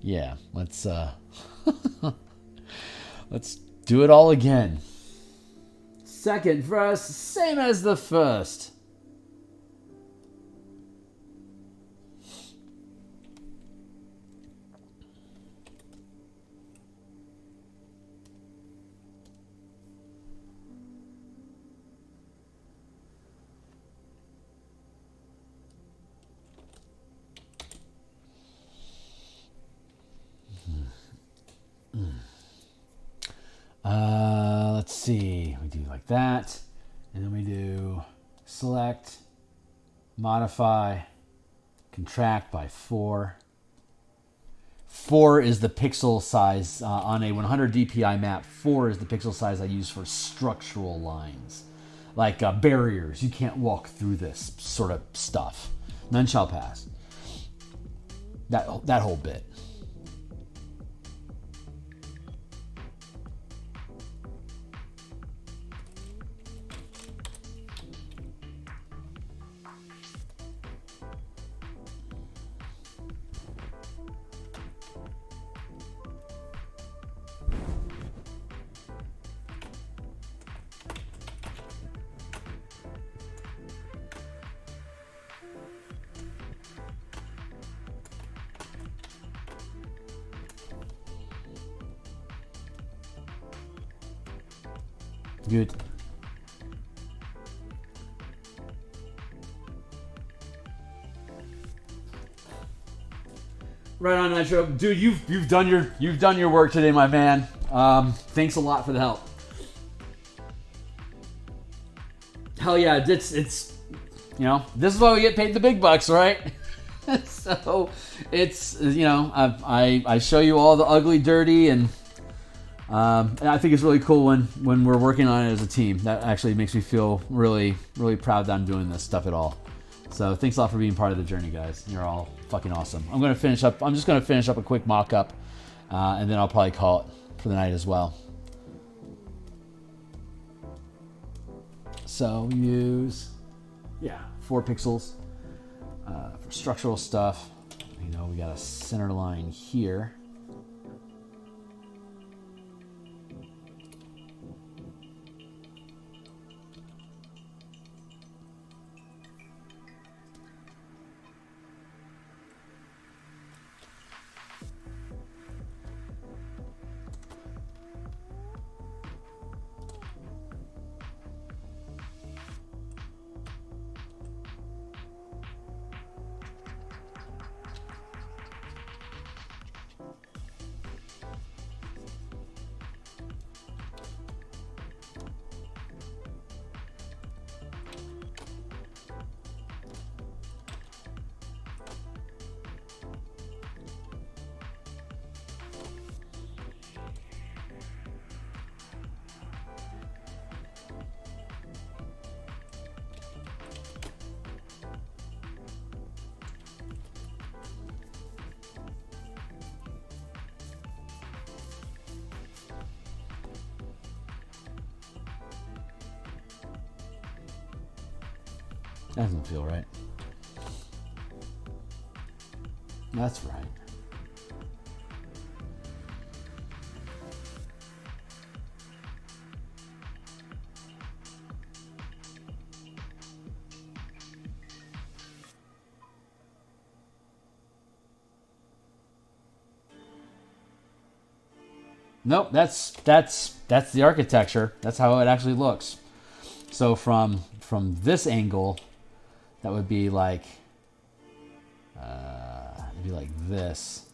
yeah, let's let's do it all again. Second verse, same as the first. Let's see. We do like that, and then we do select, modify, contract by 4. 4 is the pixel size on a 100 DPI map. 4 is the pixel size I use for structural lines, like barriers. You can't walk through this sort of stuff. None shall pass. That whole bit. Good. Right on, Nitro, dude. You've done your work today, my man. Thanks a lot for the help. Hell yeah, it's you know, this is why we get paid the big bucks, right? So it's, you know, I show you all the ugly, dirty, and I think it's really cool when we're working on it as a team. That actually makes me feel really, really proud that I'm doing this stuff at all. So thanks a lot for being part of the journey, guys. You're all fucking awesome. I'm just gonna finish up a quick mock-up, and then I'll probably call it for the night as well. So use 4 pixels for structural stuff. You know, we got a center line here. That doesn't feel right. That's right. Nope, that's the architecture. That's how it actually looks. So from this angle, that would be like it'd be like this.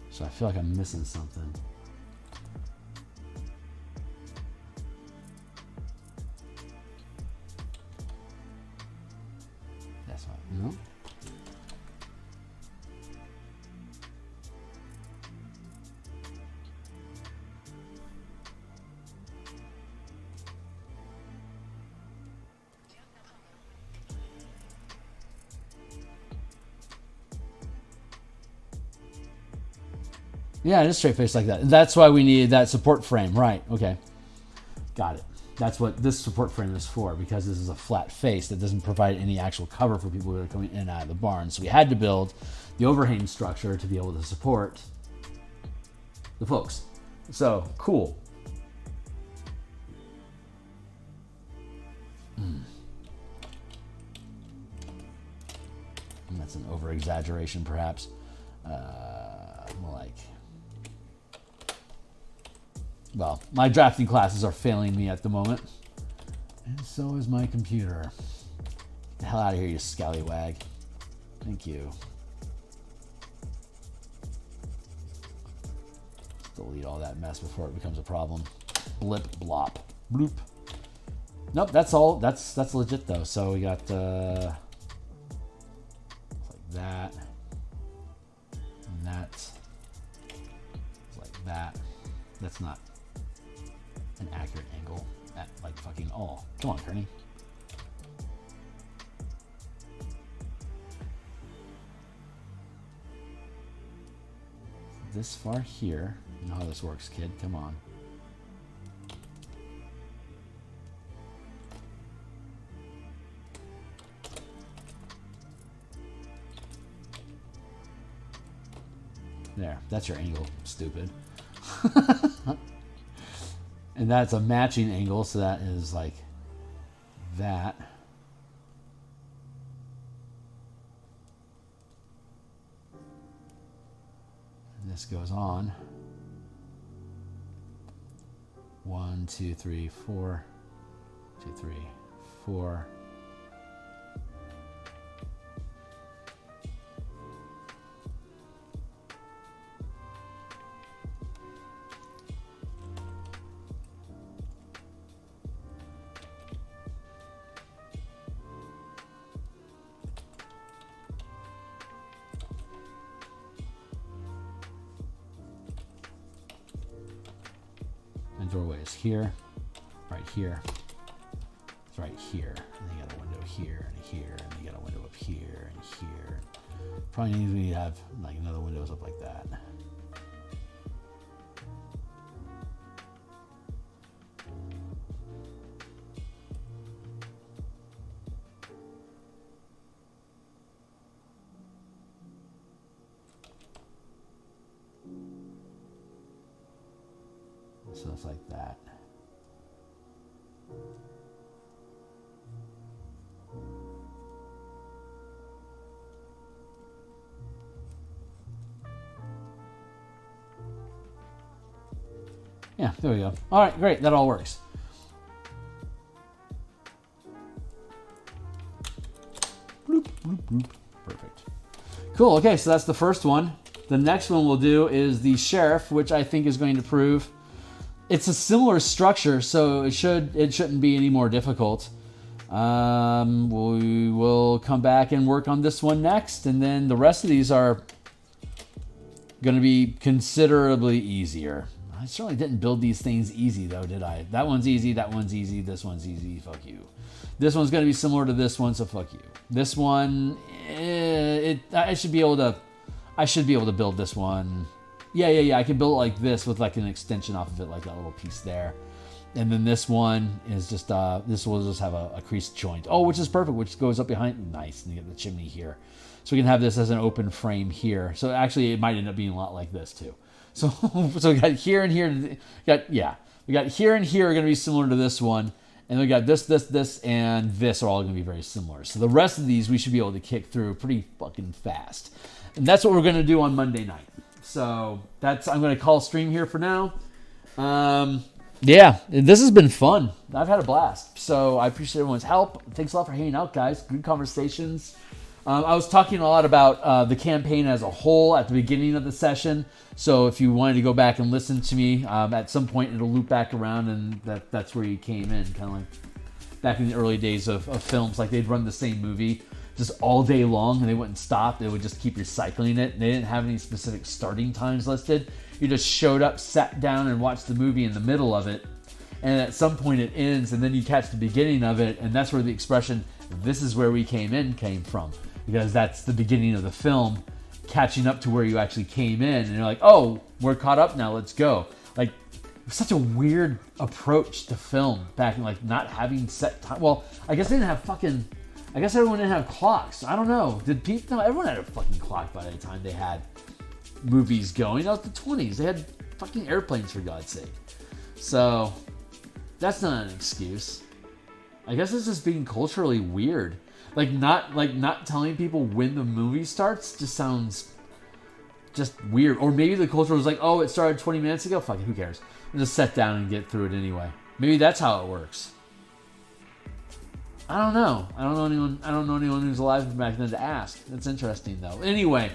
So I feel like I'm missing something. That's what, no. Yeah, just straight face like that. That's why we needed that support frame. Right, okay. Got it. That's what this support frame is for, because this is a flat face that doesn't provide any actual cover for people who are coming in and out of the barn. So we had to build the overhang structure to be able to support the folks. So, cool. That's an over-exaggeration, perhaps. More like... Well, my drafting classes are failing me at the moment. And so is my computer. Get the hell out of here, you scallywag. Thank you. Delete all that mess before it becomes a problem. Blip, blop, bloop. Nope, that's all. That's legit though. So we got like that. And that's like that. That's not an accurate angle at like fucking all. Come on, Kearney. This far here. You know how this works, kid. Come on. There. That's your angle, stupid. And that's a matching angle, so that is like that. And this goes on. 1, 2, 3, 4. 2, 3, 4. Doorway is here, right here, it's right here, and you got a window here and here, and you got a window up here and here. Probably need to have like another windows up like that. So it's like that. Yeah, there we go. All right, great. That all works. Bloop, bloop, bloop. Perfect. Cool. Okay, so that's the first one. The next one we'll do is the sheriff, which I think is going to prove it's a similar structure, so it shouldn't be any more difficult. We will come back and work on this one next, and then the rest of these are going to be considerably easier. I certainly didn't build these things easy, though, did I? That one's easy. That one's easy. This one's easy. Fuck you. This one's going to be similar to this one, so fuck you. This one, I should be able to build this one. Yeah. I can build it like this with like an extension off of it, like that little piece there. And then this one is just, this will just have a creased joint. Oh, which is perfect, which goes up behind. Nice. And you get the chimney here. So we can have this as an open frame here. So actually, it might end up being a lot like this too. So we got here and here. We got here and here are going to be similar to this one. And we got this, and this are all going to be very similar. So the rest of these we should be able to kick through pretty fucking fast. And that's what we're going to do on Monday night. So I'm going to call stream here for now. Yeah, this has been fun. I've had a blast. So I appreciate everyone's help. Thanks a lot for hanging out, guys. Good conversations. I was talking a lot about the campaign as a whole at the beginning of the session. So if you wanted to go back and listen to me, at some point it'll loop back around, and that's where you came in, kind of like back in the early days of films. Like they'd run the same movie just all day long, and they wouldn't stop. They would just keep recycling it. And they didn't have any specific starting times listed. You just showed up, sat down, and watched the movie in the middle of it. And at some point it ends, and then you catch the beginning of it, and that's where the expression, "this is where we came in," came from. Because that's the beginning of the film, catching up to where you actually came in. And you're like, oh, we're caught up now, let's go. Like, it was such a weird approach to film back in, like, not having set time. Well, I guess everyone didn't have clocks. I don't know. No, everyone had a fucking clock by the time they had movies going. That was the 20s. They had fucking airplanes, for God's sake. So, that's not an excuse. I guess it's just being culturally weird. Like not telling people when the movie starts just sounds just weird. Or maybe the culture was like, oh, it started 20 minutes ago. Fuck it, who cares? We'll just sit down and get through it anyway. Maybe that's how it works. I don't know. I don't know anyone who's alive back then to ask. That's interesting though. Anyway,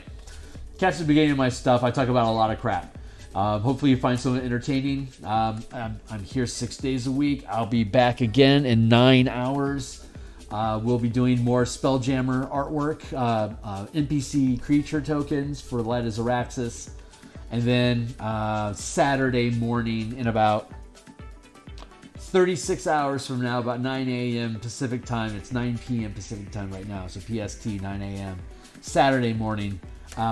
catch the beginning of my stuff. I talk about a lot of crap. Hopefully you find some entertaining. I'm here 6 days a week. I'll be back again in 9 hours. We'll be doing more Spelljammer artwork, NPC creature tokens for Light as Araxis. And then Saturday morning in about 36 hours from now, about 9 a.m. Pacific time. It's 9 p.m. Pacific time right now, so PST 9 a.m. Saturday morning,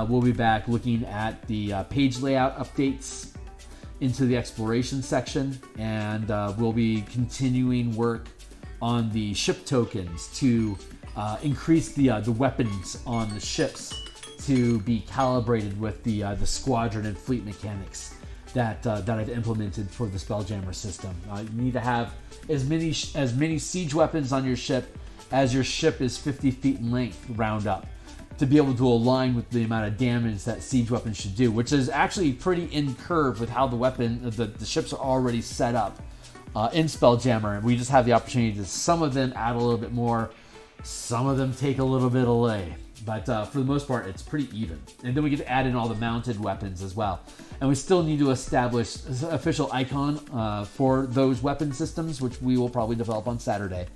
we'll be back looking at the page layout updates into the exploration section. And we'll be continuing work on the ship tokens to increase the weapons on the ships to be calibrated with the squadron and fleet mechanics that I've implemented for the Spelljammer system. You need to have as many siege weapons on your ship as your ship is 50 feet in length, round up, to be able to align with the amount of damage that siege weapons should do, which is actually pretty in curve with how the ships are already set up. In Spelljammer, we just have the opportunity to, some of them add a little bit more, some of them take a little bit away, but for the most part, it's pretty even. And then we get to add in all the mounted weapons as well. And we still need to establish an official icon for those weapon systems, which we will probably develop on Saturday.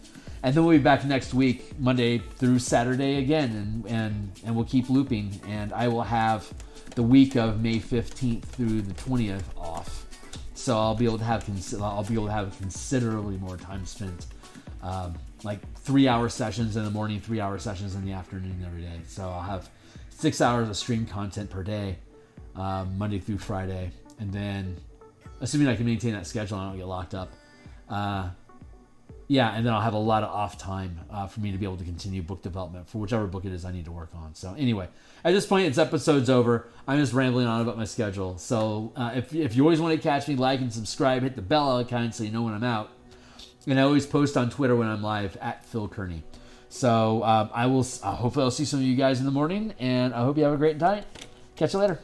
And then we'll be back next week, Monday through Saturday again, and we'll keep looping. And I will have the week of May 15th through the 20th off. So I'll be able to have considerably more time spent, like 3-hour sessions in the morning, 3-hour sessions in the afternoon every day. So I'll have 6 hours of stream content per day, Monday through Friday, and then assuming I can maintain that schedule and I don't get locked up, and then I'll have a lot of off time for me to be able to continue book development for whichever book it is I need to work on. So anyway, at this point, it's episode's over. I'm just rambling on about my schedule. So if you always want to catch me, like and subscribe, hit the bell icon so you know when I'm out. And I always post on Twitter when I'm live at Phil Kearney. So hopefully I'll see some of you guys in the morning, and I hope you have a great night. Catch you later.